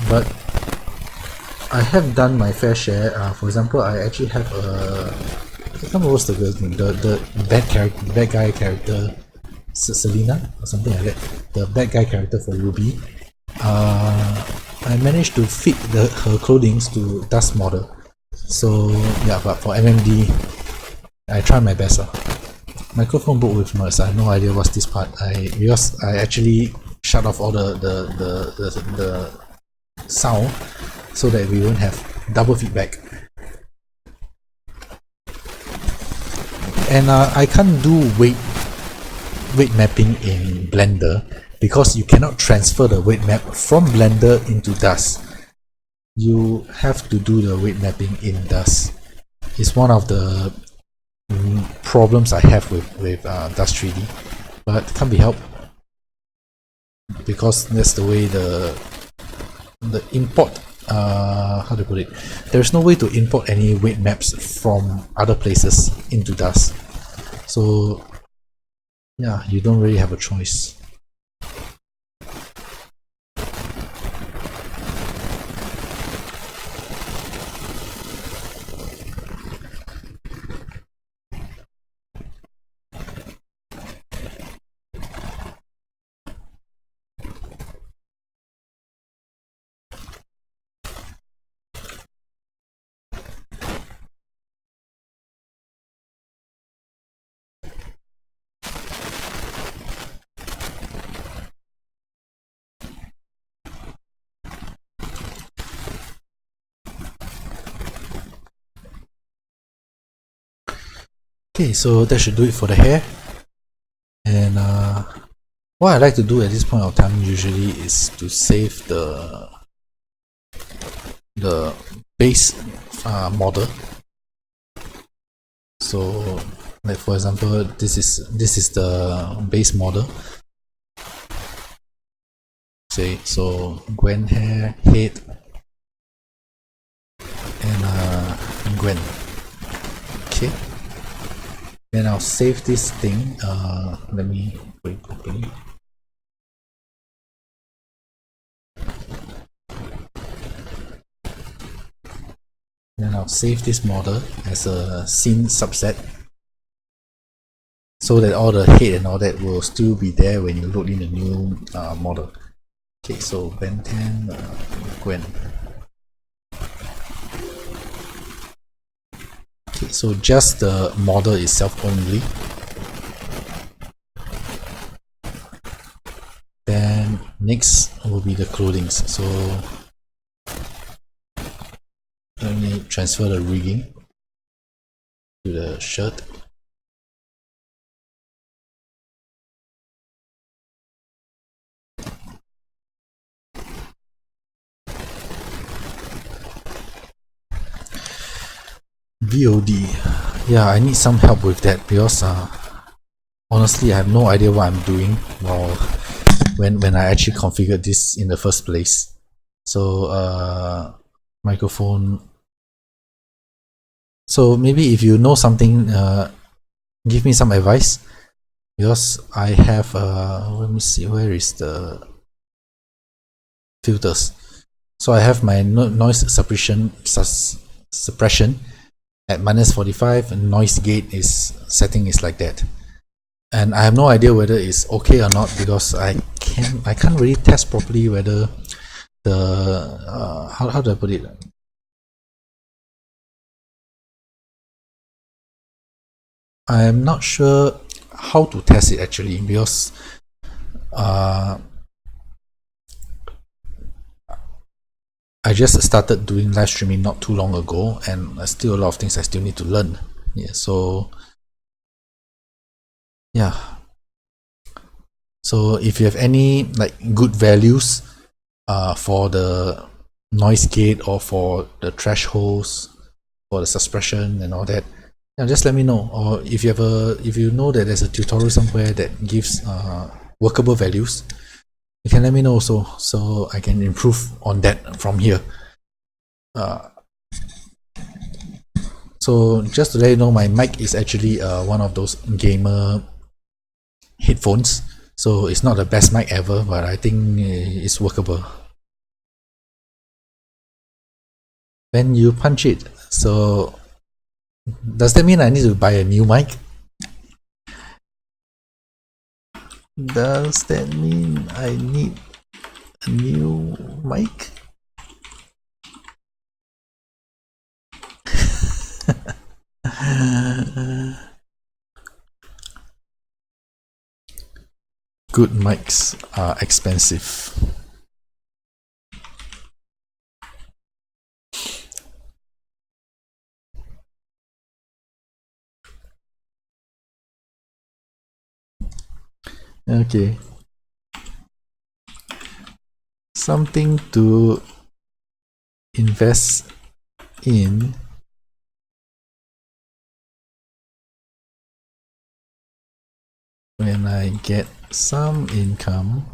But I have done my fair share. For example, I actually have I can't remember what's the girl's name, the bad guy character, Selena or something like that. The bad guy character for Ruby. I managed to fit her clothing to Dust model. So yeah, but for MMD, I try my best. Microphone broke with noise. I have no idea what's this part. Because I actually shut off all the sound so that we won't have double feedback. And I can't do weight mapping in Blender because you cannot transfer the weight map from Blender into Dust. You have to do the weight mapping in Dust. It's one of the problems I have with Dust 3D, but can't be helped because that's the way the import, how to put it, there's no way to import any weight maps from other places into Dust. So yeah, you don't really have a choice. Okay, so that should do it for the hair. And what I like to do at this point of time usually is to save the base model. So, like for example, this is the base model. Say so, Gwen hair, head, and Gwen. Okay. Then I'll save this thing. Let me put it properly. Then I'll save this model as a scene subset, so that all the head and all that will still be there when you load in a new model. Okay, so Ben 10, Gwen. Okay, so just the model itself only. Then next will be the clothing. So let me transfer the rigging to the shirt. VOD. Yeah, I need some help with that because honestly I have no idea what I'm doing while when I actually configured this in the first place. So microphone. So maybe if you know something, give me some advice, because I have let me see, where is the filters. So I have my noise suppression at -45, and noise gate is setting is like that, and I have no idea whether it's okay or not, because I can't really test properly whether the how do I put it. I am not sure how to test it actually, because I just started doing live streaming not too long ago, and still a lot of things I still need to learn. Yeah, so yeah. So if you have any like good values for the noise gate or for the thresholds, for the suppression and all that, yeah, just let me know. Or if you know that there's a tutorial somewhere that gives workable values, you can let me know also, so I can improve on that from here. So just to let you know, my mic is actually one of those gamer headphones, so it's not the best mic ever, but I think it's workable. When you punch it, so does that mean I need to buy a new mic? Does that mean I need a new mic? Good mics are expensive. Okay. Something to invest in when I get some income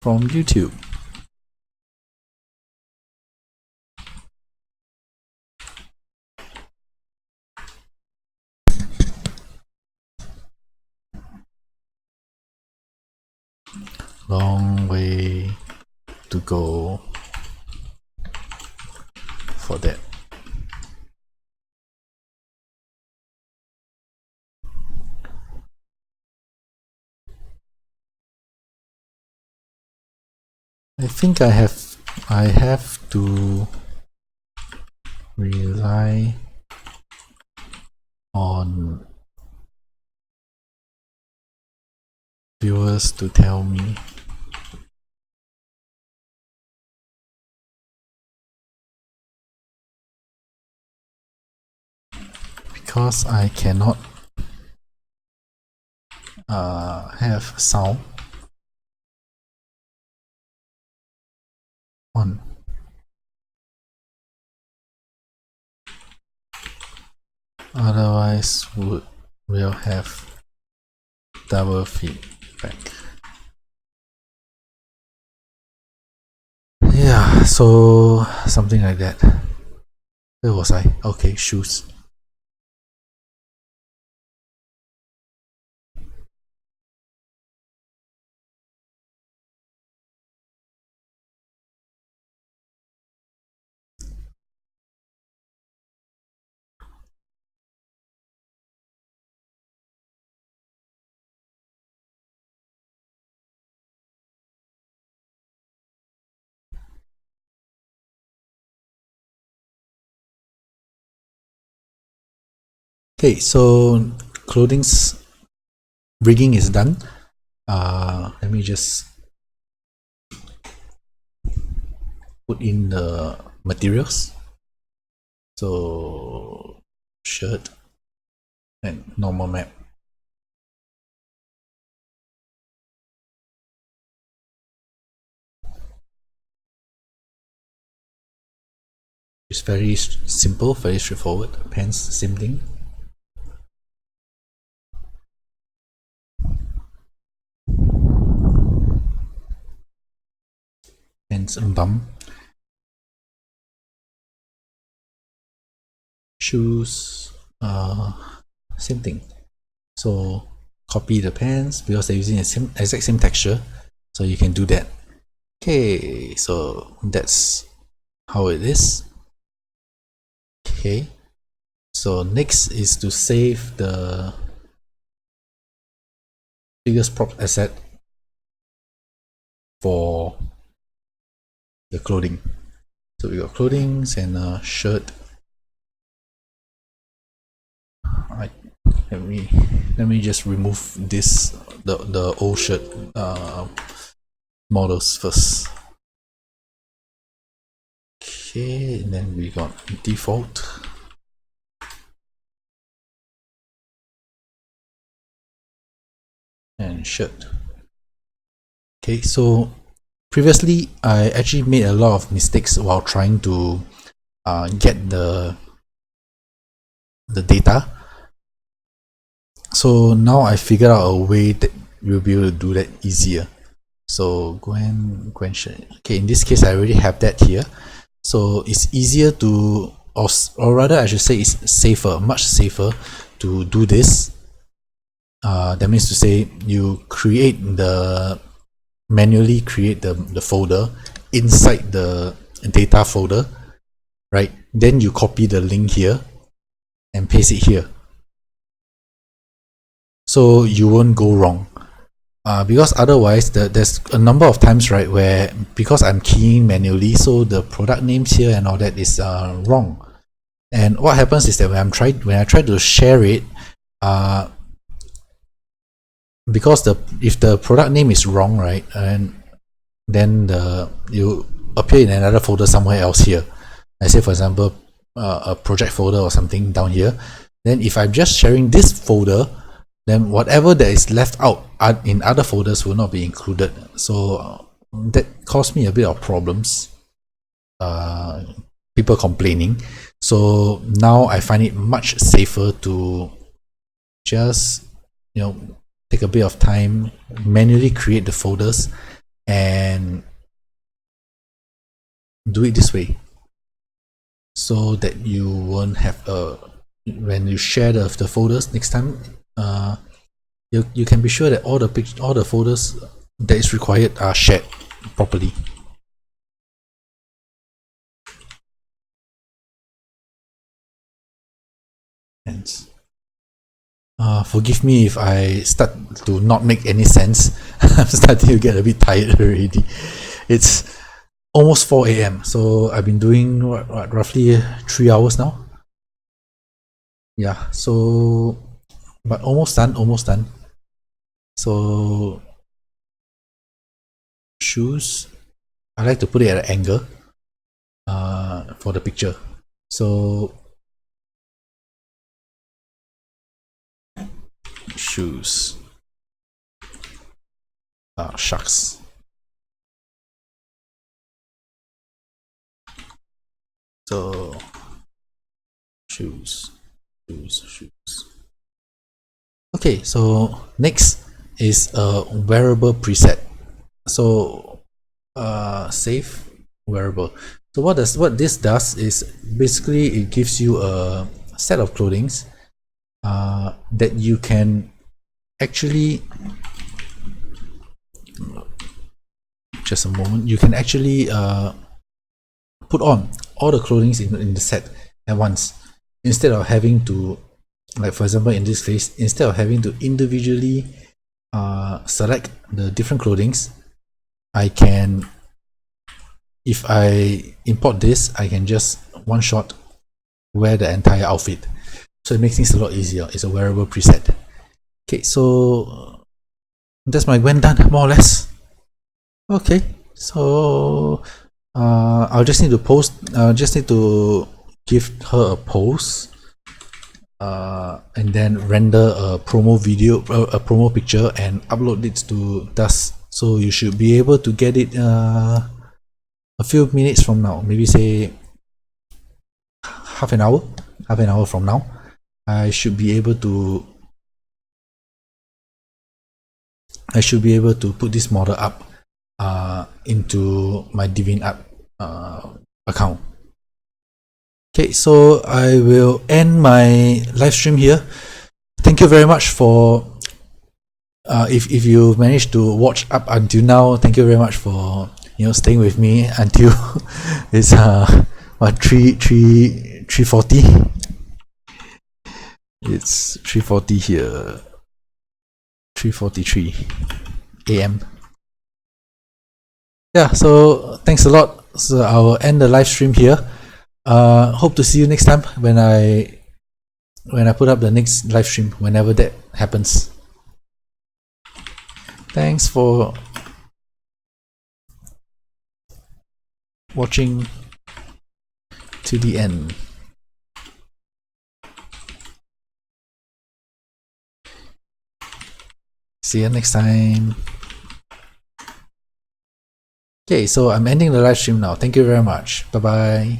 from YouTube. go for that. I think I have to rely on viewers to tell me. Because I cannot have sound on. Otherwise we'll have double feedback. Yeah, so something like that. Where was I? Okay, shoes. Okay, so clothing's rigging is done. Let me just put in the materials. So shirt and normal map. It's very simple, very straightforward. Pants, same thing. Pants and bum. Shoes, same thing. So copy the pants because they're using the exact same texture, so you can do that. Okay, so that's how it is. Okay, so next is to save the biggest prop asset for the clothing. So we got clothing and a shirt. Alright, let me just remove this the old shirt models first. Okay, and then we got default. And shirt. Okay, so previously I actually made a lot of mistakes while trying to get the data. So now I figured out a way that you'll be able to do that easier. So Gwen shirt. Okay, in this case I already have that here. So it's easier to, or rather I should say it's safer, much safer to do this. That means to say you manually create the folder inside the data folder, right? Then you copy the link here and paste it here, so you won't go wrong. Because otherwise there's a number of times, right, where because I'm keying manually, so the product names here and all that is wrong. And what happens is that when I try to share it, because if the product name is wrong, right, and then you appear in another folder somewhere else here. Let's say for example a project folder or something down here. Then if I'm just sharing this folder, then whatever that is left out in other folders will not be included. So that caused me a bit of problems. People complaining. So now I find it much safer to just take a bit of time, manually create the folders and do it this way, so that you won't have when you share the folders next time, you can be sure that all the folders that is required are shared properly. Forgive me if I start to not make any sense. I'm starting to get a bit tired already. It's almost 4 a.m. So I've been doing what, roughly 3 hours now. Yeah, so but almost done. So shoes, I like to put it at an angle for the picture. So shoes, shucks. So shoes. Okay, so next is a wearable preset. So save wearable. So what this does is basically it gives you a set of clothings that you can actually, just a moment, you can actually put on all the clothings in the set at once, instead of having to, like for example in this case, instead of having to individually select the different clothings. I can, if I import this, I can just one shot wear the entire outfit. So it makes things a lot easier. It's a wearable preset. Okay, so that's my Gwen done, more or less. Okay, so I'll just need to post, just need to give her a pose, and then render a promo video, a promo picture, and upload it to Dust. So you should be able to get it a few minutes from now, maybe say half an hour from now. I should be able to put this model up into my DeviantArt account. Okay, so I will end my live stream here. Thank you very much for if you managed to watch up until now. Thank you very much for staying with me until it's what, 3:40. It's 3:40 here, 3:43 a.m. Yeah, so thanks a lot. So I will end the live stream here. Hope to see you next time when I put up the next live stream, whenever that happens. Thanks for watching to the end. See you next time. Okay, so I'm ending the live stream now. Thank you very much. Bye bye.